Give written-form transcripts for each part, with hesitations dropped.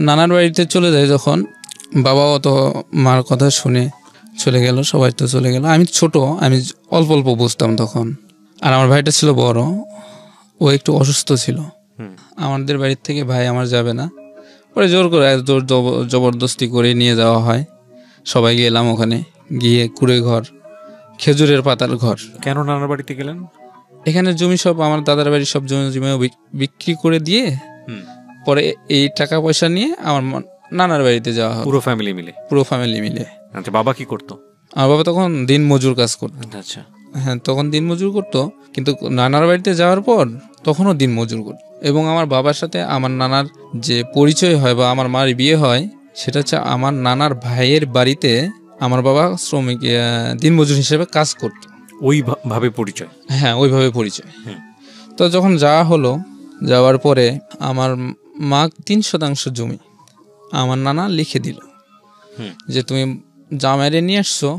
নানার বাড়িতে চলে যায় যখন, বাবাও তো মার কথা শুনে চলে গেল, সবাই তো চলে গেল। আমি ছোট, আমি অল্প অল্প বুঝতাম তখন। আর আমার ভাইটা ছিল বড়, ও একটু অসুস্থ ছিল। আমাদের বাড়ির থেকে ভাই আমার যাবে না, পরে জোর করে জবরদস্তি করে নিয়ে যাওয়া হয়। সবাই গেলাম ওখানে, গিয়ে কুড়ে ঘর, খেজুরের পাতার ঘর। কেন নানার বাড়িতে গেলেন? এখানে জমি সব আমার দাদার বাড়ির সব জমি বিক্রি করে দিয়ে পরে এই টাকা পয়সা নিয়ে আমার নানার বাড়িতে যাওয়া হয়, পুরো ফ্যামিলি মিলে? পুরো ফ্যামিলি মিলে। আচ্ছা, বাবা কি করতো? আমার বাবা তখন দিন মজুর কাজ করতো। আচ্ছা। হ্যাঁ, তখন দিন মজুর করতো, কিন্তু নানার বাড়িতে যাওয়ার পর তখনও দিন মজুর করতো। এবং আমার বাবার সাথে আমার নানার যে পরিচয় হয় বা আমার মার বিয়ে হয়, সেটা হচ্ছে আমার নানার ভাইয়ের বাড়িতে আমার বাবা শ্রমিক দিন মজুর হিসেবে কাজ করতো। ওইভাবে পরিচয়? হ্যাঁ, ওইভাবে পরিচয়। তো যখন যাওয়া হলো, যাওয়ার পরে আমার মা 3% জমি আমার নানা লিখে দিল যে তুমি জামাইরে নিয়ে আসছো,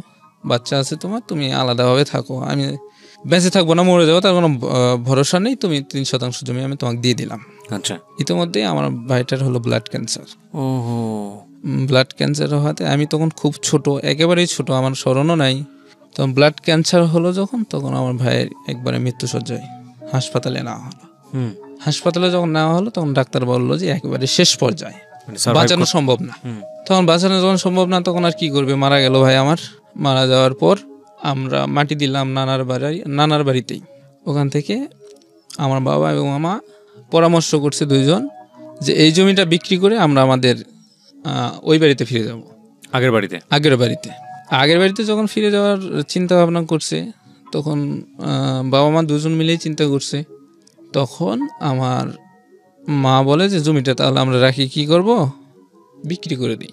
বাচ্চা আছে তোমার, তুমি আলাদাভাবে থাকো, আমি বেঁচে থাকবো না মরে যাবো তার কোনো ভরসা নেই, তুমি 3% জমি আমি তোমাকে দিয়ে দিলাম। আচ্ছা। ইতিমধ্যেই আমার ভাইটার হলো ব্লাড ক্যান্সার। ওহো। ব্লাড ক্যান্সার হওয়াতে আমি তখন খুব ছোট, একেবারেই ছোট, আমার স্মরণও নাই। তখন ব্লাড ক্যান্সার হলো যখন, তখন আমার ভাইয়ের একবারে মৃত্যুসজ্জায় হাসপাতালে নেওয়া হলো। হাসপাতালে যখন নেওয়া হলো তখন ডাক্তার বললো যে একেবারে শেষ পর্যায়ে, বাঁচানো সম্ভব না। তখন বাঁচানো যখন সম্ভব না, তখন আর কি করবে, মারা গেল ভাই আমার। মারা যাওয়ার পর আমরা মাটি দিলাম নানার বাড়িতেই। ওখান থেকে আমার বাবা এবং মামা পরামর্শ করছে দুইজন যে এই জমিটা বিক্রি করে আমরা আমাদের ওই বাড়িতে ফিরে যাব। আগের বাড়িতে যখন ফিরে যাওয়ার চিন্তা ভাবনা করছে, তখন বাবা মা দুজন মিলেই চিন্তা করছে। তখন আমার মা বলে যে জমিটা তাহলে আমরা রাখি, কি করব, বিক্রি করে দিই।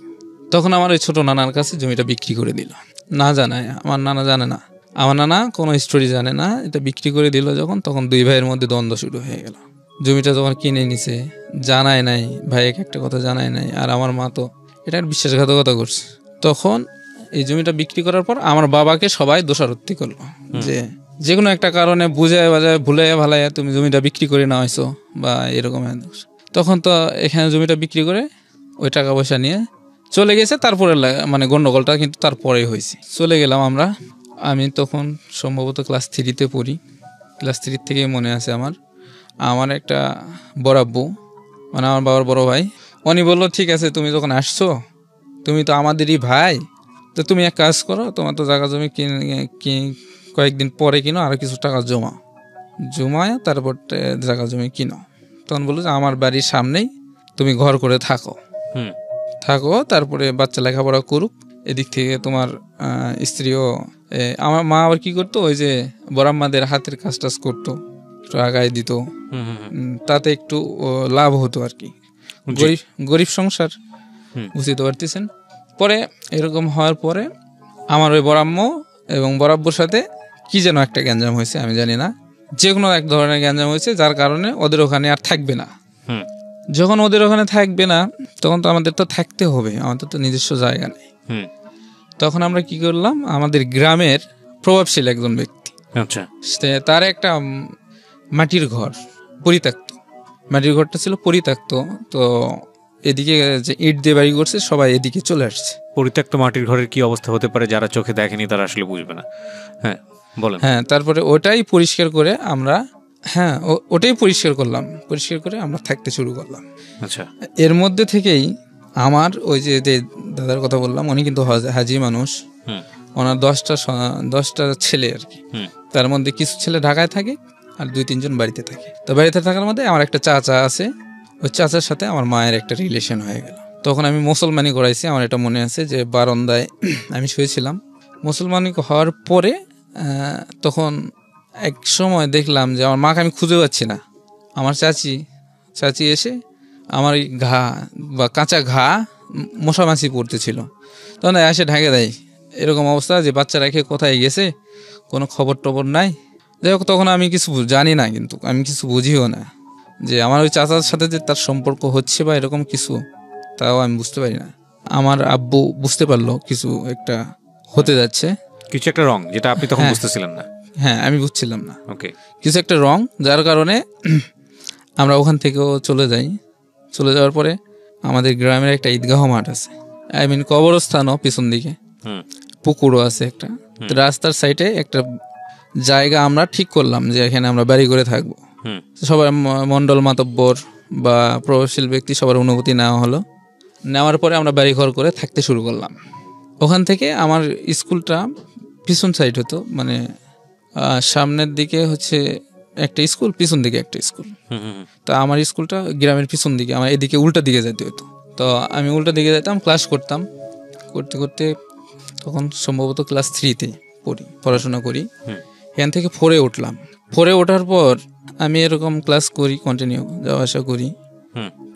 তখন আমার ওই ছোট নানার কাছে জমিটা বিক্রি করে দিল, না জানায়। আমার নানা জানে না, আমার নানা কোনো স্টোরি জানে না। এটা বিক্রি করে দিল যখন, তখন দুই ভাইয়ের মধ্যে দ্বন্দ্ব শুরু হয়ে গেল। জমিটা যখন কিনে নিছে, জানায় নাই, ভাইকে একটা কথা জানায় নাই, আর আমার মা তো এটা বিশ্বাসঘাতকতা করছে। তখন এই জমিটা বিক্রি করার পর আমার বাবাকে সবাই দোষারোপ করলো যে কোনো একটা কারণে বুঝায় বাজায় ভুলে ভালাইয়া তুমি জমিটা বিক্রি করে না হয়েছো বা এরকম। তখন তো এখানে জমিটা বিক্রি করে ওই টাকা পয়সা নিয়ে চলে গেছে। তারপরে মানে গন্ডগোলটা কিন্তু তারপরেই হয়েছে। চলে গেলাম আমরা, আমি তখন সম্ভবত ক্লাস 3-তে পড়ি। ক্লাস 3 থেকে মনে আছে আমার একটা বড়াব্বু, মানে আমার বাবার বড় ভাই, উনি বললো ঠিক আছে তুমি যখন আসছো, তুমি তো আমাদেরই ভাই, তো তুমি এক কাজ করো, তোমার তো জায়গা জমি কয়েকদিন পরে কিনো, আর কিছু টাকা জমায় তারপর জায়গা জমি কিনো। তখন বললো যে আমার বাড়ির সামনেই তুমি ঘর করে থাকো, তারপরে বাচ্চা লেখাপড়া করুক, এদিক থেকে তোমার স্ত্রীও। আমার মা আবার কি করতো, ওই যে বড়াম্মাদের হাতের কাজ টাজ করতো, একটু আগায় দিত, তাতে একটু লাভ হতো আর কি। গরিব সংসার, বুঝতে পারতেছেন। পরে এরকম হওয়ার পরে আমার ওই বড়াম্মু এবং বরাব্বুর সাথে কি যেন একটা গ্যাঞ্জাম হয়েছে, আমি জানি না, যে কোনো এক ধরনের গ্যাঞ্জাম হয়েছে, যার কারণে ওদের ওখানে আর থাকবে না। যখন ওদের ওখানে থাকবে না, তখন তো আমাদের তো থাকতে হবে, আমাদের তো নিজস্ব জায়গা নেই। তখন আমরা কি করলাম, আমাদের গ্রামের প্রভাবশীল একজন ব্যক্তি, তার একটা মাটির ঘর পরিত্যক্ত, মাটির ঘরটা ছিল পরিত্যক্ত, তো এদিকে যে ইট দিয়ে বাড়ি করছে সবাই এদিকে চলে আসছে। পরিত্যক্ত মাটির ঘরের কি অবস্থা হতে পারে, যারা চোখে দেখেনি তারা আসলে বুঝবে না। হ্যাঁ বলেন। হ্যাঁ, তারপরে ওটাই পরিষ্কার করে আমরা, ওটাই পরিষ্কার করে আমরা থাকতে শুরু করলাম। আচ্ছা। এর মধ্যে থেকেই আমার ওই যে দাদার কথা বললাম, উনি কিন্তু হাজি মানুষ, ওনার 10টা ছেলে আর কি। তার মধ্যে কিছু ছেলে ঢাকায় থাকে আর 2-3 জন বাড়িতে থাকে। তো বাড়িতে থাকার মধ্যে আমার একটা চাচা আছে, ওই চাচার সাথে আমার মায়ের একটা রিলেশন হয়ে গেল। তখন আমি মুসলমানি করাইছি, আমার এটা মনে আছে যে বারান্দায় আমি শুয়েছিলাম। মুসলমানি হওয়ার পরে তখন এক সময় দেখলাম যে আমার মাকে আমি খুঁজে পাচ্ছি না। আমার চাচি এসে আমার ঘা বা কাঁচা ঘা মশামাছি পড়তেছিল, তখন এসে ঢাকে দেয়। এরকম অবস্থা যে বাচ্চা রেখে কোথায় গেছে, কোনো খবর টবর নাই। যাই হোক, তখন আমি কিছু জানি না, কিন্তু আমি কিছু বুঝিও না যে আমার ওই চাচার সাথে যে তার সম্পর্ক হচ্ছে বা এরকম কিছু, তাও আমি বুঝতে পারি না। আমার আব্বু বুঝতে পারলো কিছু একটা হতে যাচ্ছে, কিছু একটা রং, যেটা আপনি তখন বুঝতেছিলেন না। হ্যাঁ, আমি বুঝছিলাম না। ওকে, কিছু একটা রং, যার কারণে আমরা ওখান থেকেও চলে যাই। চলে যাওয়ার পরে আমাদের গ্রামের একটা ঈদগাহ মাঠ আছে, আই মিন কবরস্থানও পিছন দিকে, পুকুরও আছে একটা। তো রাস্তার সাইডে একটা জায়গা আমরা ঠিক করলাম যে এখানে আমরা বাড়ি করে থাকবো। সবার মন্ডল মাতব্বর বা প্রভাবশীল ব্যক্তি সবার অনুমতি নেওয়া হলো। নেওয়ার পরে আমরা বাড়ি ঘর করে থাকতে শুরু করলাম। ওখান থেকে আমার স্কুলটা পিছন সাইড হতো, মানে সামনের দিকে হচ্ছে একটা স্কুল, পিছন দিকে একটা স্কুল। তো আমার স্কুলটা গ্রামের পিছন দিকে, আমার এদিকে উল্টা দিকে যেতে হতো। তো আমি উল্টা দিকে যেতাম, ক্লাস করতাম, করতে করতে তখন সম্ভবত ক্লাস 3-তে পড়াশোনা করি। এখান থেকে 4-এ উঠলাম। 4-এ ওঠার পর আমি এরকম ক্লাস করি, কন্টিনিউ যাওয়া আসা করি,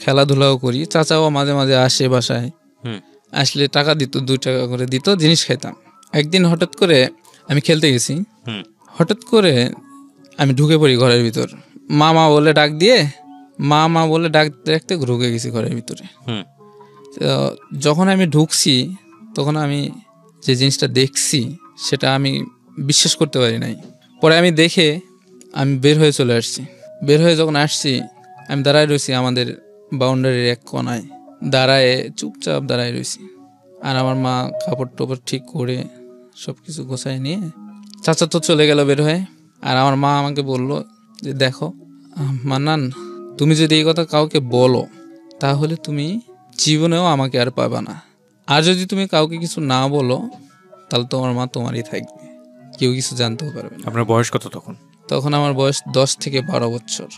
খেলাধুলাও করি। চাচাও মাঝে মাঝে আসে বাসায়, আসলে টাকা দিত, 2 টাকা করে দিত, জিনিস খাইতাম। একদিন হঠাৎ করে আমি খেলতে গেছি, হঠাৎ করে আমি ঢুকে পড়ি ঘরের ভিতর। মা বলে ডাক দিয়ে, মা বলে ডাক দেখতে ঢুকে গেছি ঘরের ভিতরে। তো যখন আমি ঢুকছি তখন আমি যে জিনিসটা দেখছি সেটা আমি বিশ্বাস করতে পারি নাই। পরে আমি দেখে আমি বের হয়ে চলে আসছি। বের হয়ে যখন আসছি আমি দাঁড়ায় রয়েছি আমাদের বাউন্ডারির এক কোনায়, দাঁড়ায় চুপচাপ দাঁড়ায় রয়েছি। আর আমার মা কাপড় টাপড় ঠিক করে সব কিছু গোছায় নিয়ে, চাচা তো চলে গেল বের হয়ে। আর আমার মা আমাকে বলল যে দেখো মান্নান, তুমি যদি এই কথা কাউকে বলো তাহলে তুমি জীবনেও আমাকে আর পাবা না। আর যদি তুমি কাউকে কিছু না বলো তাহলে তোমার মা তোমারই থাকবে, কেউ কিছু জানতেও পারবে না। আপনার বয়স কত তখন? তখন আমার বয়স 10 থেকে 12 বছর।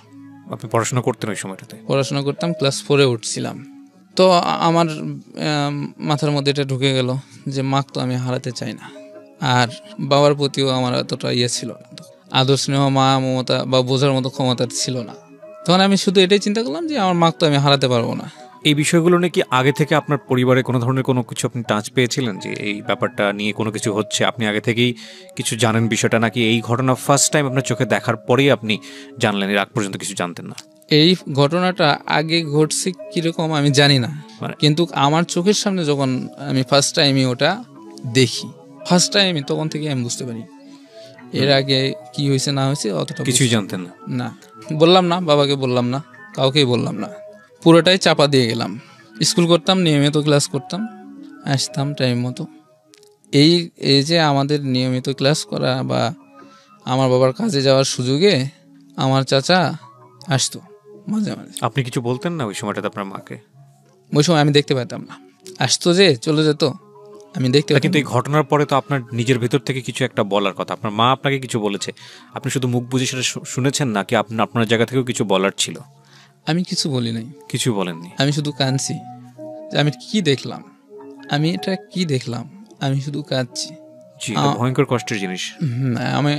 আপনি পড়াশোনা করতেন ওই সময়টাতে? পড়াশোনা করতাম, ক্লাস 4-এ উঠছিলাম। তো আমার মাথার মধ্যে এটা ঢুকে গেল যে মা তো আমি হারাতে চাই না, আর বাবার প্রতিও আমার এতটা ছিল না, আদর স্নেহ মা মমতা বা বোঝার মতো ক্ষমতা ছিল না। তখন আমি শুধু এটাই চিন্তা করলাম যে আমার মা তো আমি হারাতে পারবো না। এই বিষয়গুলো নাকি আগে থেকে আপনার পরিবারে কোনো ধরনের কোনো কিছু আপনি টাচ পেয়েছিলেন যে এই ব্যাপারটা নিয়ে কোনো কিছু হচ্ছে, আপনি আগে থেকেই কিছু জানেন বিষয়টা, নাকি এই ঘটনা ফার্স্ট টাইম আপনার চোখে দেখার পরেই আপনি জানলেন, এর আগ পর্যন্ত কিছু জানতেন না? এই ঘটনাটা আগে ঘটছে কিরকম আমি জানি না, কিন্তু আমার চোখের সামনে যখন আমি ফার্স্ট টাইমই ওটা দেখি, ফার্স্ট টাইমই, তখন থেকে আমি বুঝতে পারি। এর আগে কি হয়েছে না হয়েছে অতটা কিছুই জানতেন না? না, বললাম না, বাবাকে বললাম না, কাউকেই বললাম না, পুরোটাই চাপা দিয়ে গেলাম। স্কুল করতাম, নিয়মিত ক্লাস করতাম, আসতাম টাইম মতো। এই যে আমাদের নিয়মিত ক্লাস করা বা আমার বাবার কাজে যাওয়ার সুযোগে আমার চাচা আসতো মাঝে মাঝে। আপনি কিছু বলতেন না ওই সময়টাতে আপনার মাকে? ওই সময় আমি দেখতে পেতাম না, আসতো যে চলে যেত, আমি দেখতে পেতাম। কিন্তু এই ঘটনার পরে তো আপনার নিজের ভেতর থেকে কিছু একটা বলার কথা, আপনার মা আপনাকে কিছু বলেছে, আপনি শুধু মুখ বুঝে সেটা শুনেছেন, নাকি আপনার জায়গা থেকেও কিছু বলার ছিল? আমি কিছু বলি নাই। কিছু বলেননি? আমি শুধু কাঁদছি যে আমি কি দেখলাম, আমি এটা কি দেখলাম, আমি শুধু কাঁদছি। ভয়ঙ্কর কষ্টের জিনিস।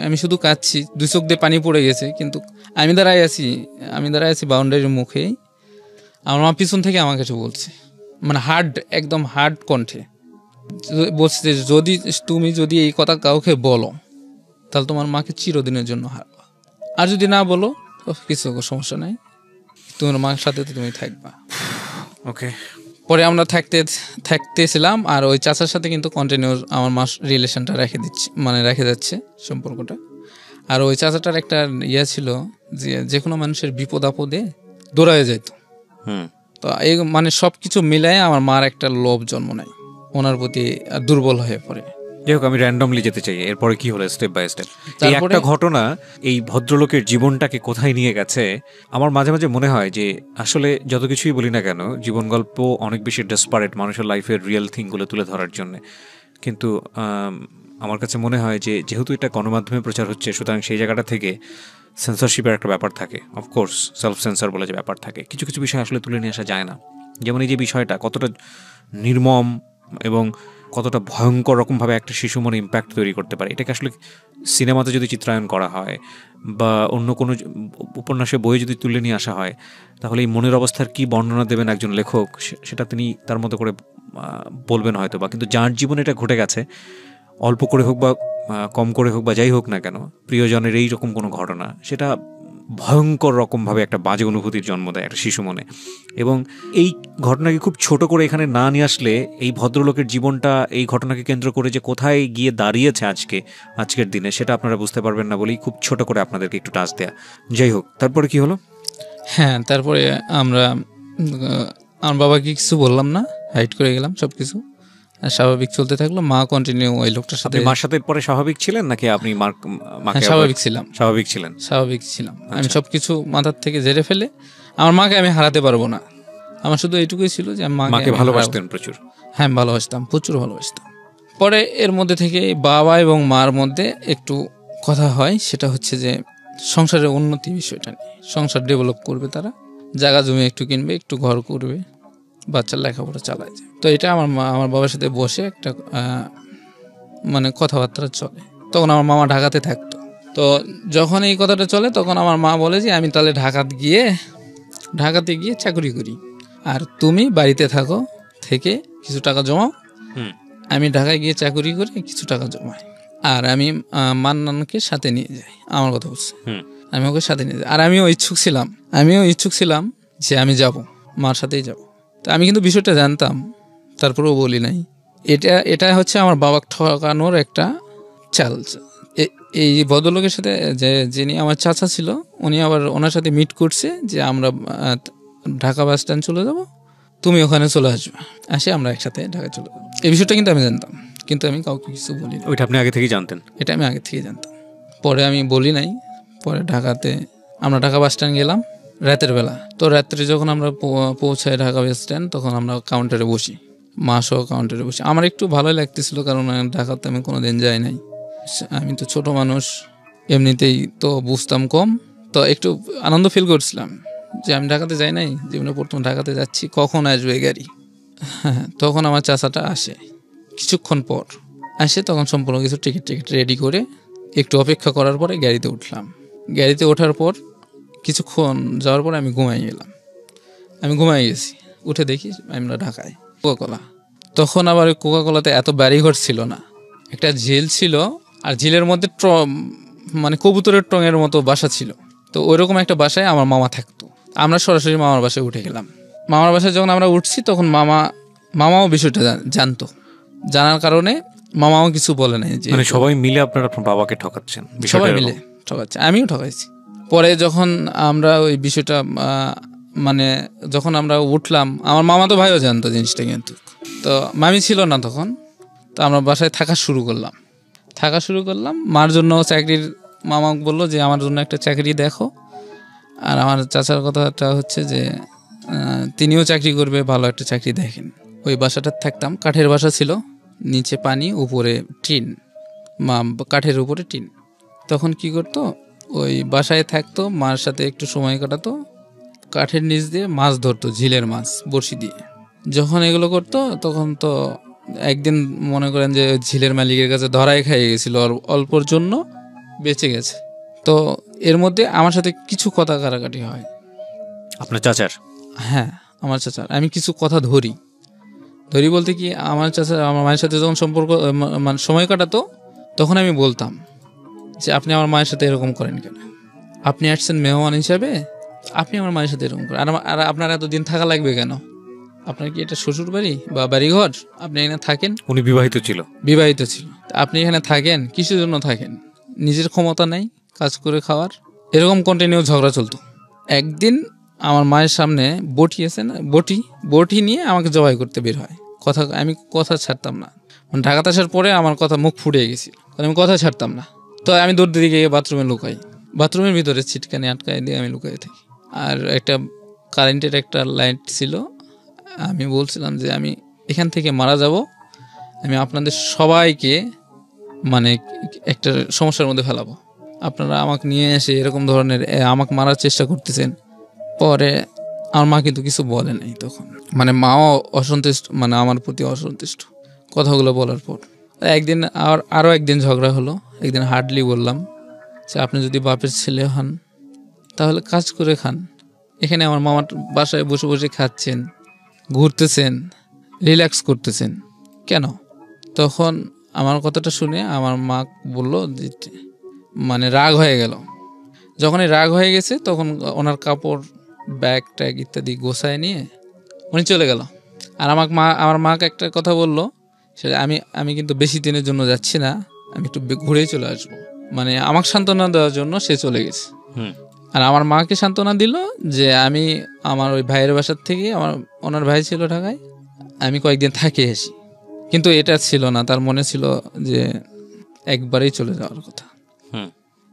আমি শুধু কাঁদছি, 2 চোখ দিয়ে পানি পড়ে গেছে। কিন্তু আমি দাঁড়ায় আছি বাউন্ডারির মুখেই। আমার মা পিছন থেকে আমার কাছে বলছে, মানে একদম হার্ড কণ্ঠে বলছে, তুমি যদি এই কথা কাউকে বলো তাহলে তোমার মাকে চিরদিনের জন্য হারবা, আর যদি না বলো কিছু সমস্যা নাই, তোমার মার সাথে তো তুমি থাকবা। ওকে। পরে আমরা থাকতেছিলাম, আর ওই চাচার সাথে কিন্তু কন্টিনিউ আমার মা রিলেশনটা রেখে যাচ্ছে সম্পর্কটা। আর ওই চাচাটার একটা ছিল যে কোনো মানুষের বিপদ আপদে দৌড়ায় যেত। তো এই মানে সবকিছু মিলাই আমার মার একটা লোভ জন্ম নেয়, ওনার প্রতি দুর্বল হয়ে পড়ে। যাই হোক, আমি র্যান্ডমলি যেতে চাই, এরপরে কি হলো স্টেপ বাই স্টেপ? এই একটা ঘটনা এই ভদ্রলোকের জীবনটাকে কোথায় নিয়ে গেছে। আমার মাঝে মাঝে মনে হয় যে আসলে যত কিছুই বলি না কেন, জীবন গল্প অনেক বেশি ডেসপারেট মানুষের লাইফের রিয়েল থিংগুলো তুলে ধরার জন্য। কিন্তু আমার কাছে মনে হয় যে যেহেতু এটা গণমাধ্যমে প্রচার হচ্ছে, সুতরাং সেই জায়গাটা থেকে সেন্সরশিপের একটা ব্যাপার থাকে, অফকোর্স সেলফ সেন্সর বলে যে ব্যাপার থাকে, কিছু কিছু বিষয় আসলে তুলে নিয়ে আসা যায় না। যেমন এই যে বিষয়টা কতটা নির্মম এবং কতটা ভয়ঙ্কর রকমভাবে একটা শিশু মনে ইম্প্যাক্ট তৈরি করতে পারে, এটাকে আসলে সিনেমাতে যদি চিত্রায়ন করা হয় বা অন্য কোনো উপন্যাসে বইয়ে যদি তুলে নিয়ে আসা হয়, তাহলে এই মনের অবস্থার কি বর্ণনা দেবেন একজন লেখক, সেটা তিনি তার মতো করে বলবেন হয়তো বা। কিন্তু যার জীবনে এটা ঘটে গেছে, অল্প করে হোক বা কম করে হোক বা যাই হোক না কেন, প্রিয়জনের এই রকম কোনো ঘটনা, সেটা ভয়ঙ্কর রকমভাবে একটা বাজে অনুভূতির জন্ম দেয় একটা শিশু মনে। এবং এই ঘটনাকে খুব ছোট করে এখানে না নিয়ে আসলে এই ভদ্রলোকের জীবনটা এই ঘটনাকে কেন্দ্র করে যে কোথায় গিয়ে দাঁড়িয়েছে আজকের দিনে, সেটা আপনারা বুঝতে পারবেন না বলেই খুব ছোট করে আপনাদেরকে একটু টাচ দেয়া। যাই হোক, তারপরে কি হলো? হ্যাঁ, তারপরে আমার বাবাকে কিছু বললাম না, হাইড করে গেলাম সবকিছু, আর স্বাভাবিক চলতে থাকলো। মা কন্টিনিউ ওই লোকটার সাথে। মার সাথে পরে স্বাভাবিক ছিলেন নাকি আপনি মাকে? স্বাভাবিক ছিলাম। স্বাভাবিক ছিলাম। আমি সবকিছু মাথার থেকে ঝেড়ে ফেলে, আমার মাকে আমি হারাতে পারবো না, আমার শুধু এইটুকুই ছিল যে আমি মাকে ভালোবাসতেন প্রচুর। হ্যাঁ, ভালোবাসতাম, প্রচুর ভালোবাসতাম। পরে এর মধ্যে থেকে বাবা এবং মার মধ্যে একটু কথা হয়, সেটা হচ্ছে যে সংসারের উন্নতি বিষয়টা নিয়ে। সংসার ডেভেলপ করবে, তারা জায়গা জমি একটু কিনবে, একটু ঘর করবে, বাচ্চার লেখাপড়া চালায় যায়। তো এটা আমার বাবার সাথে বসে একটা মানে কথাবার্তা চলে। তখন আমার মামা ঢাকাতে থাকতো। তো যখন এই কথাটা চলে তখন আমার মা বলে যে আমি তাহলে ঢাকাতে গিয়ে চাকরি করি, আর তুমি বাড়িতে থাকো, থেকে কিছু টাকা জমাও, আমি ঢাকায় গিয়ে চাকরি করে কিছু টাকা জমাই, আর আমি মান্নানকে সাথে নিয়ে যাই। আমার কথা বলছে, আমি ওকে সাথে নিয়ে যাই। আর আমিও ইচ্ছুক ছিলাম যে আমি যাব, মার সাথেই যাব। তো আমি কিন্তু বিষয়টা জানতাম, তারপরেও বলি নাই। এটা হচ্ছে আমার বাবা ঠকানোর একটা চাল। এই ভদ্রলোকের সাথে যিনি আমার চাচা ছিল, উনি আবার ওনার সাথে মিট করছে যে আমরা ঢাকা বাস স্ট্যান্ড চলে যাব, তুমি ওখানে চলে আসবে, আসে আমরা একসাথে ঢাকা চলে যাবো। এই বিষয়টা কিন্তু আমি জানতাম, কিন্তু আমি কাউকে কিছু বলি না। ওইটা আপনি আগে থেকেই জানতেন? এটা আমি আগে থেকে জানতাম, পরে আমি বলি নাই। পরে আমরা ঢাকা বাস স্ট্যান্ড গেলাম রাতের বেলা। তো রাত্রে যখন আমরা পৌঁছাই ঢাকা বাস স্ট্যান্ড, তখন আমরা কাউন্টারে বসি, মা সহ কাউন্টারে বসি। আমার একটু ভালোই লাগতেছিল, কারণ ঢাকাতে আমি কোনোদিন যাই নাই। আমি তো ছোট মানুষ, এমনিতেই তো বুঝতাম কম, তো একটু আনন্দ ফিল করছিলাম যে আমি ঢাকাতে যাই নাই, জীবনে প্রথম ঢাকাতে যাচ্ছি, কখন আসবে গাড়ি। হ্যাঁ, তখন আমার চাচাটা আসে, কিছুক্ষণ পর আসে। তখন সম্পূর্ণ কিছু টিকিট রেডি করে একটু অপেক্ষা করার পরে গাড়িতে উঠলাম। গাড়িতে ওঠার পর কিছুক্ষণ যাওয়ার পর আমি ঘুমাই গেছি। উঠে দেখি আমরা ঢাকায়, কোকাকোলা। তখন আবার কোকাকোলাতে এত বাড়িঘর ছিল না, একটা ঝিল ছিল, আর ঝিলের মধ্যে মানে কবুতরের টঙের মতো বাসা ছিল। তো ওইরকম একটা বাসায় আমার মামা থাকতো। আমরা সরাসরি মামার বাসায় উঠে গেলাম। মামার বাসায় যখন আমরা উঠছি, তখন মামাও বিষয়টা জানতো। জানার কারণে মামাও কিছু বলে নাই। যে মানে সবাই মিলে আপনার বাবাকে ঠকাচ্ছেন? সবাই মিলে ঠকাচ্ছে, আমিও ঠকাইছি। পরে যখন আমরা ওই বিষয়টা মানে যখন আমরা উঠলাম, আমার মামা তো ভাইও জানতো জিনিসটা, কিন্তু তো মামি ছিল না তখন। তো আমরা বাসায় থাকা শুরু করলাম। মার জন্য মামা বললো যে আমার জন্য একটা চাকরি দেখো। আর আমার চাচার কথাটা হচ্ছে যে তিনিও চাকরি করবে, ভালো একটা চাকরি দেখেন। ওই বাসাটা থাকতাম, কাঠের বাসা ছিল, নিচে পানি, উপরে টিন, কাঠের উপরে টিন। তখন কি করতো, ওই বাসায় থাকতো, মার সাথে একটু সময় কাটাতো, কাঠের নিচ দিয়ে মাছ ধরতো, ঝিলের মাছ বড়শি দিয়ে। যখন এগুলো করতো, তখন তো একদিন মনে করেন যে ঝিলের মালিকের কাছে ধরাই খাইয়ে গেছিল, অল্পর জন্য বেঁচে গেছে। তো এর মধ্যে আমার সাথে কিছু কথা কাটাকাটি হয়। আপনার চাচার? হ্যাঁ, আমার চাচার। আমি কিছু কথা ধরি বলতে কি, আমার চাচা আমার মায়ের সাথে যখন সম্পর্ক মানে সময় কাটাতো, তখন আমি বলতাম যে আপনি আমার মায়ের সাথে এরকম করেন কেন? আপনি আসছেন মেহমান হিসাবে, আপনি আমার মায়ের সাথে এরকম করেন, আর আপনার এতদিন থাকা লাগবে কেন? আপনার কি এটা শ্বশুর বাড়ি বা বাড়িঘর? আপনি এখানে থাকেন। উনি বিবাহিত ছিল? আপনি এখানে থাকেন, কিসের জন্য থাকেন? নিজের ক্ষমতা নেই কাজ করে খাওয়ার? এরকম কন্টিনিউ ঝগড়া চলতো। একদিন আমার মায়ের সামনে বটি আছে না, বটি নিয়ে আমাকে জবাই করতে বের হয়। আমি কথা ছাড়তাম না। ঢাকাতে আসার পরে আমার কথা মুখ ফুটে গেছিল, আমি কথা ছাড়তাম না। তো আমি দৌড় দিয়ে গিয়ে বাথরুমে লুকাই, বাথরুমের ভিতরে ছিটকানি আটকাই দিয়ে আমি লুকাই থাকি। আর একটা কারেন্টের একটা লাইট ছিল, আমি বলছিলাম যে আমি এখান থেকে মারা যাব, আমি আপনাদের সবাইকে মানে একটা সমস্যার মধ্যে ফেলাবো, আপনারা আমাকে নিয়ে এসে এরকম ধরনের আমাকে মারার চেষ্টা করতেছেন। পরে আমার মা কিন্তু কিছু বলে নাই তখন, মানে মাও অসন্তুষ্ট, মানে আমার প্রতি অসন্তুষ্ট কথাগুলো বলার পর। একদিন আরও একদিন ঝগড়া হলো। একদিন হার্ডলি বললাম যে আপনি যদি বাপের ছেলে হন তাহলে কাজ করে খান, এখানে আমার মামার বাসায় বসে বসে খাচ্ছেন, ঘুরতেছেন, রিল্যাক্স করতেছেন কেন? তখন আমার কথাটা শুনে আমার মা বলল যে, মানে রাগ হয়ে গেল। যখনই রাগ হয়ে গেছে, তখন ওনার কাপড়, ব্যাগ ট্যাগ ইত্যাদি গোছায় নিয়ে উনি চলে গেল। আর আমার মাকে একটা কথা বললো, সেটা আমি কিন্তু বেশি দিনের জন্য যাচ্ছি না, আমি একটু ঘুরেই চলে আসবো, মানে আমাকে সান্ত্বনা দেওয়ার জন্য সে চলে গেছে। আর আমার মাকে সান্ত্বনা দিল যে আমি আমার ওই ভাইয়ের বাসার থেকে, ওনার ভাই ছিল ঢাকায়, আমি কয়েকদিন থাকি আসি। কিন্তু এটা ছিল না, তার মনে ছিল যে একবারেই চলে যাওয়ার কথা।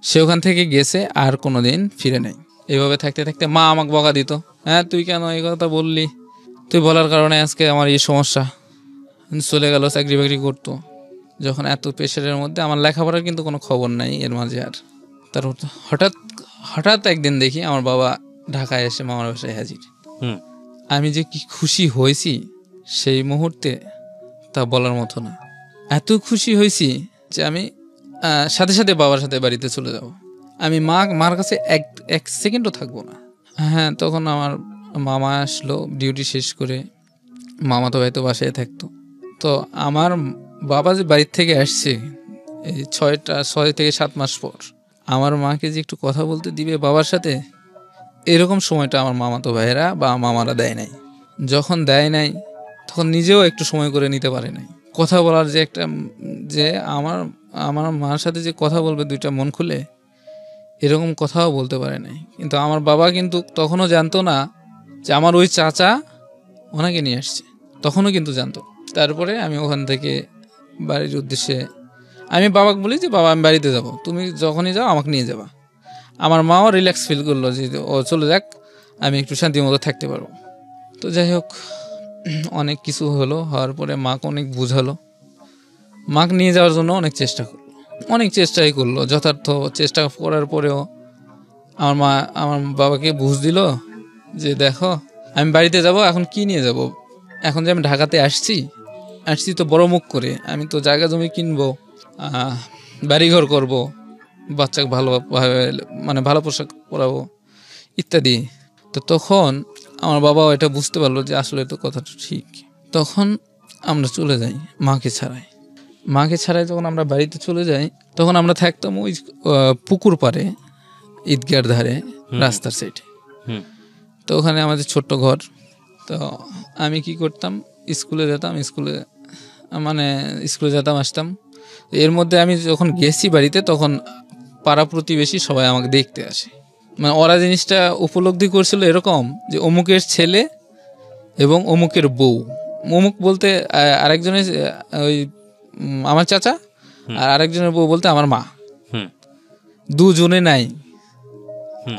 সে ওখান থেকে গেছে, আর কোনোদিন ফিরে নেই। এইভাবে থাকতে থাকতে মা আমাকে বকা দিত, হ্যাঁ তুই কেন এই কথা বললি, তুই বলার কারণে আজকে আমার এই সমস্যা। চলে গেল, চাকরি বাকরি করতো। যখন এত প্রেশারের মধ্যে, আমার লেখাপড়ার কিন্তু কোনো খবর নাই এর মাঝে। আর তার হঠাৎ একদিন দেখি আমার বাবা ঢাকায় এসে মামার বাসায় হাজির। আমি যে কি খুশি হয়েছি সেই মুহূর্তে তা বলার মতো না। এত খুশি হয়েছি যে আমি সাথে সাথে বাবার সাথে বাড়িতে চলে যাব। আমি মার কাছে এক সেকেন্ডও থাকবো না। হ্যাঁ, তখন আমার মামা আসলো ডিউটি শেষ করে। মামা তো হয়তো বাসায় থাকতো। তো আমার বাবা যে বাড়ির থেকে আসছে এই 6 থেকে 7 মাস পর, আমার মাকে যে একটু কথা বলতে দিবে বাবার সাথে, এরকম সময়টা আমার মামাতো ভাইয়েরা বা মামারা দেয় নাই। যখন দেয় নাই তখন নিজেও একটু সময় করে নিতে পারে নাই কথা বলার যে একটা, যে আমার মার সাথে যে কথা বলবে দুইটা মন খুলে, এরকম কথাও বলতে পারে নাই। কিন্তু আমার বাবা কিন্তু তখনও জানতো না যে আমার ওই চাচা ওনাকে নিয়ে আসছে, তখনও কিন্তু জানতো। তারপরে আমি ওখান থেকে বাড়ির উদ্দেশ্যে আমি বাবাকে বলি যে বাবা আমি বাড়িতে যাব, তুমি যখনই যাও আমাকে নিয়ে যাবা। আমার মাও রিল্যাক্স ফিল করলো যে ও চলে যাক, আমি একটু শান্তি মতো থাকতে পারবো। তো যাই হোক, অনেক কিছু হওয়ার পরে মাকে অনেক বুঝালো। মাকে নিয়ে যাওয়ার জন্য অনেক চেষ্টাই করলো। যথার্থ চেষ্টা করার পরেও আমার বাবাকে বুঝ দিল যে দেখো আমি বাড়িতে যাব, এখন কি নিয়ে যাব, এখন যে আমি ঢাকাতে আসছি তো বড় মুখ করে, আমি তো জায়গা জমি কিনবো, বাড়িঘর করব, বাচ্চাকে ভালোভাবে ভালো পোশাক পরাবো ইত্যাদি। তো তখন আমার বাবাও এটা বুঝতে পারলো যে আসলে তো কথাটা ঠিক। তখন আমরা চলে যাই মাকে ছাড়াই। যখন আমরা বাড়িতে চলে যাই তখন আমরা থাকতাম ওই পুকুর পাড়ে, ঈদগার ধারে, রাস্তার সাইডে। তো ওখানে আমাদের ছোট্ট ঘর। তো আমি কি করতাম, স্কুলে যেতাম আসতাম। এর মধ্যে আমি যখন গেছি বাড়িতে, তখন পাড়া প্রতিবেশী সবাই আমাকে দেখতে আসে। ওরা জিনিসটা উপলব্ধি করছিল এরকম যে অমুকের ছেলে এবং অমুকের বউ। অমুক বলতে আরেকজনের ওই আমার চাচা, আর আরেকজনের বউ বলতে আমার মা, দুজনে নাই।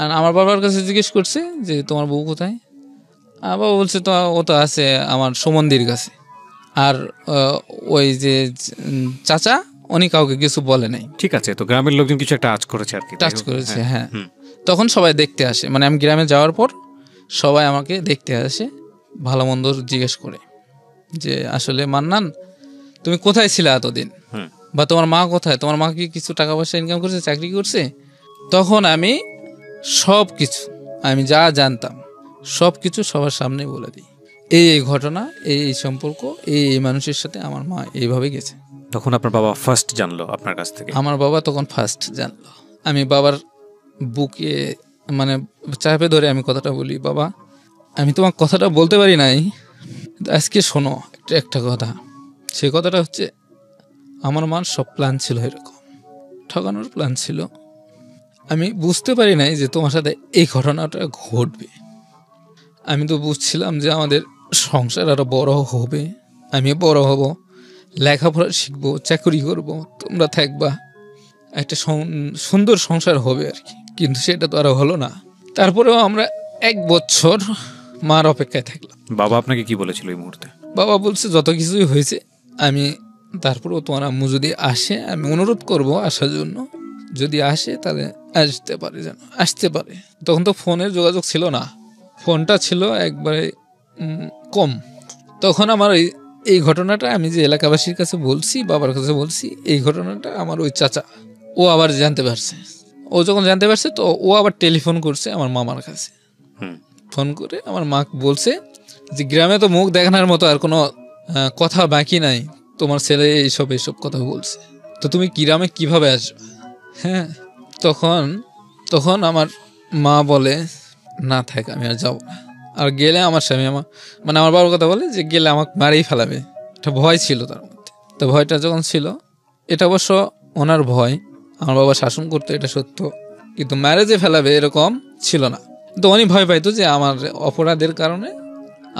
আর আমার বাবার কাছে জিজ্ঞেস করছে যে তোমার বউ কোথায়? বাবা বলছে তো ও তো আছে আমার সুমন্দির কাছে। আর ওই যে চাচা উনি কাউকে কিছু বলে নাই। ঠিক আছে, তো গ্রামের লোকজন কিছু একটা টাচ করেছে। হ্যাঁ। তখন সবাই দেখতে আসে, আমি গ্রামে যাওয়ার পর সবাই আমাকে দেখতে আসে, ভালো মন্দ জিজ্ঞেস করে যে আসলে মান্নান তুমি কোথায় ছিলে এতদিন, বা তোমার মা কোথায়, তোমার মা কি কিছু টাকা পয়সা ইনকাম করছে, চাকরি করছে? তখন আমি সব কিছু, আমি যা জানতাম সব কিছু সবার সামনে বলে দিই। এই ঘটনা, এই সম্পর্ক, এই মানুষের সাথে আমার মা এইভাবে গেছে। তখন আপনার বাবা ফার্স্ট জানলো আপনার কাছ থেকে? আমার বাবা তখন ফার্স্ট জানলো। আমি বাবার বুকে চাপে ধরে আমি কথাটা বলি, বাবা আমি তোমার কথাটা বলতে পারি নাই, আজকে শোনো একটা কথা। সে কথাটা হচ্ছে আমার মার সব প্ল্যান ছিল, এরকম ঠকানোর প্ল্যান ছিল। আমি বুঝতে পারি নাই যে তোমার সাথে এই ঘটনাটা ঘটবে। আমি তো বুঝছিলাম যে আমাদের সংসার আরো বড় হবে, আমি বড় হব, লেখাপড়া শিখবো, চাকরি করব, তোমরা থাকবা, একটা সুন্দর সংসার হবে আর কি। কিন্তু সেটা তো আর হলো না। তারপরেও আমরা 1 বছর মার অপেক্ষায় থাকলাম। বাবা আপনাকে কি বলেছিল এই মুহূর্তে? বাবা বলছে যত কিছুই হয়েছে, আমি তারপরেও তোমার আম্মু যদি আসে আমি অনুরোধ করব আসার জন্য, যদি আসে তাহলে আসতে পারে। তখন তো ফোনের যোগাযোগ ছিল না, ফোনটা ছিল একবারে কম। তখন আমার এই ঘটনাটা আমি যে এলাকাবাসীর কাছে বলছি, বাবার কাছে বলছি, এই ঘটনাটা আমার ওই চাচা ও আবার জানতে পারছে। ও যখন জানতে পারছে তো ও আবার টেলিফোন করছে আমার মামার কাছে। ফোন করে আমার মা বলছে যে গ্রামে তো মুখ দেখানোর মতো আর কোনো কথা বাকি নাই, তোমার ছেলে এইসব কথা বলছে, তো তুমি গ্রামে কিভাবে আসবে? হ্যাঁ, তখন আমার মা বলে না থাক, আমি আর যাবো না, আর গেলে আমার স্বামী আমার বাবার কথা বলে যে গেলে আমাকে মারেই ফেলাবে। একটা ভয় ছিল তার মধ্যে। তো ভয়টা যখন ছিল, এটা অবশ্য ওনার ভয়, আমার বাবা শাসন করতো এটা সত্য, কিন্তু ম্যারেজে ফেলাবে এরকম ছিল না। তো উনি ভয় পাইতো যে আমার অপরাধের কারণে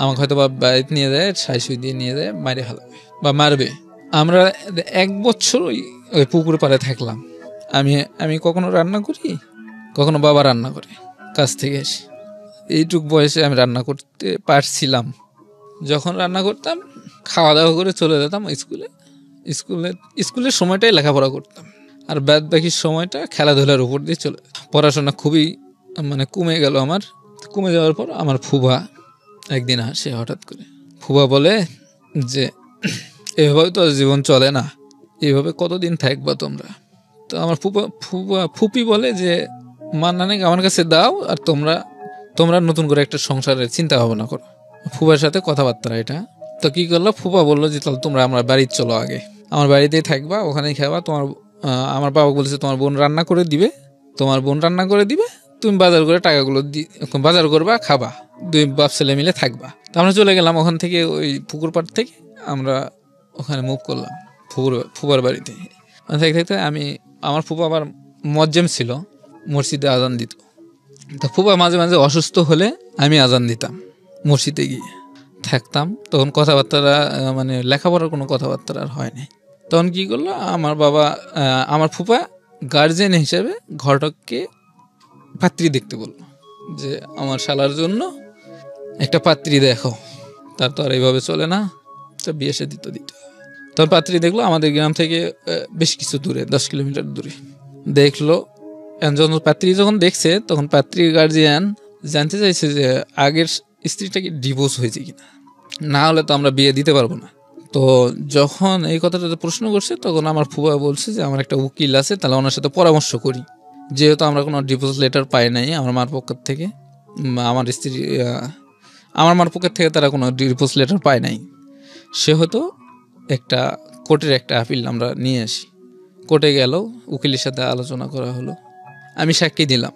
আমাকে হয়তো বা বাড়িতে নিয়ে যায়, ছাই দিয়ে নিয়ে যায়, মারে ফেলাবে বা মারবে। আমরা 1 বছর ওই পুকুর পাড়ে থাকলাম। আমি কখনো রান্না করি, কখনো বাবা রান্না করে কাছ থেকে এসে। এইটুক বয়সে আমি রান্না করতে পারছিলাম। যখন রান্না করতাম খাওয়া দাওয়া করে চলে যেতাম স্কুলের সময়টাই লেখাপড়া করতাম, আর বাদ বাকি সময়টা খেলাধুলার উপর দিয়ে চলে। পড়াশোনা খুবই মানে কমে গেল আমার। কমে যাওয়ার পর আমার ফুবা একদিন আসে হঠাৎ করে। ফুবা বলে যে এভাবে তো জীবন চলে না, এইভাবে কতদিন থাকবা তোমরা। তো আমার ফুপি বলে যে নানি আমার কাছে দাও, আর তোমরা নতুন করে একটা সংসারের চিন্তা ভাবনা করো। ফুবার সাথে কথাবার্তা এটা। তো কি করলো, ফুপা বললো যে তাহলে তোমরা আমার বাড়িতে চলো, আগে আমার বাড়িতেই থাকবা, ওখানেই খাবা। আমার বাবা বলেছে তোমার বোন রান্না করে দিবে, তুমি বাজার করে টাকাগুলো বাজার করবা, খাবা, 2 বাপ ছেলে মিলে থাকবা। তো আমরা চলে গেলাম ওখান থেকে, ওই পুকুর পাড় থেকে আমরা ওখানে মুভ করলাম ফুবার বাড়িতে। থাকতে আমার ফুপা আবার মজ্জেম ছিল, মসজিদে আজান দিত। তো ফুপা মাঝে মাঝে অসুস্থ হলে আমি আজান দিতাম, মসজিদে গিয়ে থাকতাম। তখন কথাবার্তা মানে লেখাপড়ার কোনো কথাবার্তা আর হয় নাই। তখন কি করলো, আমার ফুপা গার্জেন হিসেবে ঘটককে পাত্রী দেখতে বললো যে আমার শালার জন্য একটা পাত্রী দেখো, তার তো আর এইভাবে চলে না, তা বিয়ে সে দিতে। তখন পাত্রী দেখলো আমাদের গ্রাম থেকে বেশ কিছু দূরে, 10 কিলোমিটার দূরে দেখলো। পাত্রী যখন দেখছে তখন পাত্রীর গার্জিয়ান জানতে চাইছে যে আগের স্ত্রীটাকে ডিভোর্স হয়েছে কিনা, না হলে তো আমরা বিয়ে দিতে পারবো না। তো যখন এই কথাটা প্রশ্ন করছে তখন আমার ফুবা বলছে যে আমার একটা উকিল আছে, তাহলে ওনার সাথে পরামর্শ করি, যেহেতু আমরা কোনো ডিভোর্স লেটার পাই নাই আমার মার পক্ষের থেকে, আমার মার পক্ষের থেকে তারা কোনো ডিভোর্স লেটার পায় নাই, সেহেতু একটা কোর্টের একটা আপিল আমরা নিয়ে আসি। কোর্টে গেল, উকিলের সাথে আলোচনা করা হলো। আমি সাক্ষী দিলাম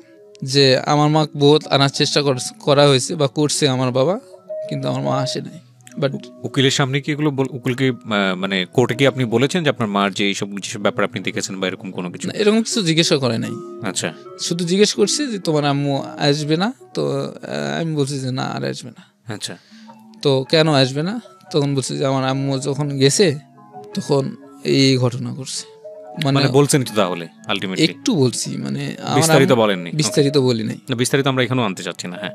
যে আমার মা বহুত আনার চেষ্টা করা হয়েছে বা করছে আমার বাবা, কিন্তু আমার মা আসে নাই। বাট উকিলের সামনে কি এগুলো উকিলকে মানে কোর্টে কি আপনি বলেছেন যে আপনার মার যে এইসব যেসব ব্যাপার আপনি দেখেছেন বা এরকম কোনো কিছু? এরকম কিছু জিজ্ঞেসও করে নাই। আচ্ছা, শুধু জিজ্ঞেস করছি যে তোমার আম্মু আসবে না? তো আমি বলছি যে না, আর আসবে না। আচ্ছা, তো কেন আসবে না? তখন বলছি যে আমার আম্মু যখন গেছে তখন এই ঘটনা করছে। মানে বলছেন কি তাহলে? আলটিমেটলি একটু বলছি, মানে বিস্তারিত বলেননি। বিস্তারিত বলি নাই, বিস্তারিত আমরা এখনো আনতে চাচ্ছি না। হ্যাঁ,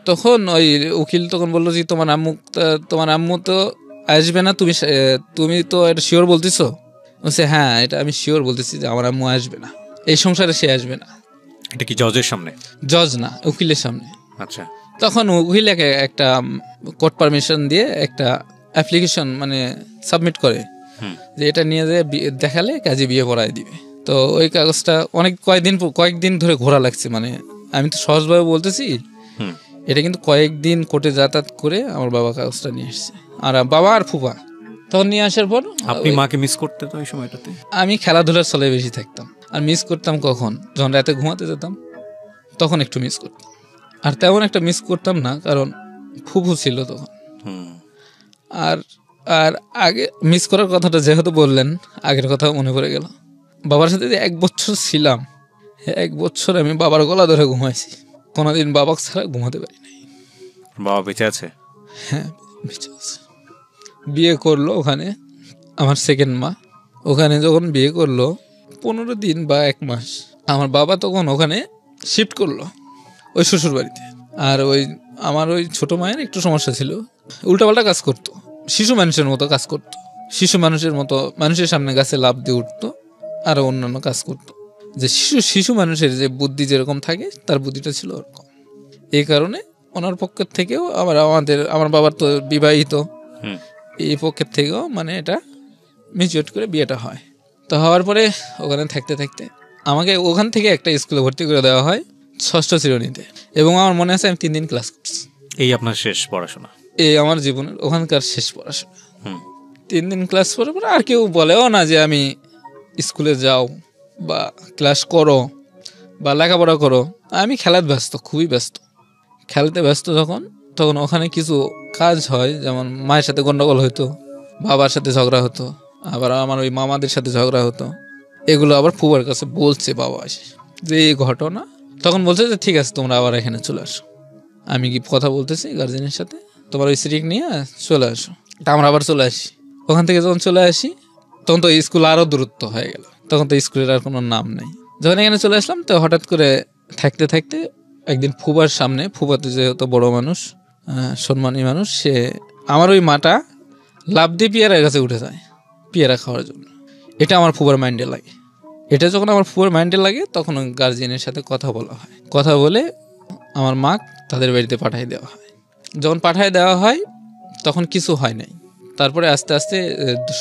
তখন ওই উকিল তখন বললো যে তোমার আম্মু তো আসবে না, তুমি তো এটা শিওর বলতেছো? বলছে হ্যাঁ, এটা আমি শিওর বলতেছি যে আমার আম্মু আসবে না, এই সংসারে সে আসবে না। এটা কি জজের সামনে? জজ না, উকিলের সামনে। আচ্ছা, তখন উকিল একটা কোর্ট পারমিশন দিয়ে একটা অ্যাপ্লিকেশন মানে সাবমিট করে যে এটা নিয়ে যে দেখালে কাজে বিয়ে পড়ায় দিবে। তো ওই কাগজটা কয়েকদিন ধরে ঘোরা লাগছে, মানে আমি তো সহজভাবে বলতেছি, এটা কিন্তু কয়েকদিন কোর্টে যাতায়াত করে আমার বাবা কাগজটা নিয়ে আসছে, আর বাবা আর ফুপা। তখন নিয়ে আসার পর আপনি মাকে মিস করতে তো ওই সময়টাতে? আমি খেলাধুলার চলে বেশি থাকতাম, আর মিস করতাম কখন, যখন রাতে ঘুমাতে যেতাম তখন একটু মিস করতাম, আর তেমন একটা মিস করতাম না কারণ ফুফু ছিল তখন। আর আর আগে মিস করার কথাটা যেহেতু বললেন, আগের কথা মনে পড়ে গেল। বাবার সাথে যে 1 বছর ছিলাম, 1 বছর আমি বাবার গলা ধরে ঘুমাইছি, কোনোদিন বাবা ছাড়া ঘুমাতে পারি নাই। বাবা বেঁচে আছে? হ্যাঁ, বেঁচে আছে। বিয়ে করলো ওখানে আমার সেকেন্ড মা। ওখানে যখন বিয়ে করলো 15 দিন বা 1 মাস আমার বাবা তখন ওখানে শিফট করলো ওই শ্বশুর বাড়িতে। আর আমার ওই ছোট মায়ের একটু সমস্যা ছিল, উল্টাপাল্টা কাজ করতো, শিশু মানুষের মতো কাজ করতো, শিশু মানুষের মতো মানুষের সামনে গাছে লাফ দিয়ে উঠতো, আরও অন্যান্য কাজ করতো। যে শিশু মানুষের যে বুদ্ধি যেরকম থাকে তার বুদ্ধিটা ছিল ওরকম। এই কারণে ওনার পক্ষের থেকেও আমার বাবার তো বিবাহিত, এই পক্ষের থেকেও মানে এটা মিউচুয়েট করে বিয়েটা হয়। তো হওয়ার পরে ওখানে থাকতে থাকতে আমাকে ওখান থেকে একটা স্কুলে ভর্তি করে দেওয়া হয় 6ষ্ঠ শ্রেণীতে, এবং আমার মনে আছে আমি 3 দিন ক্লাস করছি। এই আপনার শেষ পড়াশোনা? এই আমার জীবনের ওখানকার শেষ পড়াশোনা। 3 দিন ক্লাস করার পরে আর কেউ বলেও না যে আমি স্কুলে যাও বা ক্লাস করো বা লেখাপড়া করো। আমি খেলার ব্যস্ত, খুবই ব্যস্ত, খেলতে ব্যস্ত। তখন ওখানে কিছু কাজ হয়, যেমন মায়ের সাথে গন্ডগোল হতো, বাবার সাথে ঝগড়া হতো, আবার আমার ওই মামাদের সাথে ঝগড়া হতো। এগুলো আবার ফুবার কাছে বলছে বাবা এসে যে এই ঘটনা, তখন বলছে যে ঠিক আছে তোমরা আবার এখানে চলে আসো, আমি কি কথা বলতেছি গার্জেনের সাথে, তোমার ওই স্ত্রীকে নিয়ে চলে আসো। তা আমরা আবার চলে আসি। ওখান থেকে যখন চলে আসি তখন তো স্কুল আরও দূরত্ব হয়ে গেল, তখন তো স্কুলের আর কোনো নাম নেই। যখন এখানে চলে আসলাম তো হঠাৎ করে থাকতে থাকতে একদিন ফুবার সামনে, ফুবা তো যেহেতু বড় মানুষ, সম্মানী মানুষ, সে আমার ওই মাটা লাফ দিয়ে পেয়ারার কাছে উঠে যায় পেয়ারা খাওয়ার জন্য। এটা আমার ফুবার মাইন্ডে লাগে। এটা যখন আমার ফুবার মাইন্ডে লাগে তখন গার্জিয়ানের সাথে কথা বলা হয়। কথা বলে আমার মা তাদের বাড়িতে পাঠিয়ে দেওয়া হয়। যখন পাঠিয়ে দেওয়া হয় তখন কিছু হয় নাই। তারপরে আস্তে আস্তে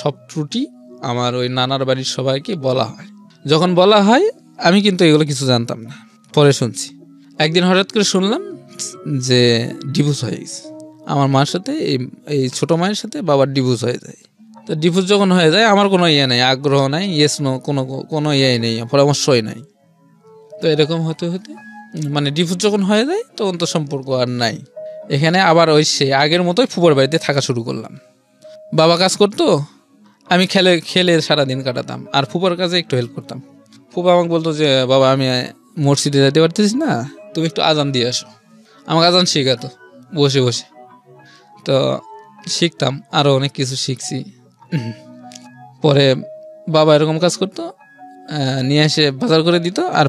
সব ত্রুটি আমার ওই নানার বাড়ির সবাইকে বলা হয়। যখন বলা হয় আমি কিন্তু এগুলো কিছু জানতাম না, পরে শুনছি। একদিন হঠাৎ করে শুনলাম যে ডিভোর্স হয়ে গেছে আমার মার সাথে, এই ছোটো মায়ের সাথে বাবার ডিভোর্স হয়ে যায়। তো ডিভোর্স যখন হয়ে যায় আমার কোনো ইয়ে নেই, আগ্রহ নাই, ইয়েস নো কোনো ইয়ে নেই, পরামর্শই নাই। তো এরকম হতে হতে মানে ডিভোর্স যখন হয়ে যায় তখন তো সম্পর্ক আর নাই। এখানে আবার ওই সে আগের মতোই ফুবার বাড়িতে থাকা শুরু করলাম। বাবা কাজ করতো, আমি খেলে খেলে সারাদিন কাটাতাম আর ফুবার কাজে একটু হেল্প করতাম। ফুবা আমাকে বলতো যে বাবা আমি মসজিদে যেতে পারতেছি না, তুমি একটু আজান দিয়ে আসো। আমাকে আজান শেখাতো বসে বসে। তো শিখতাম, আরও অনেক কিছু শিখছি। পরে বাবা এরকম কাজ করতো, নিয়ে এসে বাজার করে দিত, আর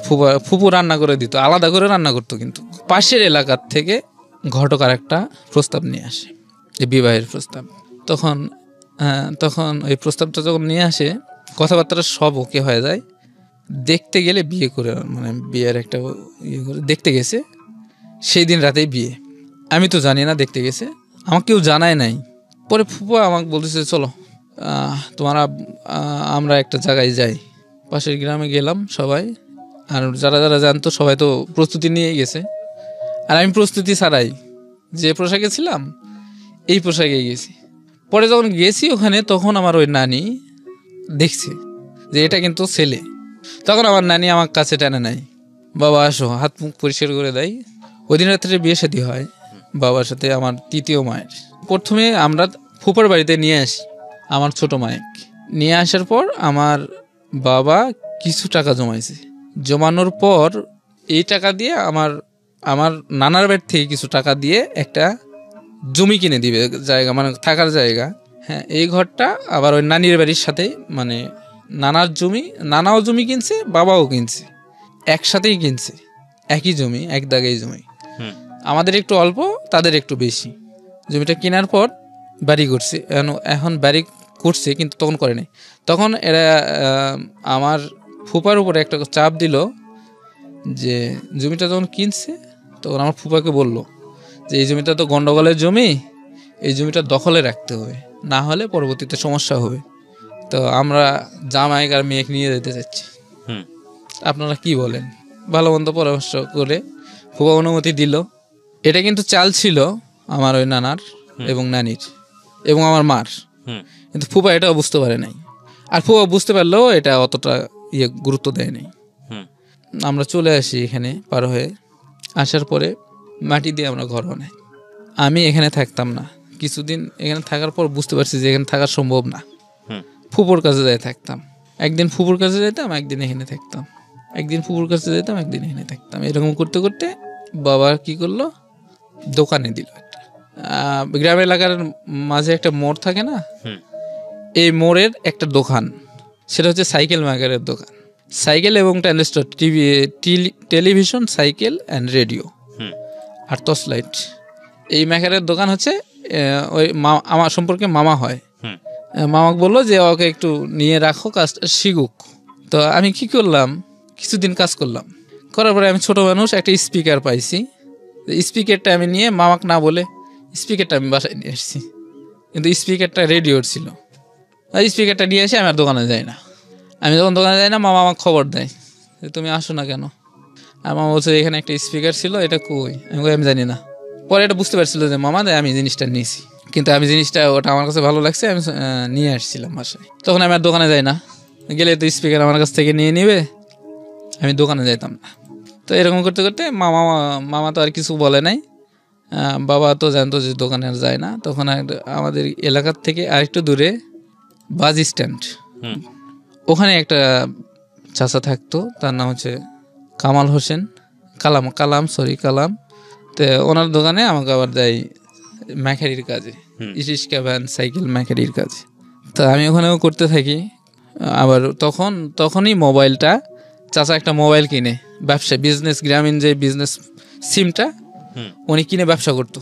ফুপু রান্না করে দিত, আলাদা করে রান্না করতো। কিন্তু পাশের এলাকার থেকে ঘটক আর একটা প্রস্তাব নিয়ে আসে, যে বিবাহের প্রস্তাব। তখন ওই প্রস্তাবটা যখন নিয়ে আসে কথাবার্তা সব ওকে হয়ে যায়। দেখতে গেলে বিয়ে করে, মানে বিয়ের একটা ইয়ে করে দেখতে গেছে, সেই দিন রাতেই বিয়ে। আমি তো জানি না দেখতে গেছে, আমাকে কেউ জানায় নাই। পরে ফুপা আমাকে বলতেছে চলো আমরা একটা জায়গায় যাই। পাশের গ্রামে গেলাম সবাই, আর যারা যারা জানতো সবাই তো প্রস্তুতি নিয়ে গেছে, আর আমি প্রস্তুতি ছাড়াই যে পোশাকে ছিলাম এই পোশাকে গেছি। পরে যখন গেছি ওখানে তখন আমার ওই নানি দেখছে যে এটা কিন্তু ছেলে। তখন আমার নানি আমার কাছে টেনে নেয়, বাবা আসো, হাত মুখ পরিষ্কার করে দেয়। ওই দিন রাত্রে বিয়ে শাদী হয় বাবার সাথে আমার তৃতীয় মায়ের। প্রথমে আমরা ফুপার বাড়িতে নিয়ে আসি আমার ছোট মায়েকে। নিয়ে আসার পর আমার বাবা কিছু টাকা জমাইছে, জমানোর পর এই টাকা দিয়ে আমার নানার বাড়ি থেকে কিছু টাকা দিয়ে একটা জমি কিনে দিবে, জায়গা মানে থাকার জায়গা। হ্যাঁ, এই ঘরটা আবার ওই নানির বাড়ির সাথে, মানে নানাও জমি কিনছে, বাবাও কিনছে, একসাথেই কিনছে, একই জমি, এক দাগেই জমি। আমাদের একটু অল্প, তাদের একটু বেশি। জমিটা কেনার পর বাড়ি করছে, এখন বাড়ি করছে কিন্তু তখন করে নাই। তখন এরা আমার ফুপার উপরে একটা চাপ দিল যে জমিটা যখন কিনছে তখন আমার ফুপাকে বলল যে এই জমিটা তো গন্ডগোলের জমি, এই জমিটা দখলে রাখতে হবে, না হলে পরবর্তীতে সমস্যা হবে। তো আমরা জামাই আর মেয়েকে নিয়ে যেতে চাচ্ছি, আপনারা কি বলেন? ভালো মন্দ পরামর্শ করে ফুপা অনুমতি দিল। এটা কিন্তু চাল ছিল আমার ওই নানার এবং নানির এবং আমার মার, কিন্তু ফুপা এটাও বুঝতে পারে নাই। আর ফুপা বুঝতে পারলেও এটা অতটা গুরুত্ব দেয় নাই। আমরা চলে আসি এখানে পার হয়ে। আসার পরে মাটি দিয়ে আমরা ঘর বানাই। আমি এখানে থাকতাম না, কিছুদিন এখানে থাকার পর বুঝতে পারছি যে এখানে থাকা সম্ভব না। ফুপুর কাছে যাই থাকতাম, একদিন ফুপুর কাছে যেতাম, একদিন এখানে থাকতাম, একদিন ফুপুর কাছে যেতাম, একদিন এখানে থাকতাম। এরকম করতে করতে বাবা কি করলো, দোকানে দিল একটা। গ্রামের এলাকার মাঝে একটা মোড় থাকে না, এই মোড়ের একটা দোকান, সেটা হচ্ছে সাইকেল মেকারের দোকান। সাইকেল এবং transistor, television, cycle and radio আর টর্চ লাইট। এই মেকারের দোকান হচ্ছে ওই আমার সম্পর্কে মামা হয়। মামাকে বললো যে ওকে একটু নিয়ে রাখো, কাজটা শিখুক। তো আমি কি করলাম, কিছুদিন কাজ করলাম, করার পরে আমি ছোট মানুষ, একটা স্পিকার পাইছি। স্পিকারটা আমি নিয়ে মামাকে না বলে স্পিকারটা আমি বাসায় নিয়ে আসছি, কিন্তু স্পিকারটা রেডিওর ছিল। স্পিকারটা নিয়ে এসে আমি আর দোকানে যাই না। আমি যখন দোকানে যাই না, মামা আমাকে খবর দেয় যে তুমি আসো না কেন। আর মামা বলছে এখানে একটা স্পিকার ছিল, এটা কই? আমি জানি না। পরে এটা বুঝতে পারছিল যে মামা দেয়, আমি জিনিসটা নিয়েছি, কিন্তু আমি জিনিসটা ওটা আমার কাছে ভালো লাগছে, আমি নিয়ে আসছিলাম বাসায়। তখন আমি আর দোকানে যাই না, গেলে তো স্পিকার আমার কাছ থেকে নিয়ে নিবে, আমি দোকানে যাইতাম না। তো এরকম করতে করতে মামা তো আর কিছু বলে নাই। বাবা তো জানতো যে দোকানে আর যায় না। তখন আমাদের এলাকার থেকে আরেকটু দূরে বাস স্ট্যান্ড, ওখানে একটা চাচা থাকতো, তার নাম হচ্ছে কামাল হোসেন। কালাম। তো ওনার দোকানে আমাকে আবার দেয় ম্যাকারির কাজে, রিক্সা ভ্যান সাইকেল ম্যাকারির কাজে। তো আমি ওখানেও করতে থাকি। আবার তখনই মোবাইলটা, চাচা একটা মোবাইল কিনে, ব্যবসা বিজনেস, গ্রামীণ যে বিজনেস সিমটা উনি কিনে ব্যবসা করতো।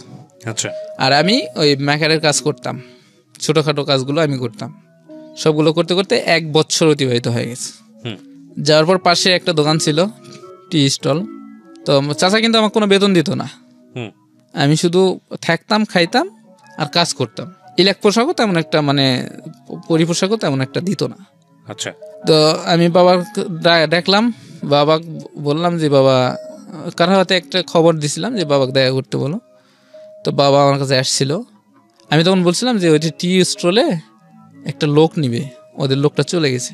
আচ্ছা। আর আমি ওই ম্যাকারের কাজ করতাম, ছোটোখাটো কাজগুলো আমি করতাম। সবগুলো করতে করতে 1 বছর অতিবাহিত হয়ে গেছে। যাওয়ার পর পাশে একটা দোকান ছিল, টি স্টল। তো চাচা কিন্তু আমার কোনো বেতন দিত না, আমি শুধু থাকতাম, খাইতাম আর কাজ করতাম। ইলেক পোশাকও তেমন একটা, মানে পরিপোশাকও তেমন একটা দিত না। আচ্ছা। তো আমি বাবা দেখলাম, বাবা বললাম যে বাবা, কারো হাতে একটা খবর দিছিলাম যে বাবাকে দেখা করতে বলো। তো বাবা আমার কাছে আসছিল। আমি তখন বলছিলাম যে ওই যে টি স্টলে একটা লোক নিবে, ওদের লোকটা চলে গেছে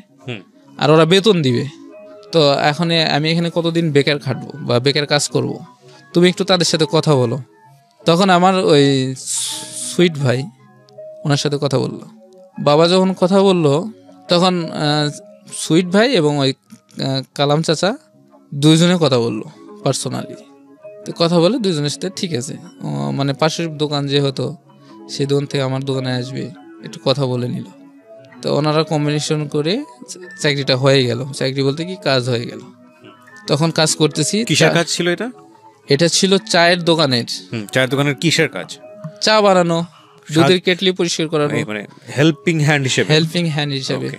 আর ওরা বেতন দিবে। তো এখন আমি এখানে কতদিন বেকার খাটবো বা বেকার কাজ করব, তুমি একটু তাদের সাথে কথা বলো। তখন আমার ওই সুইট ভাই ওনার সাথে কথা বললো। বাবা যখন কথা বললো তখন সুইট ভাই এবং ওই কালাম চাচা দুইজনে কথা বললো পার্সোনালি। তো কথা বলে দুইজনের সাথে ঠিক আছে, মানে পাশের দোকান যে হতো সেই দোকান থেকে আমার দোকানে আসবে, একটু কথা বলে নিল। তো ওনারা কম্বিনেশন করে চাকরিটা হয়ে গেল। চাকরি বলতে কি, কাজ হয়ে গেল। তখন কাজ করতেছি। কিসের কাজ ছিল এটা? এটা ছিল চায়ের দোকানের। চায়ের দোকানের কিসের কাজ? চা বানানো, দুধের কেটলি পরিষ্কার করানো, মানে হেল্পিং হ্যান্ড হিসেবে।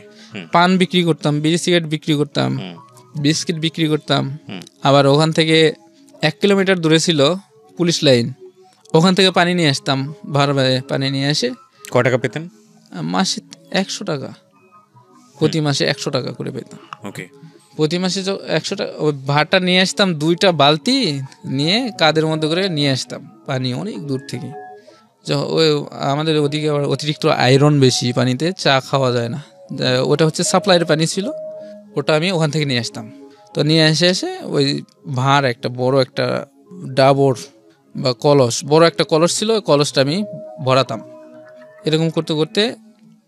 পান বিক্রি করতাম, বিড়ি সিগারেট বিক্রি করতাম, বিস্কিট বিক্রি করতাম। আবার ওখান থেকে 1 কিলোমিটার দূরে ছিল পুলিশ লাইন, ওখান থেকে পানি নিয়ে আসতাম। ভাড়া পানি নিয়ে এসে। কয় টাকা পেতেন? মাসে 100 টাকা, প্রতি মাসে 100 টাকা করে পেতাম। ওকে। প্রতি মাসে 100 টাকা। ওই ভাড়াটা নিয়ে আসতাম, 2টা বালতি নিয়ে কাদের মধ্যে করে নিয়ে আসতাম পানি অনেক দূর থেকে। ওই আমাদের ওদিকে আবার অতিরিক্ত আয়রন বেশি পানিতে, চা খাওয়া যায় না। ওটা হচ্ছে সাপ্লাইয়ের পানি ছিল, ওটা আমি ওখান থেকে নিয়ে আসতাম। তো নিয়ে এসে ওই ভাঁড়, একটা বড় একটা ডাবর বা কলস, বড় একটা কলস ছিল, ওই কলসটা আমি ভরাতাম। এরকম করতে করতে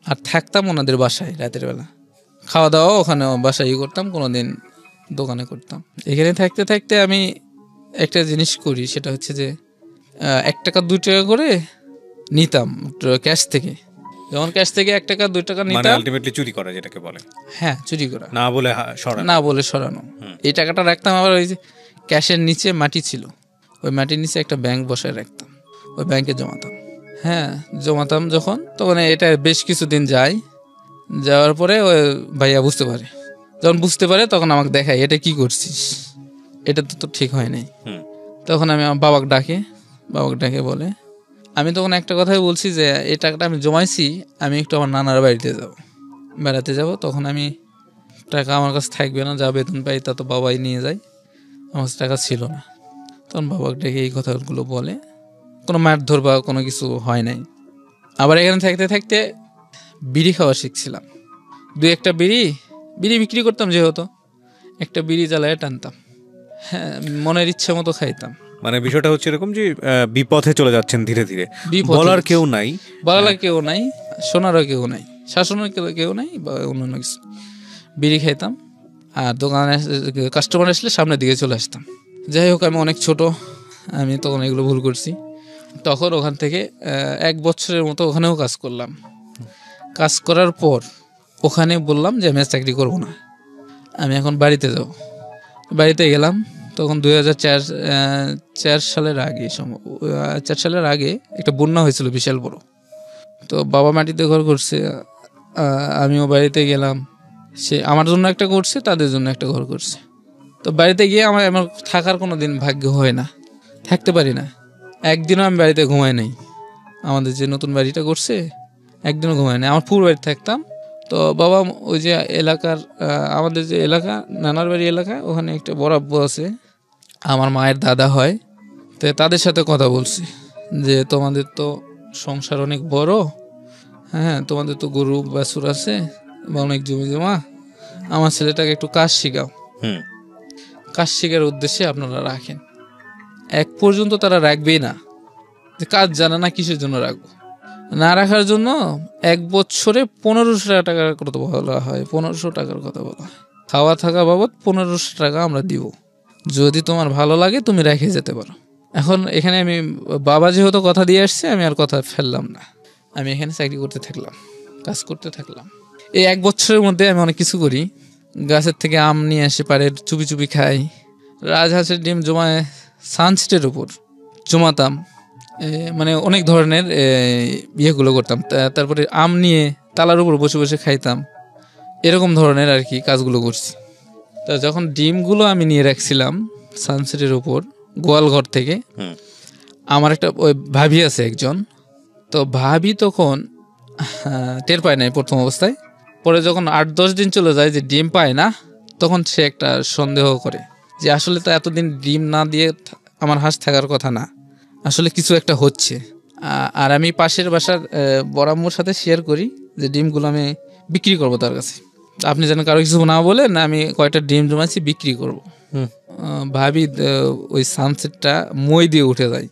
আর থাকতাম ওনাদের বাসায় রাতের বেলা, খাওয়া দাওয়া ওখানে বাসায় করতাম, কোনোদিন দোকানে করতাম। এখানে থাকতে থাকতে আমি একটা জিনিস করি, সেটা হচ্ছে যে 1 টাকা 2 টাকা করে নিতাম ক্যাশ থেকে। যেমন ক্যাশ থেকে 1 টাকা 2 টাকা নিতাম, আলটিমেটলি চুরি করা যেটাকে বলে। হ্যাঁ, চুরি করা, না বলে সরানো। এই টাকাটা রাখতাম আবার ওই যে ক্যাশের নিচে মাটি ছিল, ওই মাটির নিচে একটা ব্যাংক বসায় রাখতাম, ওই ব্যাংকে জমাতাম। হ্যাঁ, জমাতাম যখন, তখন এটা বেশ কিছুদিন যায়। যাওয়ার পরে ওই ভাইয়া বুঝতে পারে, যখন বুঝতে পারে তখন আমাকে দেখায়, এটা কি করছিস, এটা তো ঠিক হয় নাই। তখন আমি আমার বাবাকে ডাকে বলে, আমি তখন একটা কথাই বলছি যে এই টাকাটা আমি জমাইছি, আমি একটু আমার নানার বাড়িতে বেড়াতে যাব। তখন আমি টাকা আমার কাছে থাকবে না, যা বেতন পাই তা তো বাবাই নিয়ে যায়, আমার কাছে টাকা ছিল না। তখন বাবাকে ডেকে এই কথাগুলো বলে, কোনো মারধর বা কোনো কিছু হয় নাই। আবার এখানে থাকতে থাকতে বিড়ি খাওয়া শিখছিলাম। 2-1টা বিড়ি বিক্রি করতাম, যেহেতু একটা বিড়ি জ্বালায় টানতাম। হ্যাঁ, মনের ইচ্ছে মতো খাইতাম। মানে বিষয়টা হচ্ছে এরকম যে বিপথে চলে যাচ্ছেন ধীরে ধীরে, বলার কেউ নাই, শোনারও কেউ নাই, শাসনের কেউ নাই বা অন্যান্য কিছু। বিড়ি খাইতাম আর দোকানে কাস্টমার আসলে সামনের দিকে চলে আসতাম। যাই হোক, আমি অনেক ছোট, আমি তখন এগুলো ভুল করছি। তখন ওখান থেকে 1 বছরের মতো ওখানেও কাজ করলাম। কাজ করার পর ওখানে বললাম যে আমি চাকরি করব না, আমি এখন বাড়িতে যাব। বাড়িতে গেলাম, তখন 2004 সালের আগে, 4 সালের আগে একটা বন্যা হয়েছিল বিশাল বড়। তো বাবা মাটিতে ঘর করছে, আমিও বাড়িতে গেলাম। সে আমার জন্য একটা করছে, তাদের জন্য একটা ঘর করছে। তো বাড়িতে গিয়ে আমার থাকার কোনো দিন ভাগ্য হয় না, থাকতে পারি না। একদিনও আমি বাড়িতে ঘুমাই নাই। আমাদের যে নতুন বাড়িটা করছে, একদিনও ঘুমাই নাই, আমার পুরো বাড়িতে থাকতাম। তো বাবা ওই যে এলাকার, আমাদের যে এলাকা নানার বাড়ি এলাকা, ওখানে একটা বড় আব্বু আছে, আমার মায়ের দাদা হয়। তো তাদের সাথে কথা বলছি যে তোমাদের তো সংসার অনেক বড়, হ্যাঁ, তোমাদের তো গরু বাছুর আছে বা অনেক জমি জমা, আমার ছেলেটাকে একটু কাজ শিখাও। কাজ শেখার উদ্দেশ্যে আপনারা রাখেন। 1 পর্যন্ত তারা রাখবেই না, যে কাজ জানে না কিসের জন্য রাখবো। না রাখার জন্য 1 বছরে 1500 টাকার কথা বলা হয়, 1500 টাকার কথা বলা হয়। খাওয়া থাকা বাবদ 1500 টাকা আমরা দিব, যদি তোমার ভালো লাগে তুমি রেখে যেতে পারো। এখন এখানে আমি বাবা যেহেতু কথা দিয়ে আসছে, আমি আর কথা ফেললাম না। আমি এখানে চাকরি করতে থাকলাম, কাজ করতে থাকলাম। এই 1 বছরের মধ্যে আমি অনেক কিছু করি। গাছের থেকে আম নিয়ে আসি, পারে চুপি চুপি খাই। রাজহাঁসের ডিম জমায় সানসেটের উপর জমাতাম, মানে অনেক ধরনের ইয়েগুলো করতাম। তারপরে আম নিয়ে তালার উপর বসে বসে খাইতাম, এরকম ধরনের আর কি কাজগুলো করছি। তা যখন ডিমগুলো আমি নিয়ে রাখছিলাম সানসেটের উপর গোয়ালঘর থেকে, আমার একটা ওই ভাবি আছে একজন, তো ভাবি তখন টের পায় নাই প্রথম অবস্থায়। পরে যখন 8-10 দিন চলে যায় যে ডিম পায় না, তখন সে একটা সন্দেহ করে যে আসলে তো এতদিন ডিম না দিয়ে আমার হাঁস থাকার কথা না, আসলে কিছু একটা হচ্ছে। আর আমি পাশের বাসার বড় আম্মুর সাথে শেয়ার করি যে ডিমগুলো আমি বিক্রি করব তার কাছে, আপনি যেন কারো কিছু না বলেন, আমি কয়টা ডিম জমাইছি বিক্রি করব। ভাবি ওই সানসেটটা মই দিয়ে উঠে যায়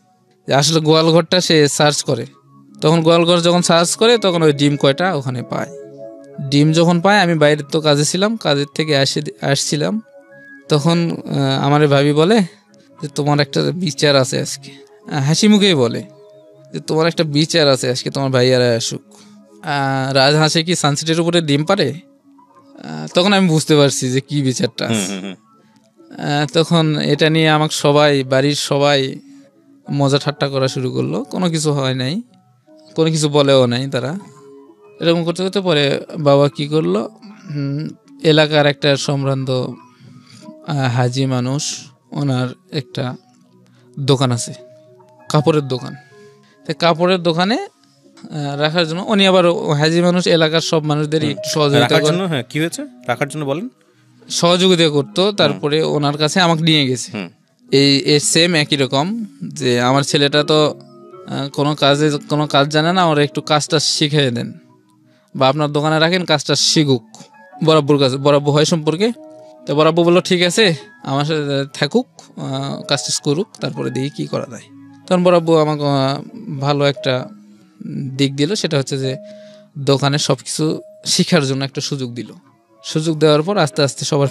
যে আসলে গোয়ালঘরটা সে সার্চ করে। তখন গোয়ালঘর যখন সার্চ করে তখন ওই ডিম কয়টা ওখানে পায়। ডিম যখন পায়, আমি বাইরে তো কাজে ছিলাম, কাজের থেকে আসছিলাম, তখন আমার ভাবি বলে যে তোমার একটা বিচার আছে আজকে। হাসি মুখেই বলে যে তোমার একটা বিচার আছে আজকে, তোমার ভাইয়ারা আসুক। রাজহাঁসে কি সানসেটের উপরে ডিম পারে? তখন আমি বুঝতে পারছি যে কি বিচারটা আছে। তখন এটা নিয়ে আমাকে সবাই, বাড়ির সবাই মজা ঠাট্টা করা শুরু করলো। কোনো কিছু হয় নাই, কোনো কিছু বলেও নাই তারা। এরকম করতে করতে পরে বাবা কি করলো, এলাকার একটা সম্ভ্রান্ত হাজি মানুষ, ওনার একটা দোকান আছে, কাপড়ের দোকান। তো কাপড়ের দোকানে রাখার জন্য উনি আবার হাজি মানুষ, এলাকার সব মানুষদের একটু সহযোগিতা করেন। হ্যাঁ, কি হয়েছে রাখার জন্য বলেন? সহযোগিতা করতো। তারপরে ওনার কাছে আমাকে নিয়ে গেছে। এই সেম একই রকম যে আমার ছেলেটা তো কোনো কাজ জানে না, ওরা একটু কাজটা শিখিয়ে দেন, বা আপনার দোকানে রাখেন, কাজটা শিখুক। বরাব্বুর কাছে বরাব্বু হয় সম্পর্কে। তো বরাব্বু বললো ঠিক আছে, আমার সাথে থাকুক, কাজটা করুক, তারপরে দেখি কী করা যায়। তখন বরাব্বু আমাকে ভালো একটা দিক দিল, সেটা হচ্ছে যে দোকানে সব কিছু শেখার জন্য একটা সুযোগ দিল। সুযোগ দেওয়ার পর আস্তে আস্তে সবার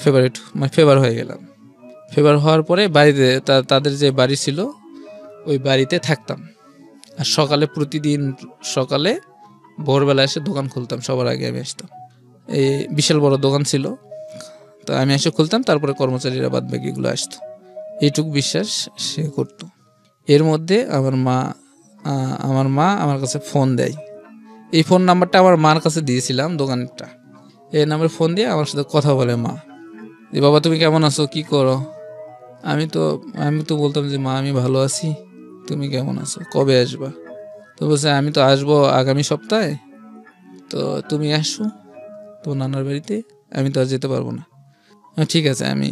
ফেভার হয়ে গেলাম। ফেভার হওয়ার পরে বাড়িতে তাদের যে বাড়ি ছিল ওই বাড়িতে থাকতাম। আর সকালে, প্রতিদিন সকালে ভোরবেলা এসে দোকান খুলতাম। সবার আগে আমি আসতাম। এই বিশাল বড় দোকান ছিল, তো আমি এসে খুলতাম, তারপরে কর্মচারীরা বাদ বাকিগুলো আসতো। এইটুকু বিশ্বাস সে করত। এর মধ্যে আমার মা আমার কাছে ফোন দেয়। এই ফোন নাম্বারটা আমার মার কাছে দিয়েছিলাম, দোকানটা। এই নাম্বারে ফোন দিয়ে আমার সাথে কথা বলে মা, যে বাবা তুমি কেমন আছো, কি করো? আমি তো বলতাম যে মা আমি ভালো আছি, তুমি কেমন আছো, কবে আসবা? তো বলছে আমি তো আসবো আগামী সপ্তাহে, তো তুমি আসো তোমার নানার বাড়িতে, আমি তো আর যেতে পারবো না। ঠিক আছে আমি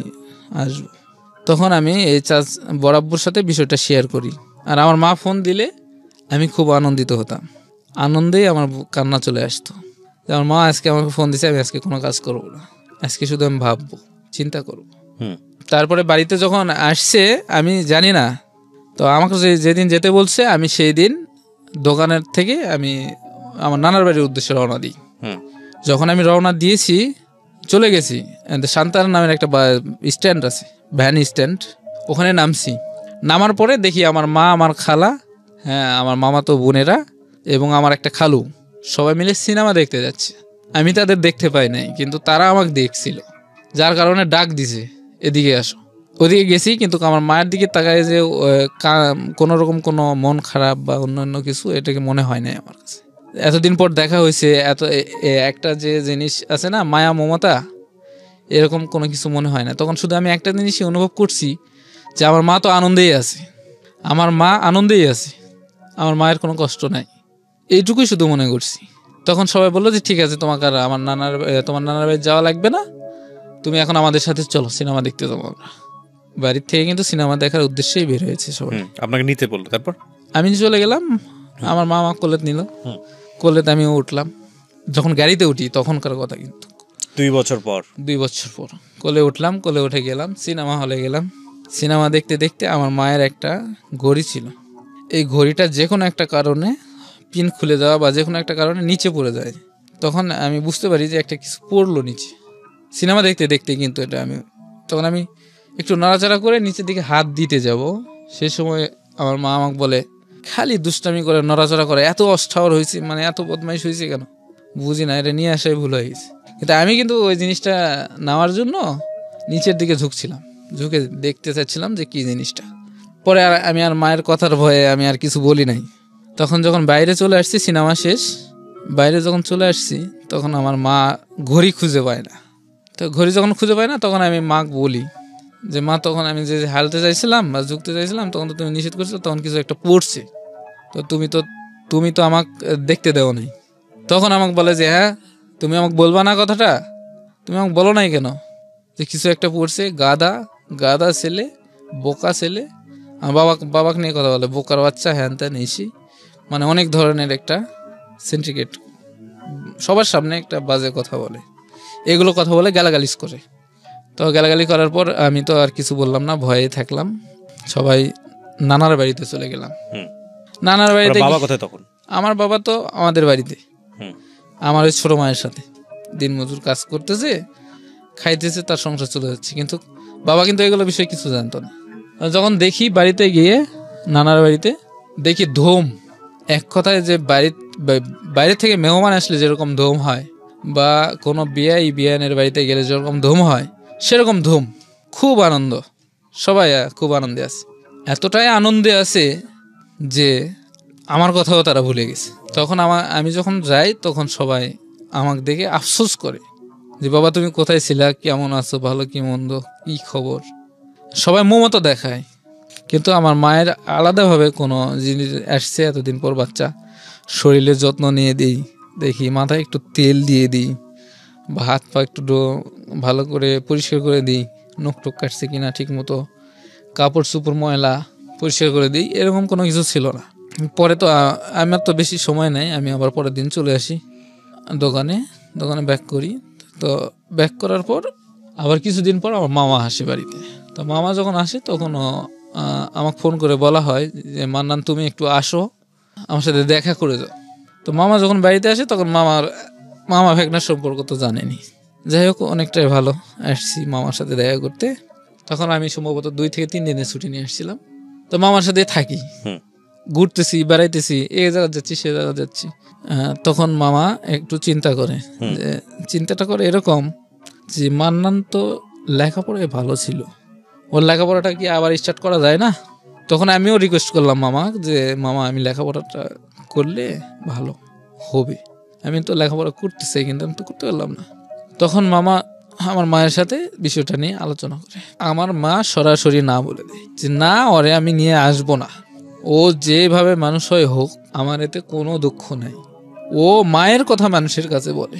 আসবো। তখন আমি এই বরাব্বুর সাথে বিষয়টা শেয়ার করি। আর আমার মা ফোন দিলে আমি খুব আনন্দিত হতাম, আনন্দেই আমার কান্না চলে আসতো। আমার মা আজকে আমাকে ফোন দিছে, আমি আজকে কোনো কাজ করবো না, আজকে শুধু আমি ভাববো, চিন্তা করবো। তারপরে বাড়িতে যখন আসছে আমি জানি না, তো আমাকে যেদিন যেতে বলছে আমি সেই দিন দোকানের থেকে আমি আমার নানার বাড়ির উদ্দেশ্যে রওনা দিই। যখন আমি রওনা দিয়েছি, চলে গেছি, শান্তার নামের একটা স্ট্যান্ড আছে, ভ্যান স্ট্যান্ড, ওখানে নামছি। নামার পরে দেখি আমার মা, আমার খালা, হ্যাঁ আমার মামাতো বোনেরা এবং আমার একটা খালু সবাই মিলে সিনেমা দেখতে যাচ্ছে। আমি তাদের দেখতে পাই নাই, কিন্তু তারা আমাকে দেখছিল, যার কারণে ডাক দিছে এদিকে আসো। ওদিকে গেছি, কিন্তু আমার মায়ের দিকে তাকায় যে কোনো রকম কোনো মন খারাপ বা অন্যান্য কিছু এটাকে মনে হয় নাই আমার কাছে। এতদিন পর দেখা হয়েছে, একটা যে জিনিস আছে না, মায়া মমতা, এরকম কোনো কিছু মনে হয় না। তখন শুধু আমি একটা জিনিসই অনুভব করছি যে আমার মা তো আনন্দেই আছে, আমার মা আনন্দেই আছে, আমার মায়ের কোনো কষ্ট নাই, এইটুকুই শুধু মনে করছি। তখন সবাই বললো যে ঠিক আছে, তোমার তোমার নানার বাড়ি যাওয়া লাগবে না, তুমি এখন আমাদের সাথে চলো, সিনেমা দেখতে যাবো আমরা। বাড়ির থেকে কিন্তু সিনেমা দেখার উদ্দেশ্যেই বের হয়েছে সবাই। আপনাকে নিতে বললো, তারপর আমি চলে গেলাম। আমার মা আমাকে কোলে নিল, কোলেতে আমিও উঠলাম। যখন গাড়িতে উঠি তখনকার কথা, কিন্তু 2 বছর পর কোলে উঠলাম, কোলে উঠে গেলাম, সিনেমা হলে গেলাম। সিনেমা দেখতে দেখতে আমার মায়ের একটা ঘড়ি ছিল, এই ঘড়িটা যে কোনো একটা কারণে পিন খুলে যাওয়া বা যে কোনো একটা কারণে নিচে পড়ে যায়। তখন আমি বুঝতে পারি যে একটা কিছু পড়লো নিচে, সিনেমা দেখতে দেখতে। কিন্তু এটা তখন আমি একটু নাড়াচাড়া করে নিচের দিকে হাত দিতে যাব, সে সময় আমার মা আমাকে বলে, খালি দুষ্টামি করে নড়াচড়া করে, এত অস্থাবর হয়েছে, মানে এত বদমাইশ হয়েছে কেন, বুঝি না, এটা নিয়ে আসাই ভুল হয়ে গেছে। কিন্তু আমি কিন্তু ওই জিনিসটা নেওয়ার জন্য নিচের দিকে ঝুঁকছিলাম, ঝুঁকে দেখতে চাচ্ছিলাম যে কি জিনিসটা। পরে আমি আর মায়ের কথার ভয়ে আমি আর কিছু বলি নাই। তখন যখন বাইরে চলে আসছি, সিনেমা শেষ, বাইরে যখন চলে আসছি, তখন আমার মা ঘড়ি খুঁজে পায় না। তো ঘড়ি যখন খুঁজে পায় না, তখন আমি মাকে বলি যে মা, তখন আমি যে হালতে চাইছিলাম বা ঝুঁকতে চাইছিলাম, তখন তো তুমি নিষেধ করছো, তখন কিছু একটা পড়ছে, তো তুমি তো আমাকে দেখতে দেও নাই। তখন আমাকে বলে যে হ্যাঁ, তুমি আমাকে বলবা না কথাটা, তুমি আমাকে বলো নাই কেন যে কিছু একটা পড়ছে, গাদা ছেলে, বোকা ছেলে। আমার বাবাকে নিয়ে কথা বলে, বোকার বাচ্চা, হ্যান ত্যান এসি, মানে অনেক ধরনের একটা সেন্ট্রিকেট, সবার সামনে একটা বাজে কথা বলে, এগুলো কথা বলে গালাগালিজ করে। তো গালাগালি করার পর আমি তো আর কিছু বললাম না, ভয়ে থাকলাম। সবাই নানার বাড়িতে চলে গেলাম। নানার বাড়িতে বাবা কোথায় তখন? আমার বাবা তো আমাদের বাড়িতে, আমার ওই ছোট মায়ের সাথে দিনমজুর কাজ করতেছে, খাইতেছে, তার সংসার চলে যাচ্ছে। কিন্তু বাবা কিন্তু এগুলো বিষয়ে কিছু জানতো না। যখন দেখি বাড়িতে গিয়ে, নানার বাড়িতে দেখি ধুম, এক কথায় যে বাইরে থেকে মেহমান আসলে যেরকম ধুম হয়, বা কোনো বিয়ানের বাড়িতে গেলে যেরকম ধুম হয়, সেরকম ধুম। খুব আনন্দ, সবাই খুব আনন্দে আছে, এতটাই আনন্দে আছে যে আমার কথাও তারা ভুলে গেছে। তখন আমি যখন যাই, তখন সবাই আমাকে দেখে আফসোস করে যে বাবা তুমি কোথায় ছিলা, কেমন আছো, ভালো কি মন্দ, কি খবর, সবাই মমতা দেখায়। কিন্তু আমার মায়ের আলাদাভাবে কোনো জিনিস আসছে, এতদিন পর বাচ্চা, শরীরের যত্ন নিয়ে দিই, দেখি মাথায় একটু তেল দিয়ে দিই, বা হাত পা একটু ভালো করে পরিষ্কার করে দিই, নখ টুক কাটছে কিনা ঠিক মতো, কাপড় চোপড় ময়লা পরিষ্কার করে দিই, এরকম কোনো কিছু ছিল না। পরে তো আমার তো বেশি সময় নেই, আমি আবার পরের দিন চলে আসি দোকানে ব্যাক করি। তো ব্যাক করার পর আবার কিছুদিন পর আমার মামা আসে বাড়িতে। তো মামা যখন আসে, তখন আমাকে ফোন করে বলা হয় যে মান্নান, তুমি একটু আসো, আমার সাথে দেখা করে যাও। তো মামা যখন বাড়িতে আসে, তখন মামা ভাগনার সম্পর্ক তো জানেনি, যাই হোক অনেকটাই ভালো, আসছি মামার সাথে দেখা করতে। তখন আমি সম্ভবত 2 থেকে 3 দিনের ছুটি নিয়ে আসছিলাম। তো মামার সাথে থাকি, ঘুরতেছি, বেড়াইতেছি, এই জায়গা যাচ্ছি, সে জায়গা যাচ্ছি। তখন মামা একটু চিন্তা করে, যে চিন্তাটা করে এরকম যে মান্নান তো লেখাপড়ায় ভালো ছিল, ওর লেখাপড়াটা কি আবার স্টার্ট করা যায় না? তখন আমিও রিকোয়েস্ট করলাম মামা, যে মামা আমি লেখাপড়াটা করলে ভালো হবে, আমি তো লেখাপড়া করতে চাই, কিন্তু আমি তো করতে পারলাম না। তখন মামা আমার মায়ের সাথে বিষয়টা নিয়ে আলোচনা করে, আমার মা সরাসরি না বলে দেয় যে না, ওরে আমি নিয়ে আসবো না, ও যেভাবে মানুষ হয় হোক, আমার এতে কোনো দুঃখ নাই। ও মায়ের কথা মানুষের কাছে বলে,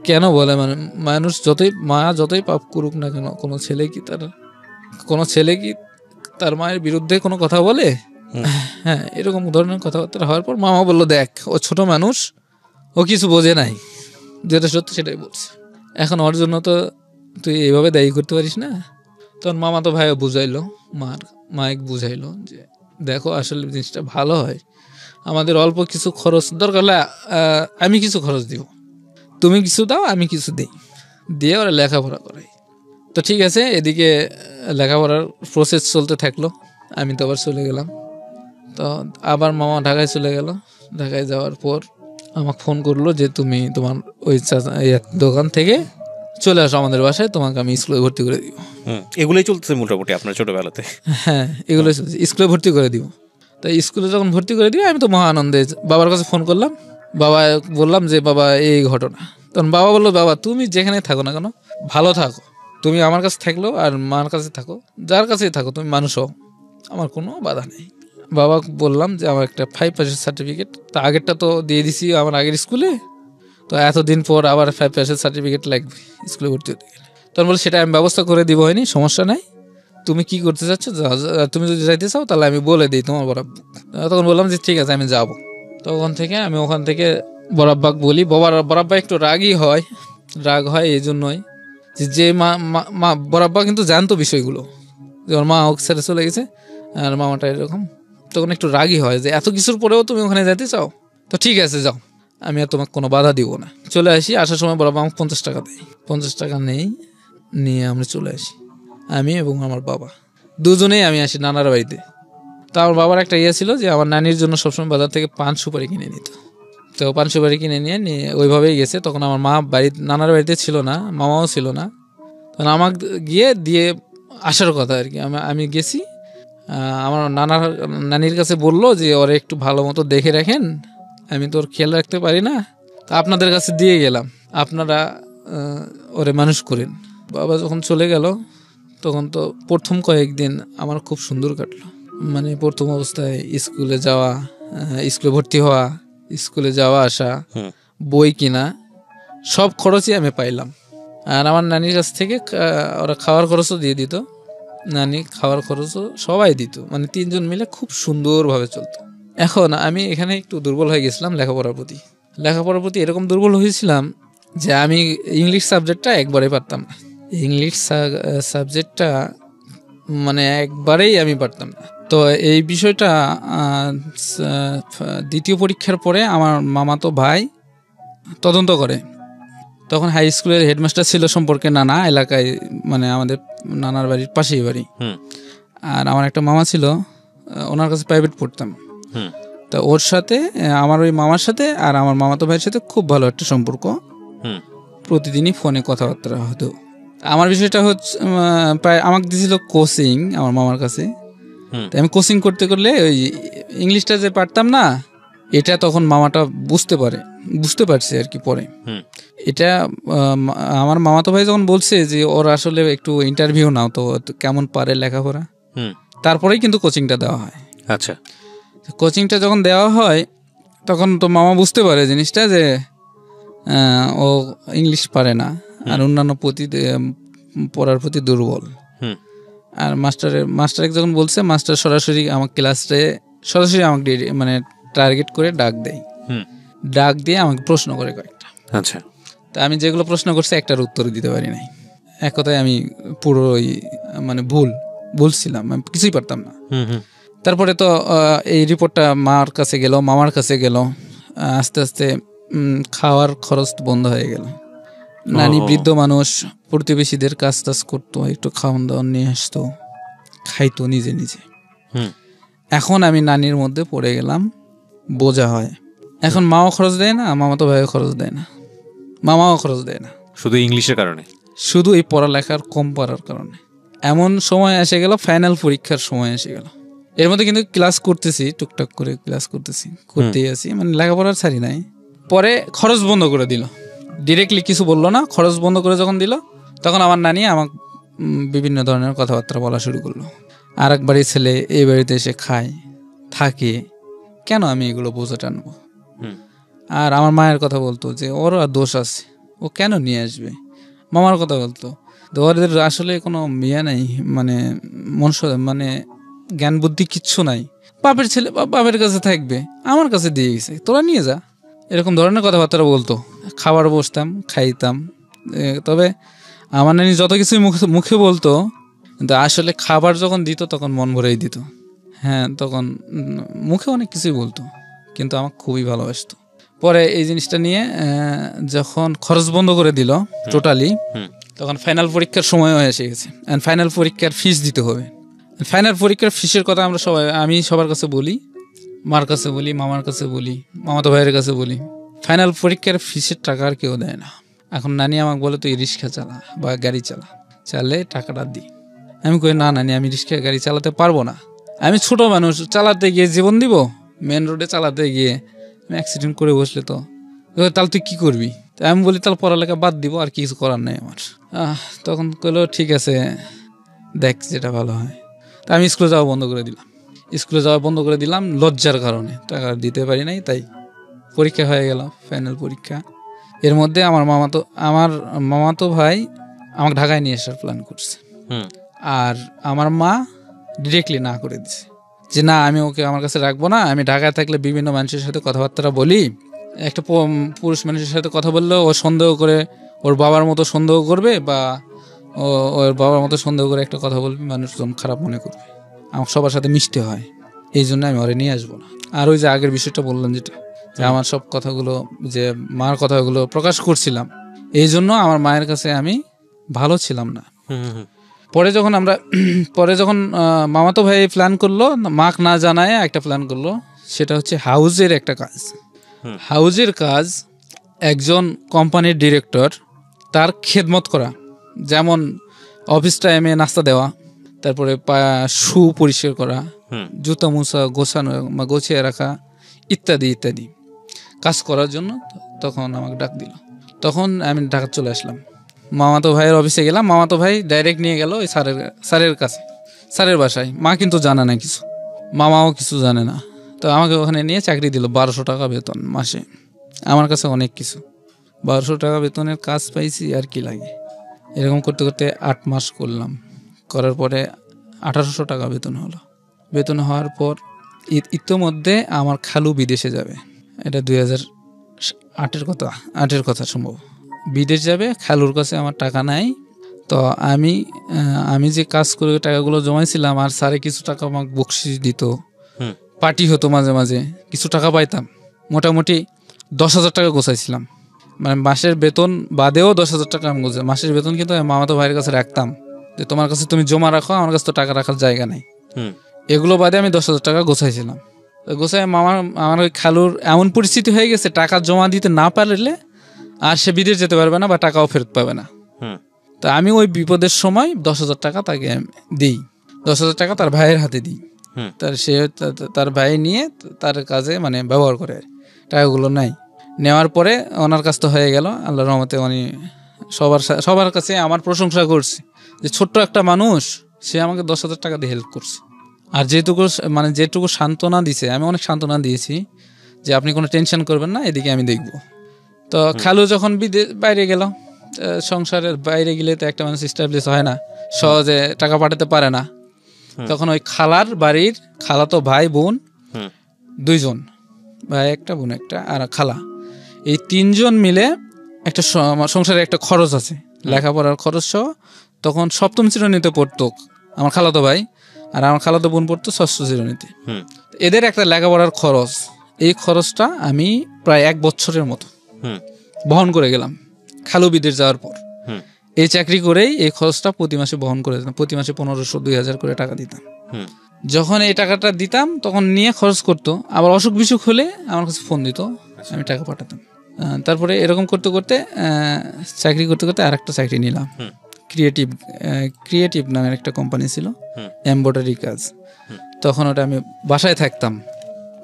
কেন বলে, মানে মানুষ মা যতই পাপ করুক না কেন, কোনো ছেলে কি তার মায়ের বিরুদ্ধে কোনো কথা বলে? হ্যাঁ, এরকম ধরনের কথাবার্তা হওয়ার পর মামা বললো, দেখ ও ছোট মানুষ, ও কিছু বোঝে নাই, যেটা সত্যি সেটাই বলছে, এখন ওর জন্য তো তুই এইভাবে দায়ী করতে পারিস না। তখন মামা তো ভাইও বুঝাইলো, মাইক বুঝাইলো যে দেখো আসলে জিনিসটা ভালো হয়, আমাদের অল্প কিছু খরচ দরকার হলে আমি কিছু খরচ দিব, তুমি কিছু দাও, আমি কিছু দিই, দিয়ে ওরা লেখাপড়া করাই। তো ঠিক আছে, এদিকে লেখাপড়ার প্রসেস চলতে থাকলো, আমি তো আবার চলে গেলাম। তো আবার মামা ঢাকায় চলে গেল। ঢাকায় যাওয়ার পর আমাকে ফোন করলো যে তুমি তোমার ওই দোকান থেকে চলে আসো আমাদের বাসায়, তোমাকে আমি স্কুলে ভর্তি করে দিব। এগুলোই চলতেছে মোটামুটি আপনার ছোটবেলাতে? হ্যাঁ, এগুলোই চলছে, স্কুলে ভর্তি করে দিব। তাই স্কুলে যখন ভর্তি করে দিই, আমি তো মহা আনন্দে বাবার কাছে ফোন করলাম, বাবা বললাম যে বাবা এই ঘটনা। তখন বাবা বললো, বাবা তুমি যেখানে থাকো না কেন ভালো থাকো, তুমি আমার কাছে থাকলেও আর মার কাছে থাকো, যার কাছেই থাকো, তুমি মানুষ হও, আমার কোনো বাধা নেই। বাবা বললাম যে আমার একটা 5 পাসের সার্টিফিকেট, তা আগেরটা তো দিয়ে দিছি আমার আগের স্কুলে, তো এতদিন পর আবার 5 পাসের সার্টিফিকেট লাগবে স্কুলে ভর্তি হতে গেলে। তখন বলে সেটা আমি ব্যবস্থা করে দিব, হয়নি, সমস্যা নাই, তুমি কি করতে চাচ্ছ, তুমি যদি যাইতে চাও তাহলে আমি বলে দিই তোমার বরাব্বা। তখন বললাম যে ঠিক আছে আমি যাব। তখন থেকে আমি ওখান থেকে বরাব্বাক বলি, বরাব্বা একটু রাগই হয়, রাগ হয় এই জন্যই যে মা বরাব্বা কিন্তু জানতো বিষয়গুলো, যে ওর মা ওকে ছেড়ে চলে গেছে আর মামাটা এরকম, তখন একটু রাগই হয় যে এত কিছুর পরেও তুমি ওখানে যেতে চাও, তো ঠিক আছে যাও, আমি আর তোমাকে কোনো বাধা দিব না। চলে আসি, আসার সময় বরাব্বা আমাকে 50 টাকা দেয়, 50 টাকা নিয়ে আমরা চলে আসি। আমি এবং আমার বাবা দুজনেই আমি আসি নানার বাড়িতে। তো আমার বাবার একটা ইয়ে ছিল যে আমার নানির জন্য সবসময় বাজার থেকে পান সুপারি কিনে নিত। তো পান সুপারি কিনে নিয়ে ওইভাবেই গেছে। তখন আমার মা নানার বাড়িতে ছিল না, মামাও ছিল না। তখন আমাকে গিয়ে দিয়ে আসার কথা আর কি। আমি গেছি, আমার নানির কাছে বললো যে ওরে একটু ভালো মতো দেখে রাখেন, আমি তো ওর খেয়াল রাখতে পারি না, তা আপনাদের কাছে দিয়ে গেলাম, আপনারা ওরে মানুষ করেন। বাবা যখন চলে গেল তখন তো প্রথম কয়েকদিন আমার খুব সুন্দর কাটলো। মানে প্রথম অবস্থায় স্কুলে যাওয়া, স্কুলে ভর্তি হওয়া, স্কুলে যাওয়া আসা, বই কিনা, সব খরচই আমি পাইলাম। আর আমার নানির কাছ থেকে ওরা খাওয়ার খরচও দিয়ে দিত, নানি খাওয়ার খরচও সবাই দিত, মানে তিনজন মিলে খুব সুন্দরভাবে চলতো। এখন আমি এখানে একটু দুর্বল হয়ে গেছিলাম লেখাপড়ার প্রতি এরকম দুর্বল হয়েছিলাম যে আমি ইংলিশ সাবজেক্টটা একবারে পারতাম না। ইংলিশ সাবজেক্টটা মানে একবারেই আমি পারতাম না। তো এই বিষয়টা দ্বিতীয় পরীক্ষার পরে আমার মামাতো ভাই তদন্ত করে। তখন হাই স্কুলের হেডমাস্টার ছিল সম্পর্কে নানা এলাকায়, মানে আমাদের নানার বাড়ির পাশেই বাড়ি। আর আমার একটা মামা ছিল, ওনার কাছে প্রাইভেট পড়তাম। তা ওর সাথে আমার ওই মামার সাথে আর আমার মামাতো ভাইয়ের সাথে খুব ভালো একটা সম্পর্ক, প্রতিদিনই ফোনে কথাবার্তা হতো। আমার বিষয়টা হচ্ছে প্রায় আমাকে দিয়েছিল কোচিং আমার মামার কাছে। আমি কোচিং করতে করলে ওই ইংলিশটা যে পারতাম না, এটা তখন মামাটা বুঝতে পারছে আর কি পরে। এটা আমার মামাতো ভাই যখন বলছে যে ওর আসলে একটু ইন্টারভিউ নাও তো কেমন পারে লেখাপড়া, তারপরেই কিন্তু কোচিংটা দেওয়া হয়। আচ্ছা, কোচিংটা যখন দেওয়া হয় তখন তো মামা বুঝতে পারে জিনিসটা যে ও ইংলিশ পারে না আর অন্যান্য পড়ার প্রতি দুর্বল। আর মাস্টার যখন বলছে, মাস্টার সরাসরি আমার ক্লাসে সরাসরি আমাকে মানে টার্গেট করে ডাক দিয়ে আমাকে প্রশ্ন করে কয়েকটা। আচ্ছা, তা আমি যেগুলো প্রশ্ন করছি একটার উত্তর দিতে পারি নাই। এক কথায় আমি পুরোই মানে ভুলছিলাম, আমি কিছুই পারতাম না। তারপরে তো এই রিপোর্টটা মামার কাছে গেল। আস্তে আস্তে খাওয়ার খরচ বন্ধ হয়ে গেল। নানি বৃদ্ধ মানুষ, প্রতিবেশীদের কাজ করতো, একটু খাওয়ান দাওয়ান নিয়ে আসতো, খাইতো নিজে। এখন আমি নানির মধ্যে পড়ে গেলাম, বোঝা হয়। এখন মাও খরচ দেয় না, মামাতো ভাইও খরচ দেয় না, মামাও খরচ দেয় না, শুধু ইংলিশের কারণে, শুধু এই পড়ালেখার কম পারার কারণে। এমন সময় এসে গেল, ফাইনাল পরীক্ষার সময় এসে গেল। এর মধ্যে কিন্তু ক্লাস করতেছি, টুকটাক করে ক্লাস করতেই আছি, মানে লেখাপড়ার ছাড়ি নাই। পরে খরচ বন্ধ করে দিল, ডিরেক্টলি কিছু বললো না, খরচ বন্ধ করে যখন দিল তখন আমার নানি আমাকে বিভিন্ন ধরনের কথাবার্তা বলা শুরু করলো। আর এক বাড়ির ছেলে এই বাড়িতে এসে খায় থাকে, কেন আমি এগুলো বোঝা টানবো? আর আমার মায়ের কথা বলতো যে ওর দোষ আছে, ও কেন নিয়ে আসবে। মামার কথা বলতো ওদের আসলে কোনো ইয়ে নাই, মানে মানে জ্ঞান বুদ্ধি কিচ্ছু নাই, বাপের ছেলে বাপের কাছে থাকবে, আমার কাছে দিয়ে গেছে, তোরা নিয়ে যা, এরকম ধরনের কথাবার্তা বলতো। খাবার বসতাম, খাইতাম। তবে আমার নানি যত কিছুই মুখে বলতো, কিন্তু আসলে খাবার যখন দিত তখন মন ভরেই দিত। হ্যাঁ, তখন মুখে অনেক কিছুই বলতো, কিন্তু আমাকে খুবই ভালোবাসতো। পরে এই জিনিসটা নিয়ে যখন খরচ বন্ধ করে দিল টোটালি, তখন ফাইনাল পরীক্ষার সময় এসে গেছে। অ্যান্ড ফাইনাল পরীক্ষার ফিস দিতে হবে। ফাইনাল পরীক্ষার ফিসের কথা আমি সবার কাছে বলি, মার কাছে বলি, মামার কাছে বলি, মামাতো ভাইয়ের কাছে বলি। ফাইনাল পরীক্ষার ফিসের টাকা আর কেউ দেয় না। এখন নানি আমাকে বলে তুই রিক্সা চালা বা গাড়ি চালে টাকাটা দিই। আমি কই না নানি, আমি রিক্সা গাড়ি চালাতে পারবো না, আমি ছোট মানুষ, চালাতে গিয়ে জীবন দিব, মেন রোডে চালাতে গিয়ে আমি অ্যাক্সিডেন্ট করে বসলে তো তাহলে তুই কী করবি? আমি বলি তাহলে পড়ালেখা বাদ দিব, আর কিছু করার নেই আমার। তখন কইলো ঠিক আছে দেখ যেটা ভালো হয়। তা আমি স্কুলে যাওয়া বন্ধ করে দিলাম লজ্জার কারণে, টাকা দিতে পারি নাই। তাই পরীক্ষা হয়ে গেল, ফাইনাল পরীক্ষা। এর মধ্যে আমার মামাতো ভাই আমাকে ঢাকায় নিয়ে আসার প্ল্যান করছে। আর আমার মা ডিরেক্টলি না করে দিছে যে না, আমি ওকে আমার কাছে রাখবো না। আমি ঢাকায় থাকলে বিভিন্ন মানুষের সাথে কথাবার্তা বলি, একটা পুরুষ মানুষের সাথে কথা বললেও ও সন্দেহ করে, ওর বাবার মতো সন্দেহ করবে, বা ওর বাবার মতো সন্দেহ করে একটা কথা বলবে, মানুষজন খারাপ মনে করবে, আমার সবার সাথে মিশতে হয়, এই জন্য আমি ওরে নিয়ে আসবো না। আর ওই যে আগের বিষয়টা বললাম, যেটা যে আমার সব কথাগুলো, যে মার কথাগুলো প্রকাশ করছিলাম, এই জন্য আমার মায়ের কাছে আমি ভালো ছিলাম না। পরে যখন মামাতো ভাই প্ল্যান করলো, মাক না জানায় একটা প্ল্যান করলো, সেটা হচ্ছে হাউজের একটা কাজ। হাউজের কাজ একজন কোম্পানির ডিরেক্টর তার খেদমত করা, যেমন অফিস টাইমে নাস্তা দেওয়া, তারপরে শু পরিষ্কার করা, জুতা মুছা গোছানো বা গোছিয়ে রাখা ইত্যাদি ইত্যাদি কাজ করার জন্য তখন আমাকে ডাক দিল। তখন আমি ঢাকা চলে আসলাম, মামাতো ভাইয়ের অফিসে গেলাম। মামাতো ভাই ডাইরেক্ট নিয়ে গেল ওই স্যারের কাছে, স্যারের বাসায়। মা কিন্তু জানে না কিছু, মামাও কিছু জানে না। তো আমাকে ওখানে নিয়ে চাকরি দিল, 1200 টাকা বেতন মাসে। আমার কাছে অনেক কিছু, 1200 টাকা বেতনের কাজ পাইছি আর কি লাগে। এরকম করতে করতে 8 মাস করলাম, করার পরে 1800 টাকা বেতন হলো। বেতন হওয়ার পর ইতিমধ্যে আমার খালু বিদেশে যাবে, এটা 2008-এর কথা সম্ভব। বিদেশ যাবে, খালুর কাছে আমার টাকা নাই। তো আমি যে কাজ করে টাকাগুলো জমাইছিলাম, আর স্যারে কিছু টাকা আমাকে বকশিশ দিত, পার্টি হতো মাঝে মাঝে, কিছু টাকা পাইতাম। মোটামুটি 10,000 টাকা গোছাইছিলাম, মানে মাসের বেতন বাদেও 10,000 টাকা আমি গোছাই। মাসের বেতন কিন্তু আমি মামাতো ভাইয়ের কাছে রাখতাম, যে তোমার কাছে তুমি জমা রাখো, আমার কাছে তো টাকা রাখার জায়গা নেই। এগুলো বাদে আমি 10,000 টাকা গোছাইছিলাম। গোছায় আমার ওই খালুর এমন পরিস্থিতি হয়ে গেছে, টাকা জমা দিতে না পারলে আর সে বিদেশ যেতে পারবে না বা টাকাও ফেরত পাবে না। তা আমি ওই বিপদের সময় 10,000 টাকা তাকে দিই, 10,000 টাকা তার ভাইয়ের হাতে দিই। তার ভাই নিয়ে তার কাজে মানে ব্যবহার করে, টাকাগুলো নাই। নেওয়ার পরে ওনার কাজ তো হয়ে গেল, আল্লাহর রহমতে উনি সবার কাছে আমার প্রশংসা করছে যে ছোট্ট একটা মানুষ, সে আমাকে 10,000 টাকা দিয়ে হেল্প করছে। আর যেটুকু সান্ত্বনা দিছে, আমি অনেক সান্ত্বনা দিয়েছি যে আপনি কোনো টেনশন করবেন না, এদিকে আমি দেখব। তো খালু যখন বাইরে গেল, সংসারের বাইরে গেলে তো একটা মানুষ এস্টাবলিশ হয় না, সহজে টাকা পাঠাতে পারে না। তখন ওই খালার বাড়ির খালাতো ভাই বোন 2 জন, ভাই একটা বোন একটা আর খালা, এই 3 জন মিলে একটা সংসারে একটা খরচ আছে, লেখাপড়ার খরচ সহ। তখন 7ম শ্রেণীতে পড়তো আমার খালাতো ভাই, আর আমার খালাতো বোন পড়তো 6ষ্ঠ শ্রেণীতে। এদের একটা লেখাপড়ার খরচ, এই খরচটা আমি প্রায় 1 বছরের মতো বহন করে গেলাম খালু বিদেশ যাওয়ার পর। এই চাকরি করেই এই খরচটা প্রতি মাসে বহন করে দিতাম, প্রতি মাসে 1500-2000 করে টাকা দিতাম। যখন এই টাকাটা দিতাম তখন নিয়ে খরচ করতো, আবার অসুখ বিসুখ হলে আমার কাছে ফোন দিত, আমি টাকা পাঠাতাম। তারপরে এরকম করতে করতে চাকরি করতে করতে আরেকটা চাকরি নিলাম, ক্রিয়েটিভ নামের একটা কোম্পানি ছিল, এমব্রয়ডারি কাজ। তখন ওটা আমি বাসায় থাকতাম।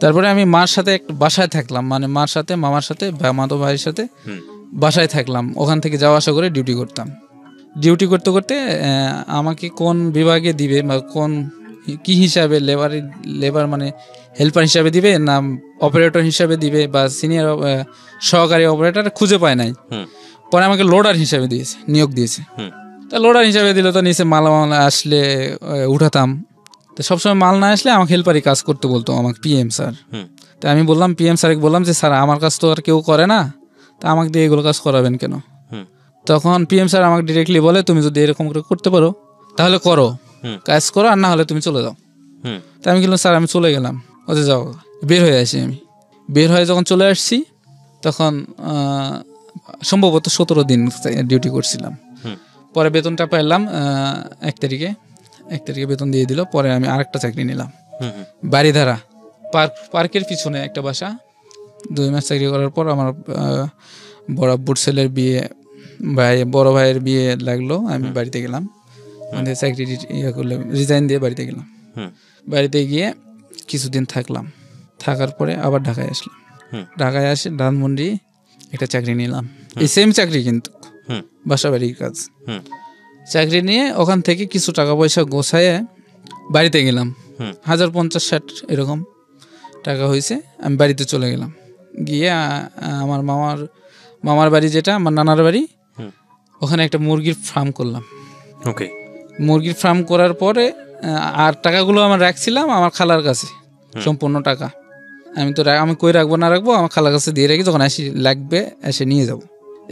তারপরে আমি মার সাথে বাসায় থাকলাম, মানে মার সাথে, মামার সাথে, মামাতো ভাইয়ের সাথে বাসায় থাকলাম। ওখান থেকে যাওয়া আসা করে ডিউটি করতাম। ডিউটি করতে করতে আমাকে কোন বিভাগে দিবে বা কি হিসাবে, লেবার মানে হেল্পার হিসাবে দিবে না অপারেটর হিসাবে দিবে বা সিনিয়র সহকারী অপারেটর খুঁজে পায় নাই। পরে আমাকে লোডার হিসাবে নিয়োগ দিয়েছে। তা লোডার হিসাবে দিলে তো নিচে মাল আসলে উঠাতাম। তো সবসময় মাল না আসলে আমাকে হেল্পারই কাজ করতে বলতো আমাকে পিএম স্যার। তা আমি বললাম পিএম স্যারকে বললাম যে স্যার আমার কাজ তো আর কেউ করে না, তা আমাকে দিয়ে এগুলো কাজ করাবেন কেন? তখন পিএম স্যার আমাকে ডিরেক্টলি বলে তুমি যদি এরকম করে করতে পারো তাহলে করো, কাজ করো, আর না হলে তুমি চলে যাও। তা আমি বললাম স্যার আমি চলে গেলাম, ওতে যাও। বের হয়ে আসি। আমি বের হয়ে যখন চলে আসছি তখন সম্ভবত 17 দিন ডিউটি করছিলাম। পরে বেতনটা পাইলাম 1 তারিখে বেতন দিয়ে দিল। পরে আমি আরেকটা চাকরি নিলাম, বাড়িধারা পার্কের পিছনে একটা বাসা। 2 মাস চাকরি করার পর আমার বড় ছেলের বিয়ে, বড় ভাইয়ের বিয়ে লাগলো, আমি বাড়িতে গেলাম। আমাদের চাকরি করলে রিজাইন দিয়ে বাড়িতে গেলাম। বাড়িতে গিয়ে কিছুদিন থাকলাম, থাকার পরে আবার ঢাকায় আসলাম। ঢাকায় আসে ধানমন্ডি একটা চাকরি নিলাম, এই সেম চাকরি কিন্তু বাসা বাড়ির কাজ। চাকরি নিয়ে ওখান থেকে কিছু টাকা পয়সা গোছায় বাড়িতে গেলাম। 1050-60 এরকম টাকা হয়েছে। আমি বাড়িতে চলে গেলাম। গিয়ে আমার মামার বাড়ি, যেটা আমার নানার বাড়ি, ওখানে একটা মুরগির ফার্ম করলাম। মুরগির ফার্ম করার পরে আর টাকাগুলো আমার রাখছিলাম আমার খালার কাছে, সম্পূর্ণ টাকা। আমি কই রাখবো না রাখবো, আমার খালার কাছে দিয়ে রাখি, যখন লাগবে এসে নিয়ে যাব।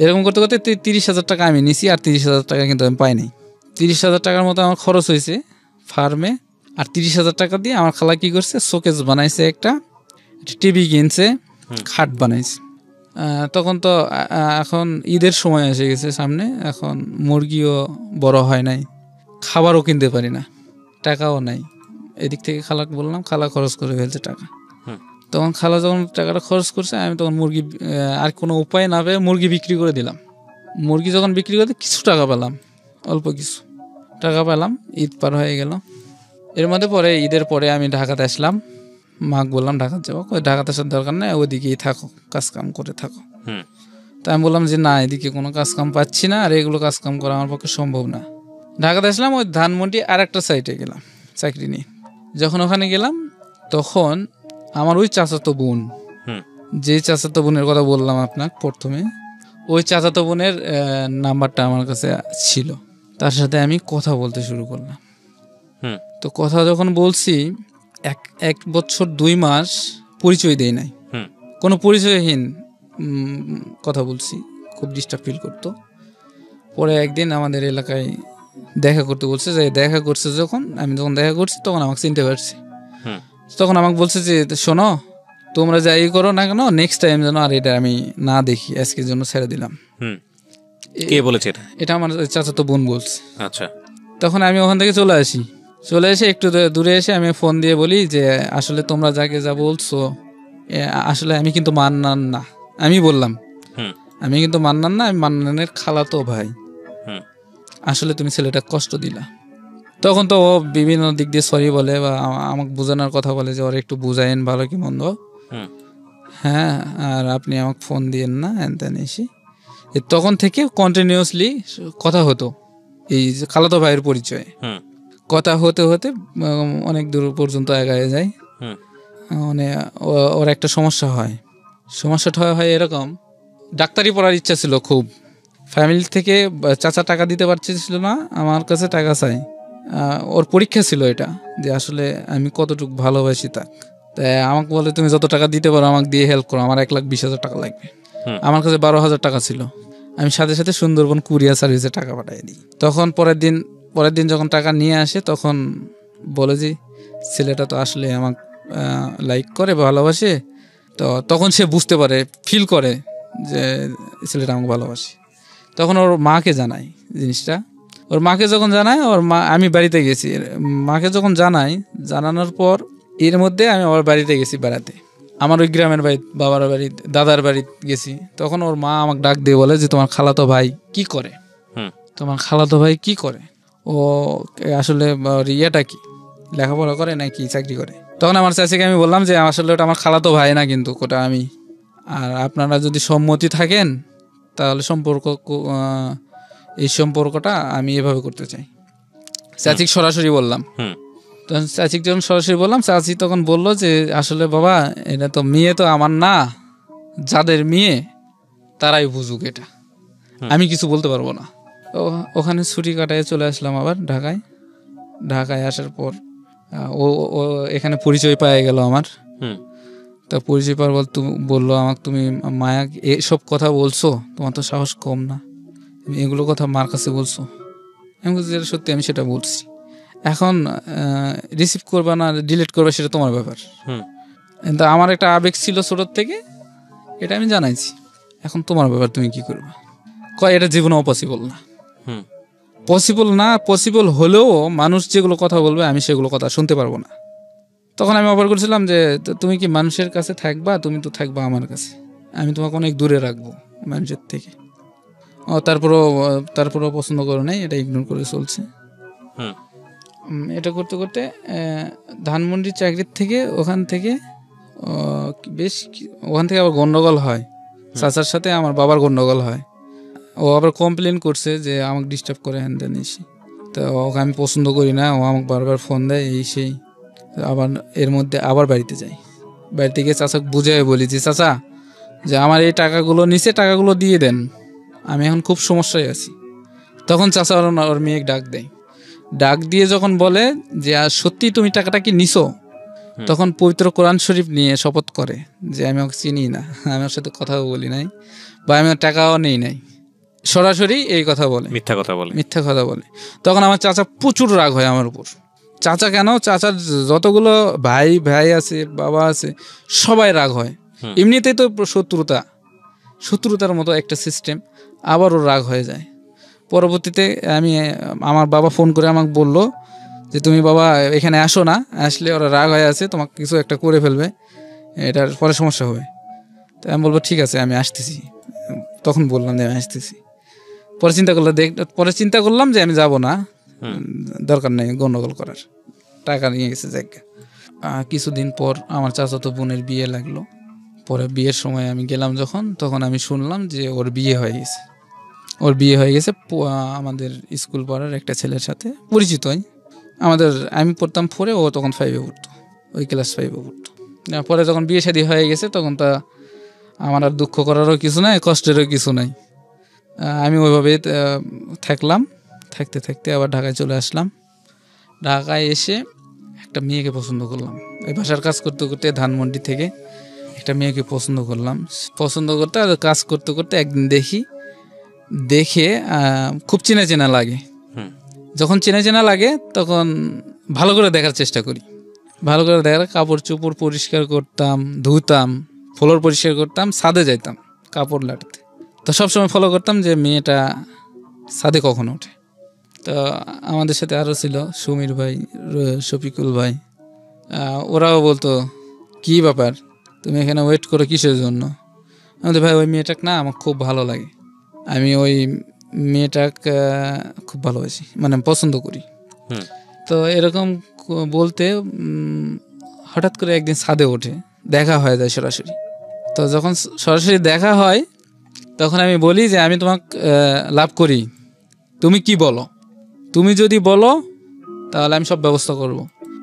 এরকম করতে করতে 30,000 টাকা আমি নিছি, আর 30,000 টাকা কিন্তু আমি পাই নাই। 30,000 টাকার মতো আমার খরচ হয়েছে ফার্মে। আর 30,000 টাকা দিয়ে আমার খালা কি করছে, শোকেস বানাইছে, একটা টিভি কিনছে, খাট বানাইছে। তখন তো এখন ঈদের সময় এসে গেছে সামনে, এখন মুরগিও বড় হয় নাই, খাবারও কিনতে পারি না, টাকাও নাই। এদিক থেকে খালাকে বললাম, খালা খরচ করে ফেলছে টাকা। তখন খালা যখন টাকাটা খরচ করছে, আমি তখন মুরগি আর কোনো উপায় না পেয়ে মুরগি বিক্রি করে দিলাম। মুরগি যখন বিক্রি করে কিছু টাকা পেলাম, অল্প কিছু টাকা পেলাম। ঈদ পার হয়ে গেল। এর মধ্যে পরে ঈদের পরে আমি ঢাকাতে আসলাম। মাকে বললাম ঢাকাতে যাবো, ঢাকাতে আসার দরকার নেই, ওদিকেই থাকো, কাজ কাম করে থাকো। তা আমি বললাম যে না, এদিকে কোনো কাজ কাম পাচ্ছি না, আর এগুলো কাজ কাম করা আমার পক্ষে সম্ভব না। ঢাকাতে আসলাম, ওই ধানমন্ডি আর একটা সাইটে গেলাম চাকরি নিয়ে। যখন ওখানে গেলাম তখন আমার ওই চাচাতো বোন, যে চাচাতো বোনের কথা বললাম আপনার প্রথমে, ওই চাচাতো বোনের নাম্বারটা আমার কাছে ছিল। তার সাথে আমি কথা বলতে শুরু করলাম। তো কথা যখন বলছি, 1 বছর 2 মাস পরিচয় দেই নাই, কোনো পরিচয়হীন কথা বলছি, খুব ডিস্টার্ব ফিল করতো। পরে একদিন আমাদের এলাকায় দেখা করতে বলছে, যে দেখা করছে যখন আমি যখন দেখা করছি তখন আমাকে চিনতে পারছি। তখন আমাকে বলছে যে শোনো, তোমরা যাই করো না কেন, নেক্সট টাইম যেন আর এটা আমি না দেখি, আজকের জন্য ছেড়ে দিলাম। কে বলেছে এটা? আমার চাচাতো বোন বলছে। আচ্ছা। তখন আমি ওখান থেকে চলে এসে একটু দূরে এসে আমি ফোন দিয়ে বলি যে আসলে তোমরা যাকে যা বলছো, আসলে আমি কিন্তু মান্নান না। আমি বললাম আমি কিন্তু মান্নান না, আমি মান্নানের খালাতো ভাই। আসলে তুমি ছেলেটা কষ্ট দিলা। তখন তো ও বিভিন্ন দিক দিয়ে সরি বলে বা আমাকে বোঝানোর কথা বলে যে ওরা একটু বুঝাইন ভালো কি মন্দ, হ্যাঁ, আর আপনি আমাকে ফোন দিয়েন না, এনতেন এসে। তখন থেকে কন্টিনিউয়াসলি কথা হতো, এই যে খালাতো ভাইয়ের পরিচয়ে কথা হতে হতে অনেক দূর পর্যন্ত এগিয়ে যায়। মানে ওর একটা সমস্যাটা হয় এরকম, ডাক্তারি পড়ার ইচ্ছা ছিল খুব। ফ্যামিলি থেকে চাচা টাকা দিতে পারছিল না, আমার কাছে টাকা চাই। ওর পরীক্ষা ছিল এটা, যে আসলে আমি কতটুকু ভালোবাসি তাক। তাই আমাকে বলে তুমি যত টাকা দিতে পারো আমাকে দিয়ে হেল্প করো, আমার 1,20,000 টাকা লাগবে। আমার কাছে 12,000 টাকা ছিল। আমি সাথে সাথে সুন্দরবন কুরিয়ার সার্ভিসে টাকা পাঠিয়ে দিই। তখন পরের দিন যখন টাকা নিয়ে আসে তখন বলে যে ছেলেটা তো আসলে আমাকে লাইক করে, ভালোবাসে। তো তখন সে বুঝতে পারে, ফিল করে যে ছেলেটা আমাকে ভালোবাসে। তখন ওর মাকে জানায় জিনিসটা। ওর মাকে যখন জানায়, ওর মা, আমি বাড়িতে গেছি, মাকে যখন জানানোর পর এর মধ্যে আমি ওর বাড়িতে গেছি বেড়াতে, আমার ওই গ্রামের বাড়ি, বাবার বাড়ি, দাদার বাড়ি গেছি। তখন ওর মা আমাকে ডাক দিয়ে বলে যে তোমার খালাতো ভাই কি করে, ও আসলে ইয়েটা কি, লেখাপড়া করে নাকি চাকরি করে? তখন আমার চাচিকে আমি বললাম যে আসলে ওটা আমার খালাতো ভাই না, কিন্তু ওটা আমি। আর আপনারা যদি সম্মতি থাকেন তাহলে এই সম্পর্কটা আমি এভাবে করতে চাই। চাচিক সরাসরি বললাম। তখন চাচিক যখন সরাসরি বললাম, চাচি তখন বলল যে আসলে বাবা, এটা তো মেয়ে তো আমার না, যাদের মেয়ে তারাই বুঝুক, এটা আমি কিছু বলতে পারবো না। ওখানে ছুটি কাটায় চলে আসলাম আবার ঢাকায় আসার পর ও এখানে পরিচয় পাওয়া গেল আমার। তা পরিচয় পাওয়ার পর বললো আমাকে, তুমি মায়া এসব কথা বলছো, তোমার তো সাহস কম না, তুমি এগুলো কথা মার কাছে বলছো? আমি বলছি যেটা সত্যি আমি সেটা বলছি। এখন রিসিভ করবা না ডিলিট করবা সেটা তোমার ব্যাপার। কিন্তু আমার একটা আবেগ ছিল ছোটোর থেকে, এটা আমি জানাইছি, এখন তোমার ব্যাপার, তুমি কি করবা। এটা জীবনে অপসিবল না, পসিবল হলেও মানুষ যেগুলো কথা বলবে আমি সেগুলো কথা শুনতে পারবো না। তখন আমি অফার করছিলাম যে তুমি কি মানুষের কাছে থাকবা, তুমি তো থাকবা আমার কাছে, আমি তোমাকে অনেক দূরে রাখবো মানুষের থেকে। তারপরও পছন্দ করো নাই, এটা ইগনোর করে চলছে। এটা করতে করতে ধানমন্ডির চাকরির থেকে ওখান থেকে আবার গন্ডগোল হয়, চাচার সাথে আমার বাবার গন্ডগোল হয়। ও আবার কমপ্লেন করছে যে আমাকে ডিস্টার্ব করে, হ্যান ত্যান এসে। তো ওকে আমি পছন্দ করি না, ও আমাকে বারবার ফোন দেয়, এই সেই। আবার এর মধ্যে আবার বাড়িতে যাই, বাড়িতে গিয়ে চাচাকে বুঝাই বলি যে চাচা, যে আমার এই টাকাগুলো নিচে, টাকাগুলো দিয়ে দেন, আমি এখন খুব সমস্যায় আছি। তখন চাচা ওর মেয়েকে ডাক দিয়ে যখন বলে যে আর সত্যি তুমি টাকাটা কি নিছো, তখন পবিত্র কোরআন শরীফ নিয়ে শপথ করে যে আমি ওকে চিনি না, আমি ওর সাথে কথাও বলি নাই, বা আমি টাকাও নেই নাই, সরাসরি এই কথা বলে, মিথ্যা কথা বলে। তখন আমার চাচা প্রচুর রাগ হয় আমার উপর। চাচা কেন, চাচার যতগুলো ভাই আছে, বাবা আছে, সবাই রাগ হয়। এমনিতেই তো শত্রুতার মতো একটা সিস্টেম, আবারও রাগ হয়ে যায়। পরবর্তীতে আমার বাবা ফোন করে আমাকে বললো যে তুমি বাবা এখানে আসো না, আসলে ওরা রাগ হয়ে আছে, তোমাকে কিছু একটা করে ফেলবে, এটার পরে সমস্যা হবে। তো আমি বলবো ঠিক আছে আমি আসতেছি, তখন বললাম যে আমি আসতেছি। পরে চিন্তা করলাম যে আমি যাব না, দরকার নেই গন্ডগোল করার, টাকা নিয়ে গেছে জায়গা। কিছুদিন পর আমার চাচাতো বোনের বিয়ে লাগলো। পরে বিয়ের সময় আমি গেলাম যখন, তখন আমি শুনলাম যে ওর বিয়ে হয়ে গেছে। আমাদের স্কুল পাড়ার একটা ছেলের সাথে পরিচিতই। আমি পড়তাম 4-এ, ও তখন 5-এ পড়তো, ওই ক্লাস 5-এ পড়তো। পরে যখন বিয়ে শাদী হয়ে গেছে তখন তা আমার আর দুঃখ করারও কিছু নাই, কষ্টেরও কিছু নাই। আমি ওইভাবে থাকলাম, থাকতে থাকতে আবার ঢাকায় চলে আসলাম। ঢাকায় এসে একটা মেয়েকে পছন্দ করলাম। এই বাসার কাজ করতে করতে ধানমন্ডি থেকে একটা মেয়েকে পছন্দ করতে আর কাজ করতে করতে একদিন দেখে খুব চেনা চেনা লাগে। যখন চেনা চেনা লাগে তখন ভালো করে দেখার চেষ্টা করি। ভালো করে দেখার, কাপড় চোপড় পরিষ্কার করতাম, ধুতাম, ফ্লোর পরিষ্কার করতাম, ছাদে যাইতাম কাপড় লাটাতে। তো সবসময় ফলো করতাম যে মেয়েটা ছাদে কখন ওঠে। তো আমাদের সাথে আরও ছিল সুমির ভাই, শফিকুল ভাই, ওরাও বলতো কি ব্যাপার তুমি এখানে ওয়েট করো কিসের জন্য? আমাদের ভাই ওই মেয়েটাকে না আমার খুব ভালো লাগে, আমি ওই মেয়েটাকে খুব ভালোবাসি, মানে পছন্দ করি। তো এরকম বলতে হঠাৎ করে একদিন ছাদে ওঠে, দেখা হয়ে যায় সরাসরি। তো যখন সরাসরি দেখা হয় তখন আমি বলি যে আমি তোমাকে লাভ করি, তুমি কি বলো? তুমি যদি বলো তাহলে আমি সব ব্যবস্থা করব।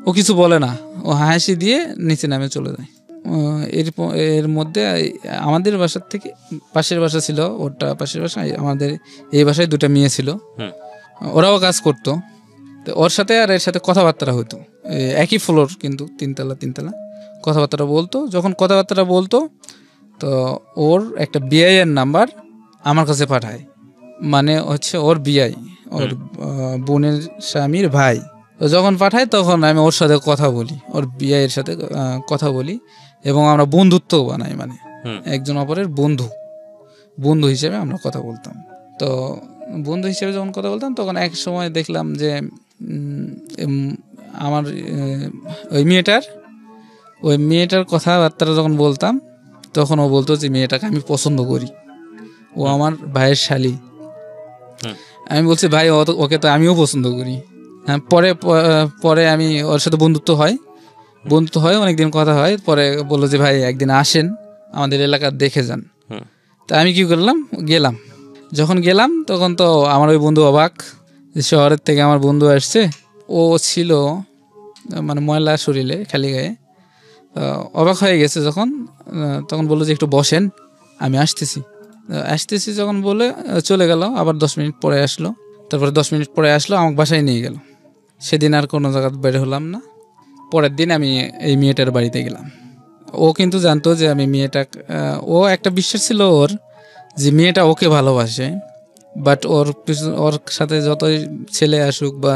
ও কিছু বলে না, ও হাসি দিয়ে নিচে নামে চলে যায়। এর মধ্যে আমাদের বাসার থেকে পাশের বাসা ছিল, ওটা পাশের বাসা, আমাদের এই বাসায় 2টা মেয়ে ছিল, ওরাও কাজ করতো। তো ওর সাথে আর এর সাথে কথাবার্তা হতো, একই ফ্লোর কিন্তু 3 তলা কথাবার্তা বলতো। যখন কথাবার্তা বলতো তো ওর একটা বিআইয়ের নাম্বার আমার কাছে পাঠায়, মানে হচ্ছে ওর বিআই, ওর বোনের স্বামীর ভাই। তো যখন পাঠায় তখন আমি ওর সাথে কথা বলি, ওর বিআইয়ের সাথে কথা বলি, এবং আমরা বন্ধুত্ব বানাই, মানে একজন অপরের বন্ধু হিসেবে আমরা কথা বলতাম। তো বন্ধু হিসেবে যখন কথা বলতাম তখন এক সময় দেখলাম যে আমার ওই মেয়েটার কথাবার্তা যখন বলতাম তখন ও বলতো যে মেয়েটাকে আমি পছন্দ করি, ও আমার ভাইয়ের শালী। আমি বলছি ভাই ওকে তো আমিও পছন্দ করি। হ্যাঁ, পরে আমি ওর সাথে বন্ধুত্ব হয়, অনেকদিন কথা হয়। পরে বললো যে ভাই একদিন আসেন আমাদের এলাকা দেখে যান। তা আমি কি করলাম, যখন গেলাম তখন তো আমার ওই বন্ধু অবাক, শহরের থেকে আমার বন্ধু আসছে। ও ছিল মানে ময়লা শরীরে, খালি গায়ে, অবাক হয়ে গেছে। তখন বললো যে একটু বসেন, আমি আসতেছি যখন বলে চলে গেল। আবার 10 মিনিট পরে আসলো, তারপরে 10 মিনিট পরে আসলো, আমাকে বাসায় নিয়ে গেল। সেদিন আর কোনো জায়গা বের হলাম না। পরের দিন আমি এই মেয়েটার বাড়িতে গেলাম। ও কিন্তু জানতো যে আমি ও একটা বিশ্বাস ছিল ওর যে মেয়েটা ওকে ভালোবাসে, বাট ওর সাথে যতই ছেলে আসুক বা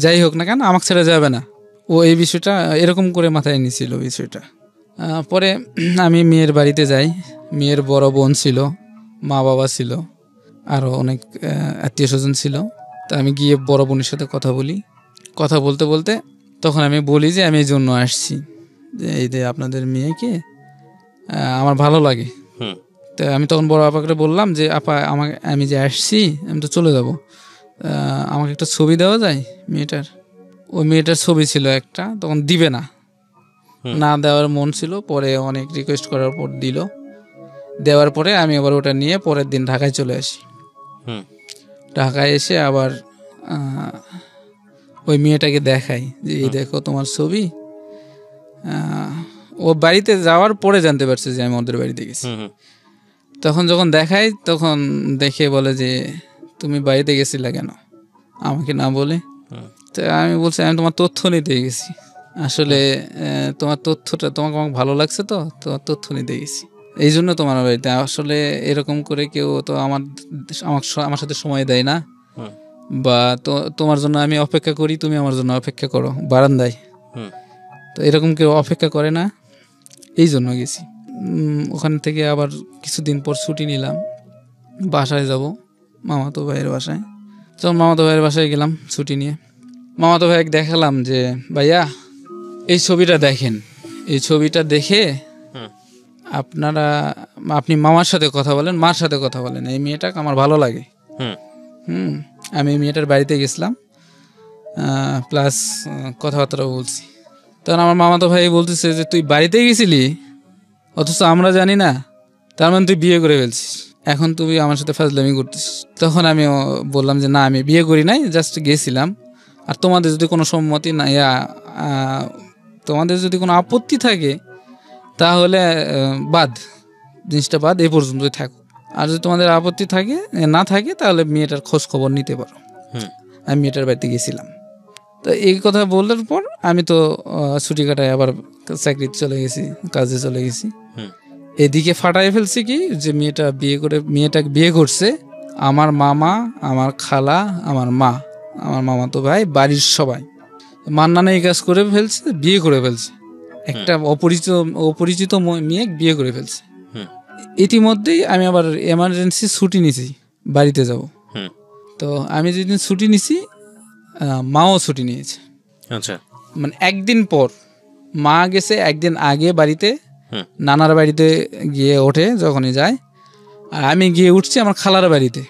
যাই হোক না কেন আমাকে ছেড়ে যাবে না, ও এই বিষয়টা এরকম করে মাথায় নিয়েছিল বিষয়টা। পরে আমি মেয়ের বাড়িতে যাই, মেয়ের বড় বোন ছিল, মা বাবা ছিল, আরও অনেক আত্মীয় স্বজন ছিল। তা আমি গিয়ে বড় বোনের সাথে কথা বলতে বলতে তখন আমি বলি যে আমি এই জন্য আসছি, যে এই যে আপনাদের মেয়েকে আমার ভালো লাগে। তো আমি তখন বড় আপাকে বললাম যে আপা আমি যে আসছি, আমি তো চলে যাব, আমাকে একটা ছবি দেওয়া যায় মেয়েটার? ওই মেয়েটার ছবি ছিল একটা, তখন দিবে না দেওয়ার মন ছিল। পরে অনেক রিকোয়েস্ট করার পর দেওয়ার পরে আমি আবার ওটা নিয়ে পরের দিন ঢাকায় চলে আসি। ঢাকায় এসে আবার ওই মেয়েটাকে দেখাই যে এই দেখো তোমার ছবি। ও বাড়িতে যাওয়ার পরে জানতে পারছে যে আমি ওদের বাড়িতে গেছি। তখন যখন দেখাই তখন দেখে বলে যে তুমি বাড়িতে গেছিলা কেন আমাকে না বলে? তো আমি বলছি আমি তোমার তথ্য নিতে গেছি, আসলে তোমার তথ্যটা তোমাকে ভালো লাগছে, তো তোমার তথ্য নিতে গেছি, এই জন্য তোমার বাড়িতে। আসলে এরকম করে কেউ তো আমার সাথে সময় দেয় না, বা তোমার জন্য আমি অপেক্ষা করি, তুমি আমার জন্য অপেক্ষা করো বারান্দায়, তো এরকম কেউ অপেক্ষা করে না, এই জন্য গেছি। ওখান থেকে আবার কিছুদিন পর ছুটি নিলাম, বাসায় যাব, মামাতো ভাইয়ের বাসায়। যখন মামাতো ভাইয়ের বাসায় গেলাম ছুটি নিয়ে, মামাতো ভাইকে দেখালাম যে ভাইয়া এই ছবিটা দেখেন, এই ছবিটা দেখে আপনি মামার সাথে কথা বলেন, মার সাথে কথা বলেন, এই মেয়েটাকে আমার ভালো লাগে। আমি এই মেয়েটার বাড়িতে গেছিলাম, প্লাস কথাবার্তাও বলছি। তখন আমার মামাতো ভাই বলতেছে যে তুই বাড়িতে গেছিলি অথচ আমরা জানি না, তার মানে তুই বিয়ে করে ফেলছিস, এখন তুই আমার সাথে ফাজলামি করতিস। তখন আমি বললাম যে না, আমি বিয়ে করি নাই, জাস্ট গেছিলাম। আর তোমাদের যদি কোনো সম্মতি না, তোমাদের যদি কোনো আপত্তি থাকে তাহলে বাদ, জিনিসটা বাদ, এই পর্যন্তই থাকো। আর যদি তোমাদের আপত্তি থাকে না থাকে তাহলে মেয়েটার খোঁজ খবর নিতে পারো। আমি মেয়েটার বাড়িতে গেছিলাম। তো এই কথা বলার পর আমি তো ছুটি কাটায় আবার চাকরিতে চলে গেছি, কাজে চলে গেছি। এদিকে ফাটাই ফেলছি কি যে মেয়েটাকে বিয়ে করছে আমার মামা, আমার খালা, আমার মা, আমার মামাতো ভাই, বাড়ির সবাই। মান্নানা এই কাজ করে ফেলছে, বিয়ে করে ফেলছে, একটা অপরিচিত মেয়ে বিয়ে করে ফেলছে। ইতিমধ্যেই আমি আবার এমার্জেন্সি ছুটি নিছি, বাড়িতে যাব। তো আমি যেদিন ছুটি নিছি মাও ছুটি নিয়েছে। আচ্ছা, মানে একদিন পর মা গেছে একদিন আগে বাড়িতে, নানার বাড়িতে গিয়ে ওঠে যখনই যায়, আর আমি গিয়ে উঠছি আমার খালার বাড়িতে।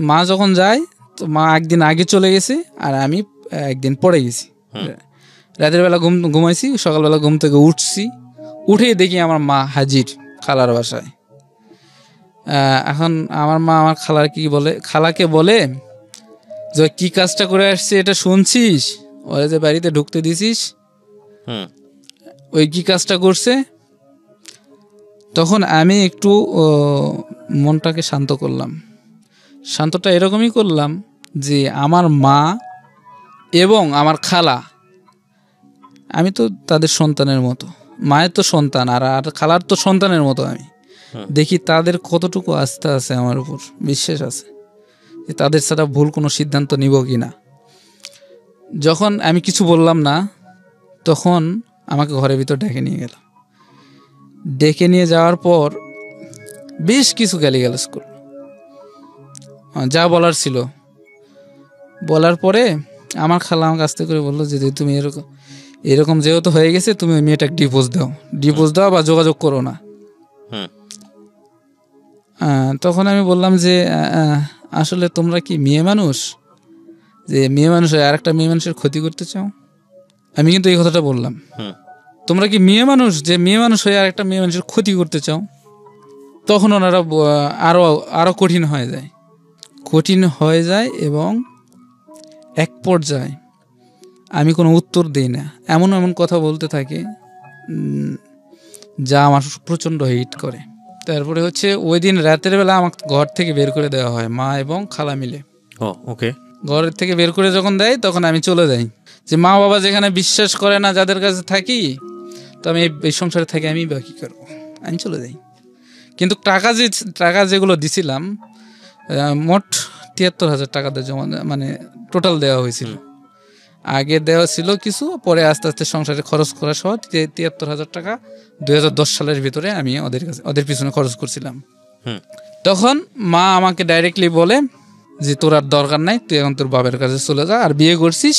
মা যখন যায় তো মা একদিন আগে চলে গেছে আর আমি একদিন পরে গেছি। রাতের বেলা ঘুমাইছি, সকালবেলা ঘুম থেকে উঠছি, উঠে দেখি আমার মা হাজির খালার বাসায়। এখন আমার মা আমার খালাকে বলে যে কি কাজটা করে আসছে এটা শুনছিস, ওরা যে বাড়িতে ঢুকতে দিছিস, ওই কি কাজটা করছে। তখন আমি একটু মনটাকে শান্ত করলাম। শান্তটা এরকমই করলাম যে আমার মা এবং আমার খালা, আমি তো তাদের সন্তানের মতো, মায়ের তো সন্তান আর খালার তো সন্তানের মতো। আমি দেখি তাদের কতটুকু আস্থা আছে আমার উপর, বিশ্বাস আছে যে তাদের ছাড়া ভুল কোনো সিদ্ধান্ত নিব কি না। যখন আমি কিছু বললাম না তখন আমাকে ঘরের ভিতর ডেকে নিয়ে গেল। ডেকে নিয়ে যাওয়ার পর বেশ কিছু গালিগালাজ করল, যা বলার ছিল। বলার পরে আমার খালা আমাকে আস্তে করে বললো যে তুমি এরকম যেহেতু হয়ে গেছে তুমি ওই মেয়েটাকে ডিভোর্স দাও বা যোগাযোগ করো না। তখন আমি বললাম যে আসলে তোমরা কি মেয়ে মানুষ, যে মেয়ে মানুষ হয়ে আর একটা মেয়ে মানুষের ক্ষতি করতে চাও? আমি কিন্তু এই কথাটা বললাম, তোমরা কি মেয়ে মানুষ যে মেয়ে মানুষ হয়ে আর একটা মেয়ে মানুষের ক্ষতি করতে চাও? তখন ওনারা আরো কঠিন হয়ে যায় এবং এক পর্যায়ে আমি কোনো উত্তর দিই না, এমন কথা বলতে থাকে যা আমার প্রচণ্ড হিট করে। তারপরে হচ্ছে ওই দিন রাতের বেলা আমাকে ঘর থেকে বের করে দেওয়া হয়, মা এবং খালা মিলে। ওকে, ঘরের থেকে বের করে যখন দেয় তখন আমি চলে যাই। যে মা বাবা যেখানে বিশ্বাস করে না যাদের কাছে থাকি, তো আমি এই সংসারে থাকি, আমি বাকি করবো, আমি চলে যাই। কিন্তু টাকা যেগুলো দিছিলাম মোট ৭৩,০০০ টাকা জমা, মানে টোটাল দেওয়া হয়েছিল। আগে দেওয়া ছিল কিছু, পরে আস্তে আস্তে সংসারে খরচ করা সহ ৭৩,০০০ টাকা ২০১০ সালের ভিতরে আমি ওদের পিছনে খরচ করছিলাম। তখন মা আমাকে ডাইরেক্টলি বলে যে তোর আর দরকার নাই, তুই এখন তোর বাবার কাছে চলে যা, আর বিয়ে করছিস,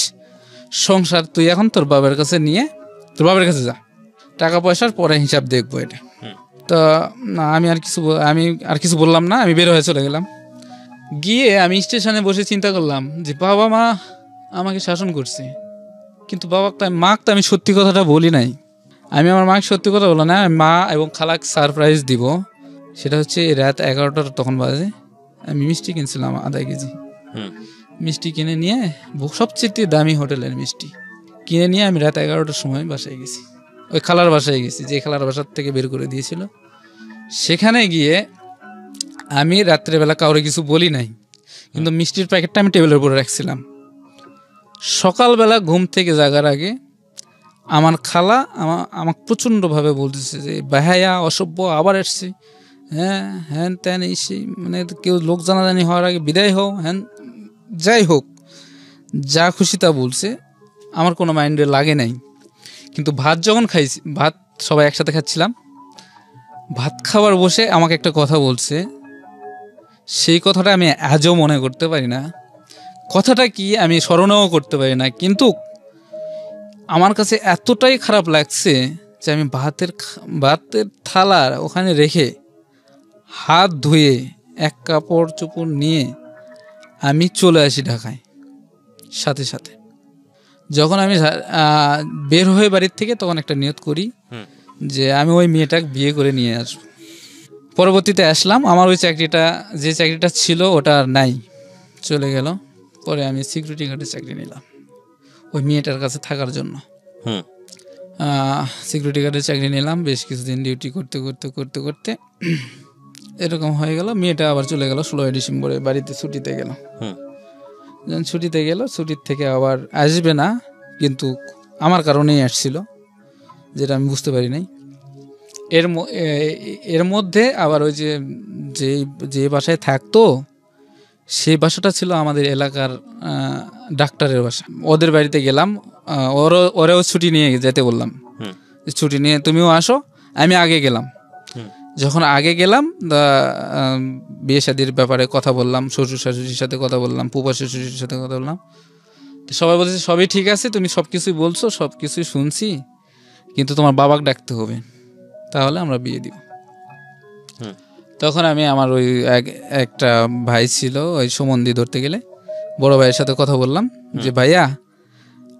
সংসার তুই এখন তোর বাবার কাছে নিয়ে তোর বাবার কাছে যা, টাকা পয়সার পরে হিসাব দেখবো এটা। তো আমি আর কিছু বললাম না, আমি বের হয়ে চলে গেলাম। গিয়ে আমি স্টেশনে বসে চিন্তা করলাম যে বাবা মা আমাকে শাসন করছে, কিন্তু মাকে তো আমি সত্যি কথাটা বলি নাই। আমি আমার মাকে সত্যি কথা বললাম না, মা এবং খালাকে সারপ্রাইজ দিব। সেটা হচ্ছে রাত 11টার তখন বাজে, আমি মিষ্টি কিনছিলাম আধা কেজি। মিষ্টি কিনে নিয়ে, সবচেয়ে দামি হোটেলের মিষ্টি কিনে নিয়ে আমি রাত 11টার সময় বাসায় গেছি, ওই খালার বাসায় গেছি, যে খালার বাসার থেকে বের করে দিয়েছিল। সেখানে গিয়ে আমি রাত্রেবেলা কাউরে কিছু বলি নাই, কিন্তু মিষ্টির প্যাকেটটা আমি টেবিলের উপরে রাখছিলাম। সকালবেলা ঘুম থেকে জাগার আগে আমার খালা আমাকে প্রচণ্ডভাবে বলতেছে যে ভাইয়া অসভ্য আবার এসছে, হ্যান ত্যান এসে, মানে কেউ লোক জানাজানি হওয়ার আগে বিদায় হও, হ্যান যাই হোক, যা খুশি তা বলছে, আমার কোনো মাইন্ডে লাগে নাই। কিন্তু ভাত যখন খাইছি, ভাত সবাই একসাথে খাচ্ছিলাম, ভাত খাবার বসে আমাকে একটা কথা বলছে সেই কথাটা আমি আজও মনে করতে পারি না, কথাটা কি আমি স্মরণও করতে পারি না, কিন্তু আমার কাছে এতটাই খারাপ লাগছে যে আমি ভাতের থালা ওখানে রেখে হাত ধুয়ে এক কাপড় চোপড় নিয়ে আমি চলে আসি ঢাকায়। সাথে সাথে যখন আমি বের হয়ে বাড়ির থেকে তখন একটা নিয়ত করি যে আমি ওই মেয়েটাকে বিয়ে করে নিয়ে আসব। পরবর্তীতে আসলাম, আমার ওই যে চাকরিটা ছিল ওটা আর নাই, চলে গেল। পরে আমি সিকিউরিটি গার্ডের চাকরি নিলাম ওই মেয়েটার কাছে থাকার জন্য। সিকিউরিটি গার্ডের চাকরি নিলাম, বেশ কিছুদিন ডিউটি করতে করতে করতে করতে এরকম হয়ে গেল। মেয়েটা আবার চলে গেল 16ই ডিসেম্বরে বাড়িতে ছুটিতে গেল। যখন ছুটিতে গেল, ছুটির থেকে আবার আসবে না, কিন্তু আমার কারণেই আসছিল, যেটা আমি বুঝতে পারি নাই। এর মধ্যে আবার ওই যে বাসায় থাকতো সেই বাসাটা ছিল আমাদের এলাকার ডাক্তারের বাসা। ওদের বাড়িতে গেলাম, ওরাও ছুটি নিয়ে যেতে বললাম, ছুটি নিয়ে তুমিও আসো। আমি আগে গেলাম। যখন আগে গেলাম, বিয়ে শাদির ব্যাপারে কথা বললাম, শ্বশুর শাশুড়ির সাথে কথা বললাম, ফুফা শ্বশুরের সাথে কথা বললাম। সবাই বলছে সবই ঠিক আছে, তুমি সব কিছুই বলছো, সব কিছুই শুনছি, কিন্তু তোমার বাবাকে ডাকতে হবে, তাহলে আমরা বিয়ে দিব। তখন আমি আমার ওই একটা ভাই ছিল, ওই সুমন্দি ধরতে গেলে বড় ভাইয়ের সাথে কথা বললাম যে ভাইয়া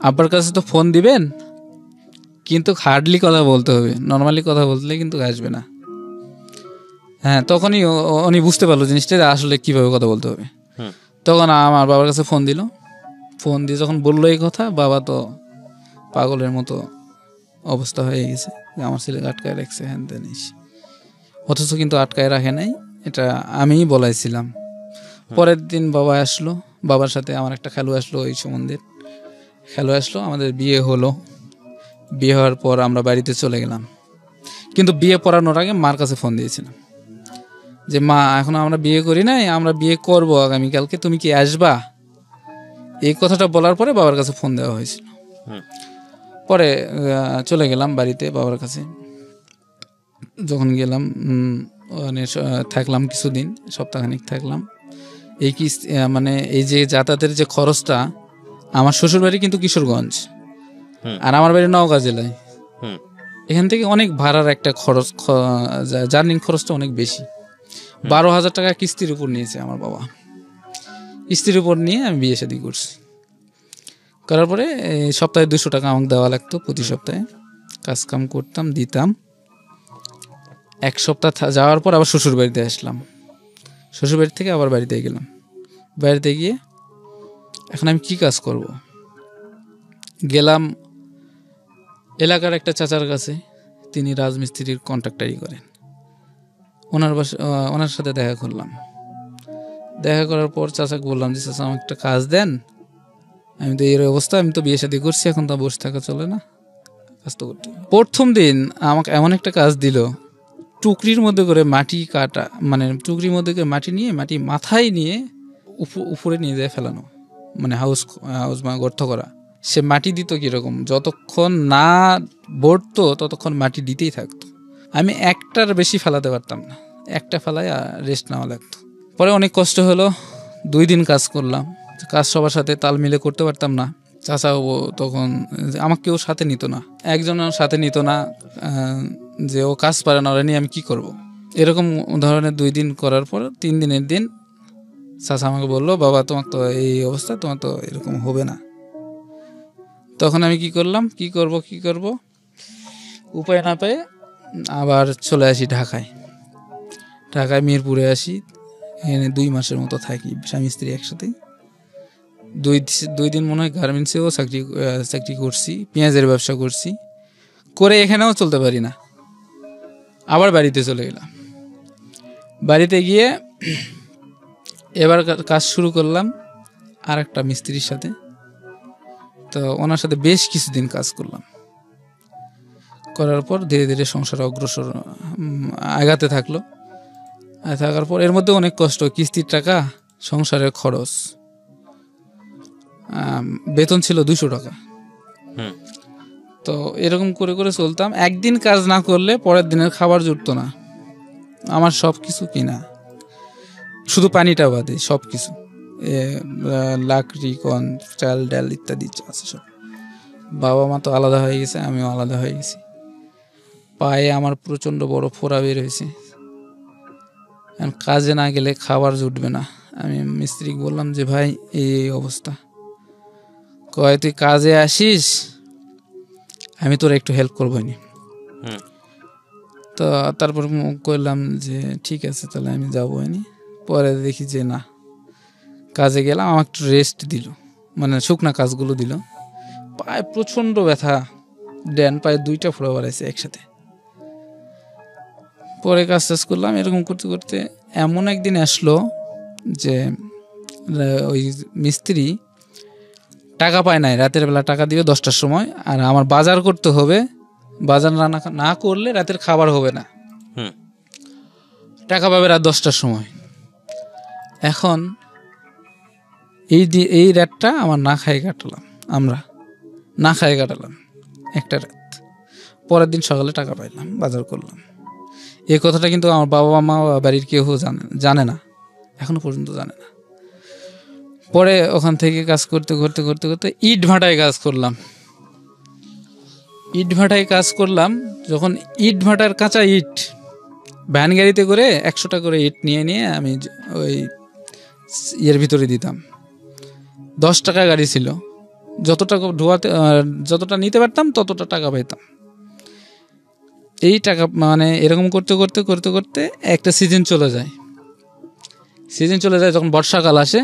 আব্বার কাছে তো ফোন দিবেন, কিন্তু হার্ডলি কথা বলতে হবে, নর্মালি কথা বললে কিন্তু আসবে না। হ্যাঁ, তখনই উনি বুঝতে পারলো জিনিসটা আসলে কিভাবে কথা বলতে হবে। তখন আমার বাবার কাছে ফোন দিল। ফোন দিয়ে যখন বললো এই কথা, বাবা তো পাগলের মতো অবস্থা হয়ে গেছে যে আমার ছেলেকে আটকায় রাখছে, হ্যান তেন। অথচ কিন্তু আটকায় রাখে নাই, এটা আমিই বলাইছিলাম। পরের দিন বাবা আসলো, বাবার সাথে আমার একটা খালু আসলো, ওই সম্বন্ধের খালু আসলো, আমাদের বিয়ে হলো। বিয়ে হওয়ার পর আমরা বাড়িতে চলে গেলাম, কিন্তু বিয়ে পড়ানোর আগে মার কাছে ফোন দিয়েছিলাম যে মা, এখন আমরা বিয়ে করি নাই, আমরা বিয়ে করব আগামীকালকে, তুমি কি আসবা? এই কথাটা বলার পরে বাবার কাছে ফোন দেওয়া হয়েছিল। পরে চলে গেলাম বাড়িতে বাবার কাছে। যখন গেলাম, মানে থাকলাম কিছুদিন, সপ্তাহখানিক থাকলাম। মানে এই যে যাতায়াতের যে খরচটা, আমার শ্বশুর বাড়ি কিন্তু কিশোরগঞ্জ আর আমার বাড়ি নওগাঁ জেলায়। এখান থেকে অনেক ভাড়ার একটা খরচ, জার্নিং খরচটা অনেক বেশি। 12,000 টাকা কিস্তির উপর নিয়েছে আমার বাবা। কিস্তির উপর নিয়ে আমি বিয়ে শাদী করছি। করার পরে সপ্তাহে 200 টাকা আমাকে দেওয়া লাগতো প্রতি সপ্তাহে। কাজকাম করতাম, দিতাম। এক সপ্তাহ যাওয়ার পর আবার শ্বশুর বাড়িতে আসলাম। শ্বশুর বাড়ি থেকে আবার বাড়িতে গেলাম। বাড়িতে গিয়ে এখন আমি কি কাজ করব? গেলাম এলাকার একটা চাচার কাছে, তিনি রাজমিস্ত্রির কন্ট্রাক্টারি করেন। ওনার সাথে দেখা করলাম। দেখা করার পর চাচাকে বললাম যে চাচা আমাকে একটা কাজ দেন, আমি তো এর অবস্থা, আমি তো বিয়ে শাদী করছি, এখন তো বসে থাকা চলে না, কাজ তো করতে। প্রথম দিন আমাকে এমন একটা কাজ দিল, টুকরির মধ্যে করে মাটি কাটা, মানে টুকরির মধ্যে করে মাটি নিয়ে, মাটি মাথায় নিয়ে উপরে নিয়ে যায় ফেলানো, মানে হাউস গর্ত করা। সে মাটি দিত কীরকম, যতক্ষণ না ভরতো ততক্ষণ মাটি দিতেই থাকতো। আমি একটার বেশি ফেলাতে পারতাম না, একটা ফেলায় রেস্ট নেওয়া লাগতো। পরে অনেক কষ্ট হলো, 2 দিন কাজ করলাম। কাজ সবার সাথে তাল মিলে করতে পারতাম না। চাচাও তখন আমাকে কেউ সাথে নিত না, একজনের সাথে নিত না, যে ও কাজ পারে না, ওরা নিয়ে আমি কি করব। এরকম ধরনের 2 দিন করার পর 3 দিনের দিন চাচা আমাকে বললো, বাবা তোমার তো এই অবস্থা, তোমার তো এরকম হবে না। তখন আমি কি করলাম, কি করব উপায় না পেয়ে আবার চলে আসি ঢাকায়। মিরপুরে আসি, এখানে 2 মাসের মতো থাকি স্বামী স্ত্রী একসাথে। 2 দিন মনে হয় গার্মেন্টসেও চাকরি করছি, পেঁয়াজের ব্যবসা করছি, করে এখানেও চলতে পারি না। আবার বাড়িতে চলে গেলাম। বাড়িতে গিয়ে এবার কাজ শুরু করলাম আর একটা মিস্ত্রির সাথে। তো ওনার সাথে বেশ কিছুদিন কাজ করলাম। করার পর ধীরে ধীরে সংসার অগ্রসর আগাতে থাকলো। থাকার পর এর মধ্যে অনেক কষ্ট, কিস্তির টাকা, সংসারের খরচ। বেতন ছিল 200 টাকা। তো এরকম করে করে চলতাম। একদিন কাজ না করলে পরের দিনের খাবার জুটতো না, আমার সব কিছু কিনা। শুধু পানিটা বাদে সব কিছু, লাকড়ি কন চাল ডাল ইত্যাদি আছে সব। বাবা মা তো আলাদা হয়ে গেছে, আমিও আলাদা হয়ে গেছি। পায়ে আমার প্রচণ্ড বড় ফোড়া বের হয়েছে। কাজে না গেলে খাবার জুটবে না। আমি মিস্ত্রিকে বললাম যে ভাই এই অবস্থা। কয় তুই কাজে আসিস, আমি তোর একটু হেল্প করবো নি। তো তারপর করলাম যে ঠিক আছে তাহলে আমি যাবো নি। পরে দেখি যে না, কাজে গেলাম, আমার একটু রেস্ট দিল, মানে শুকনা কাজগুলো দিল। পায়ে প্রচণ্ড ব্যথা, ড্যান পায়ে 2টা ফোড়া বাড়াইছে একসাথে। পরে কাজ টাজ করলাম, এরকম করতে করতে এমন একদিন আসলো যে ওই মিস্ত্রি টাকা পায় নাই, রাতের বেলা টাকা দিবে 10টার সময়, আর আমার বাজার করতে হবে, বাজার না করলে রাতের খাবার হবে না। টাকা পাবে রাত 10টার সময়। এখন এই রাতটা আমার না খাই কাটালাম, আমরা না খাই কাটালাম একটা রাত। পরের দিন সকালে টাকা পাইলাম, বাজার করলাম। এই কথাটা কিন্তু আমার বাবা মা বাড়ির কেউ জানে না, এখনো পর্যন্ত জানে না। পরে ওখান থেকে কাজ করতে করতে করতে করতে ইট ভাটায় কাজ করলাম। ইট ভাটায় কাজ করলাম, যখন ইট ভাটার কাঁচা ইট ভ্যান গাড়িতে করে 100 টাকা করে ইট নিয়ে নিয়ে আমি ওই ইয়ের ভিতরে দিতাম। 10 টাকা গাড়ি ছিল, যত টাকা যতটা নিতে পারতাম ততটা টাকা পাইতাম। এই টাকা মানে এরকম করতে করতে করতে করতে একটা সিজন চলে যায়। যখন বর্ষাকাল আসে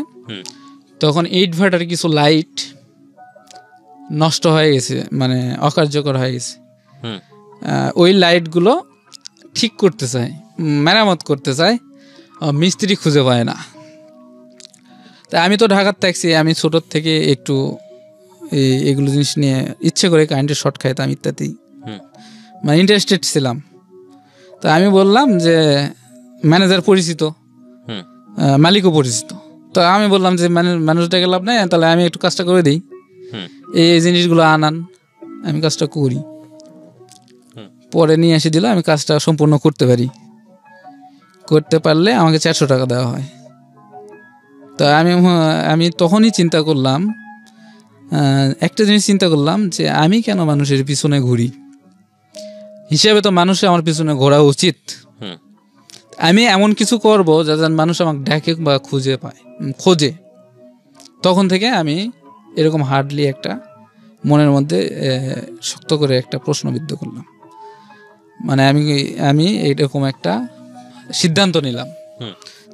তখন ইট ভাটার কিছু লাইট নষ্ট হয়ে গেছে, মানে অকার্যকর হয়ে গেছে। ওই লাইটগুলো ঠিক করতে চায়, মেরামত করতে চায়, মিস্ত্রি খুঁজে পায় না। তাই আমি তো ঢাকার থাকছি, আমি ছোটোর থেকে একটু এগুলো জিনিস নিয়ে ইচ্ছে করে কারেন্টের শর্ট খাইতাম ইত্যাদি, মানে ইন্টারেস্টেড ছিলাম। তো আমি বললাম যে ম্যানেজার পরিচিত, মালিকও পরিচিত। তো আমি বললাম যে ম্যানেজারটাকে লাভ নেই, তাহলে আমি একটু কাজটা করে দিই, এই জিনিসগুলো আনান, আমি কাজটা করি। পরে নিয়ে এসে দিল, আমি কাজটা সম্পূর্ণ করতে করতে পারলে আমাকে 400 টাকা দেওয়া হয়। তো আমি তখনই চিন্তা করলাম, একটা জিনিস চিন্তা করলাম যে আমি কেন মানুষের পিছনে ঘুরি, হিসেবে তো মানুষের আমার পিছনে ঘোরা উচিত। আমি এমন কিছু করব যাতে মানুষ আমাকে ডাকে বা খোঁজে। তখন থেকে আমি এরকম হার্ডলি একটা মনের মধ্যে শক্ত করে একটা প্রশ্নবিদ্ধ করলাম, মানে আমি এইরকম একটা সিদ্ধান্ত নিলাম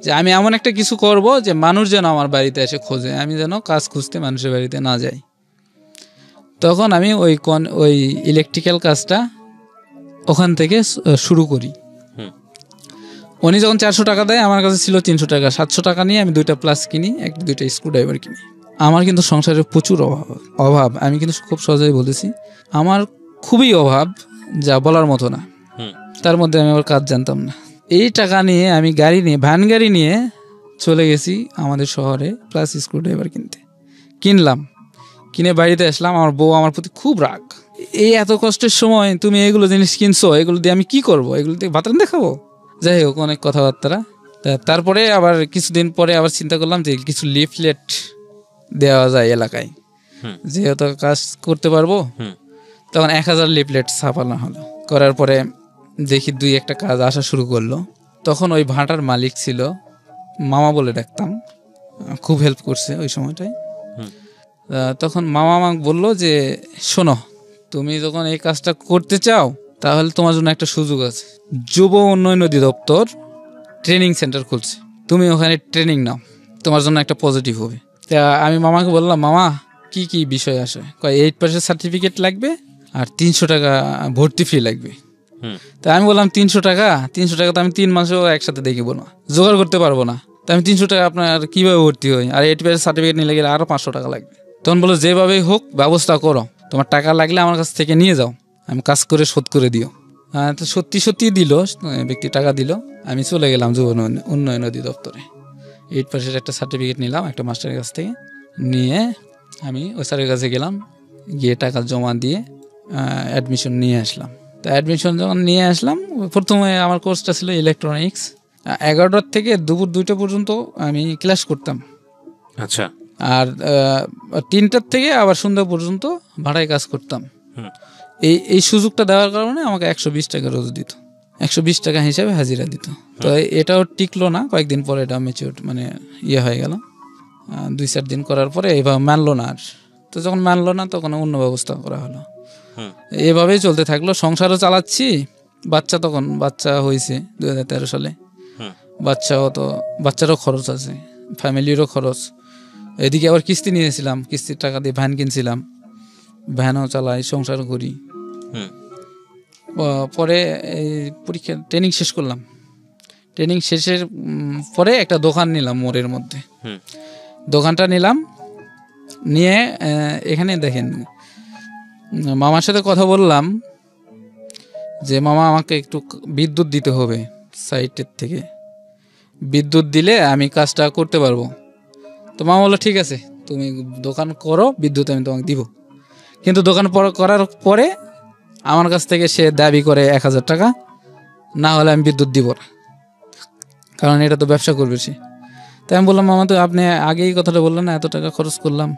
যে আমি এমন একটা কিছু করব যে মানুষ যেন আমার বাড়িতে এসে খোঁজে, আমি যেন কাজ খুঁজতে মানুষের বাড়িতে না যাই। তখন আমি ওই ইলেকট্রিক্যাল কাজটা ওখান থেকে শুরু করি। উনি যখন 400 টাকা দেয়, আমার কাছে ছিল 300 টাকা। 700 টাকা নিয়ে আমি 2টা প্লাস কিনি, 2টা স্ক্রুড্রাইভার কিনি। আমার কিন্তু সংসারের প্রচুর অভাব, আমি কিন্তু খুব সহজেই বলেছি, আমার খুবই অভাব, যা বলার মতো না। তার মধ্যে আমি আবার কাজ জানতাম না। এই টাকা নিয়ে আমি ভ্যান গাড়ি নিয়ে চলে গেছি আমাদের শহরে প্লাস স্ক্রুড্রাইভার কিনে বাড়িতে আসলাম। আমার বউ আমার প্রতি খুব রাগ, এই এত কষ্টের সময় তুমি এগুলো জিনিস কিনছো, এগুলো দিয়ে আমি কি করবো, এগুলো দিয়ে ভাত রান্না খাবো? যাই হোক, অনেক কথাবার্তা। তারপরে আবার কিছুদিন পরে আবার চিন্তা করলাম যে কিছু লিফলেট দেওয়া যায় এলাকায়, যেহেতু কাজ করতে পারবো। তখন 1000 লিফলেট ছাপানো হলো। করার পরে দেখি 2-1টা কাজ আসা শুরু করলো। তখন ওই ভাটার মালিক ছিল, মামা বলে ডাকতাম, খুব হেল্প করছে ওই সময়টায়। তখন মামা আমাকে বললো যে শোনো, তুমি যখন এই কাজটা করতে চাও তাহলে তোমার জন্য একটা সুযোগ আছে। যুব উন্নয়ন অধিদপ্তর ট্রেনিং সেন্টার খুলছে, তুমি ওখানে ট্রেনিং নাও, তোমার জন্য একটা পজিটিভ হবে। তা আমি মামাকে বললাম, মামা কি কি বিষয় আসে? 8% সার্টিফিকেট লাগবে আর 300 টাকা ভর্তি ফি লাগবে। তা আমি বললাম 300 টাকা তো আমি 3 মাসেও একসাথে দেখিব না, জোগাড় করতে পারবো না। তা আমি 300 টাকা আপনার কিভাবে ভর্তি হই? আর 8% সার্টিফিকেট নিলে গেলে আরো 500 টাকা লাগবে। তখন বলো যেভাবেই হোক ব্যবস্থা করো, তোমার টাকা লাগলে আমার কাছ থেকে নিয়ে যাও, আমি কাজ করে শোধ করে দিও। তো সত্যি দিল, ব্যক্তি টাকা দিল। আমি চলে গেলাম যুব উন্নয়ন অধিদপ্তরে। 8% একটা সার্টিফিকেট নিলাম একটা মাস্টারের কাছ থেকে, নিয়ে আমি ওই স্যারের কাছে গেলাম, গিয়ে টাকা জমা দিয়ে অ্যাডমিশন নিয়ে আসলাম। তো অ্যাডমিশন যখন নিয়ে আসলাম, প্রথমে আমার কোর্সটা ছিল ইলেকট্রনিক্স 11টার থেকে দুপুর 2টা পর্যন্ত আমি ক্লাস করতাম। আচ্ছা। আর 3টার থেকে আবার সন্ধ্যা পর্যন্ত ভাড়ায় কাজ করতাম। এই সুযোগটা দেওয়ার কারণে আমাকে 120 টাকা রোজ দিত, 120 টাকা হিসাবে হাজিরা দিত। তো এটাও টিকলো না, কয়েকদিন পরে এটা ম্যাচিউর মানে হয়ে গেল। 2-4 দিন করার পরে এভাবে মানলো না আর। তো যখন মানলো না তখন অন্য ব্যবস্থা করা হলো। এভাবেই চলতে থাকলো, সংসারও চালাচ্ছি। তখন বাচ্চা হয়েছে 2013 সালে। বাচ্চারও খরচ আছে, ফ্যামিলিরও খরচ। এদিকে আবার কিস্তি নিয়েছিলাম, কিস্তির টাকা দিয়ে ভ্যান কিনছিলাম, ভ্যানও চালাই, সংসারও করি। পরে এই পরীক্ষা ট্রেনিং শেষ করলাম। ট্রেনিং শেষের পরে একটা দোকান নিলাম মোড়ের মধ্যে। দোকানটা নিলাম, নিয়ে এখানে দেখেন মামার সাথে কথা বললাম যে মামা আমাকে একটু বিদ্যুৎ দিতে হবে সাইটের থেকে, বিদ্যুৎ দিলে আমি কাজটা করতে পারবো। তো মামা বললো ঠিক আছে তুমি দোকান করো, বিদ্যুৎ আমি তোমাকে দিব। কিন্তু দোকান করার পরে আমার কাছ থেকে সে দাবি করে 1000 টাকা, না হলে আমি বিদ্যুৎ দিব না, কারণ এটা তো ব্যবসা করবে সে। তাই আমি বললাম মামা তো আপনি আগেই কথাটা বললেন না, এত টাকা খরচ করলাম,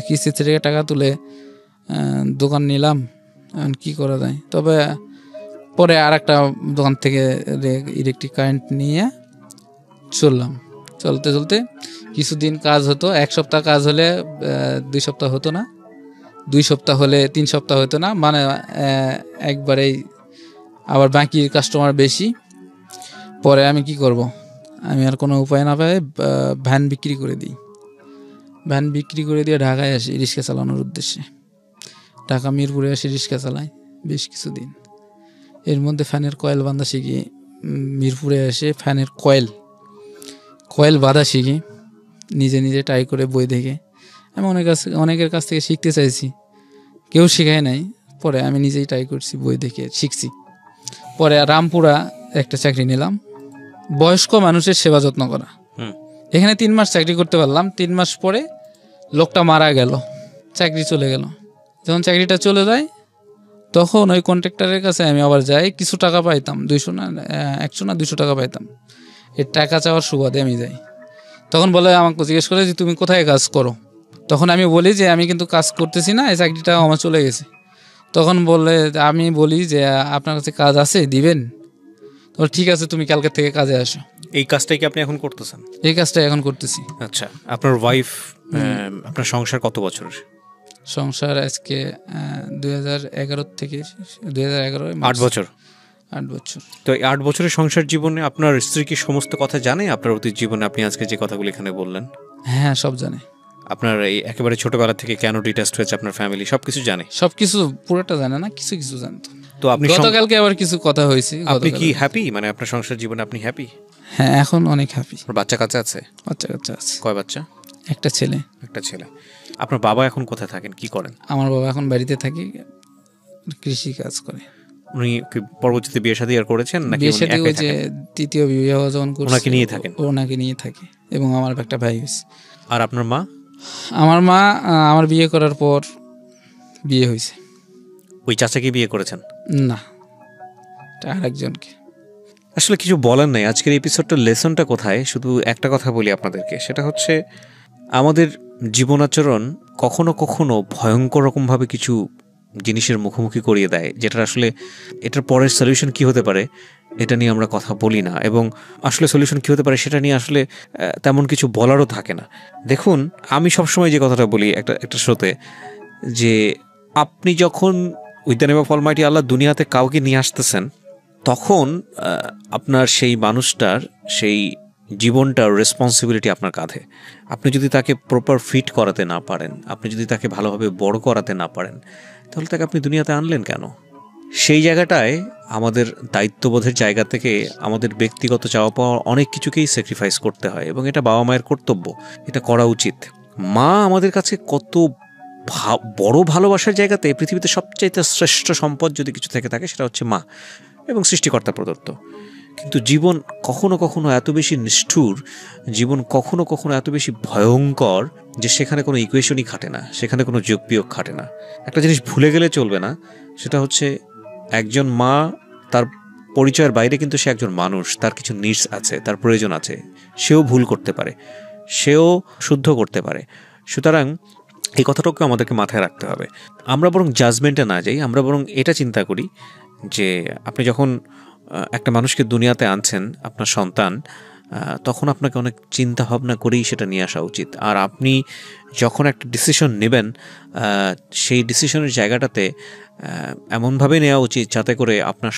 কিস্তি থেকে টাকা তুলে দোকান নিলাম, কি করা যায়। তবে পরে আর একটা দোকান থেকে ইলেকট্রিক কারেন্ট নিয়ে চললাম। চলতে চলতে কিছুদিন কাজ হতো, 1 সপ্তাহ কাজ হলে 2 সপ্তাহ হতো না, 2 সপ্তাহ হলে 3 সপ্তাহ হতো না, মানে একবারেই। আবার বাকি কাস্টমার বেশি। পরে আমি কি করব, আমি আর কোনো উপায় না পাই ভ্যান বিক্রি করে দিই। ভ্যান বিক্রি করে দিয়ে ঢাকায় আসি রিক্সা চালানোর উদ্দেশ্যে। ঢাকা মিরপুরে আসি রিক্সা চালাই বেশ কিছুদিন। এর মধ্যে ফ্যানের কয়েল বাঁধা শিখি। মিরপুরে এসে ফ্যানের কয়েল বাঁধা শিখি, নিজে নিজে ট্রাই করে বই দেখে। আমি অনেকের কাছ থেকে শিখতে চাইছি, কেউ শেখায় নাই। পরে আমি নিজেই ট্রাই করছি, বই দেখে শিখছি। পরে রামপুরা একটা চাকরি নিলাম, বয়স্ক মানুষের সেবা যত্ন করা। এখানে 3 মাস চাকরি করতে পারলাম। 3 মাস পরে লোকটা মারা গেল, চাকরি চলে গেল। যখন চাকরিটা চলে যায় তখন ওই কন্ট্রাক্টরের কাছে আমি আবার যাই, কিছু টাকা পাইতাম, 100 না 200 টাকা পাইতাম। এই টাকা চাওয়ার সুবাদে আমি যাই। তখন বলে, আমাকে জিজ্ঞেস করে যে তুমি কোথায় কাজ করো। তখন আমি বলি যে আমি কিন্তু কাজ করতেছি না, এই চাকরিটা আমার চলে গেছে। তখন আমি বলি যে আপনার কাছে কাজ আছে, দিবেন? তো ঠিক আছে, তুমি কালকে থেকে কাজে আসো। এই কাজটাই কি আপনি এখন করতেছেন? এই কাজটাই এখন করতেছি। আচ্ছা, আপনার ওয়াইফ, আপনার সংসার কত বছর? সংসার আজকে 2011 থেকে 2011 8 বছর। 8 বছর। তো এই 8 বছরের সংসার জীবনে আপনার স্ত্রী কি সমস্ত কথা জানে আপনার অতীত জীবনে? আপনি আজকে যে কথাগুলো এখানে বললেন, হ্যাঁ সব জানে। আপনার এই একেবারে ছোটবেলা থেকে কেন ডিটাচড হয়েছে আপনার ফ্যামিলি, সবকিছু জানে? সবকিছু পুরোটা জানে না, কিছু কিছু জানতো। তো আপনি গতকালকে আবার কিছু কথা হয়েছে। আপনি কি হ্যাপি, মানে আপনার সংসার জীবনে আপনি হ্যাপি? হ্যাঁ, এখন অনেক হ্যাপি। বাচ্চা কাচ্চা আছে? বাচ্চা কাচ্চা আছে। কয় বাচ্চা? একটা ছেলে। একটা ছেলে। আপনার বাবা এখন কোথায় থাকেন, কি করেন? আমার বাবা এখন বাড়িতে থাকে, কৃষি কাজ করে। উনি কি পরবর্তীতে বিয়ে শাদী আর করেছেন নাকি বিয়ে শাদী ওই যে তৃতীয় বিবাহ যখন করছে ওনাকে নিয়ে থাকেন? ওনাকে নিয়ে থাকে, এবং আমার একটা ভাই হয়েছে। আর আপনার মা? আমার মা আমার বিয়ে করার পর বিয়ে হয়েছে। ওই চাচাকে বিয়ে করেছেন? না, আরেকজনকে। আসলে কিছু বলার নেই। আজকের এপিসোডটার লেসনটা কোথায়, শুধু একটা কথা বলি আপনাদেরকে, সেটা হচ্ছে আমাদের জীবনাচরণ কখনো কখনো ভয়ঙ্কর রকমভাবে কিছু জিনিসের মুখোমুখি করিয়ে দেয়, যেটা আসলে এটার পরের সলিউশন কি হতে পারে এটা নিয়ে আমরা কথা বলি না, এবং আসলে সলিউশন কি হতে পারে সেটা নিয়ে আসলে তেমন কিছু বলারও থাকে না। দেখুন, আমি সবসময় যে কথাটা বলি একটা শোতে, যে আপনি যখন with the name of almighty Allah দুনিয়াতে কাউকে নিয়ে আসতেছেন, তখন আপনার সেই মানুষটার সেই জীবনটার রেসপন্সিবিলিটি আপনার কাঁধে। আপনি যদি তাকে প্রপার ফিট করাতে না পারেন, আপনি যদি তাকে ভালোভাবে বড় করাতে না পারেন, তাহলে তাকে আপনি দুনিয়াতে আনলেন কেন? সেই জায়গাটায় আমাদের দায়িত্ববোধের জায়গা থেকে আমাদের ব্যক্তিগত চাওয়া পাওয়া অনেক কিছুকেই স্যাক্রিফাইস করতে হয়, এবং এটা বাবা মায়ের কর্তব্য, এটা করা উচিত। মা আমাদের কাছে কত বড় ভালোবাসার জায়গাতে, পৃথিবীতে সবচাইতে শ্রেষ্ঠ সম্পদ যদি কিছু থেকে থাকে সেটা হচ্ছে মা, এবং সৃষ্টিকর্তা প্রদত্ত। কিন্তু জীবন কখনো কখনো এত বেশি নিষ্ঠুর, জীবন কখনো কখনো এত বেশি ভয়ঙ্কর যে সেখানে কোনো ইকুয়েশনই খাটে না, সেখানে কোনো যোগ বিয়োগ খাটে না। একটা জিনিস ভুলে গেলে চলবে না, সেটা হচ্ছে একজন মা তার পরিচয়ের বাইরে কিন্তু সে একজন মানুষ, তার কিছু নিডস আছে, তার প্রয়োজন আছে, সেও ভুল করতে পারে, সেও শুদ্ধ করতে পারে। সুতরাং এই কথাটাকে আমাদেরকে মাথায় রাখতে হবে। আমরা বরং জাজমেন্টে না যাই, আমরা বরং এটা চিন্তা করি যে আপনি যখন একটা মানুষকে দুনিয়াতে আনছেন, আপনার সন্তান, তখন আপনাকে অনেক চিন্তা ভাবনা করেই সেটা নিয়ে আসা উচিত। আর আপনি যখন একটা ডিসিশন নেবেন, সেই ডিসিশনের জায়গাটাতে এমনভাবে নেওয়া উচিত যাতে করে আপনার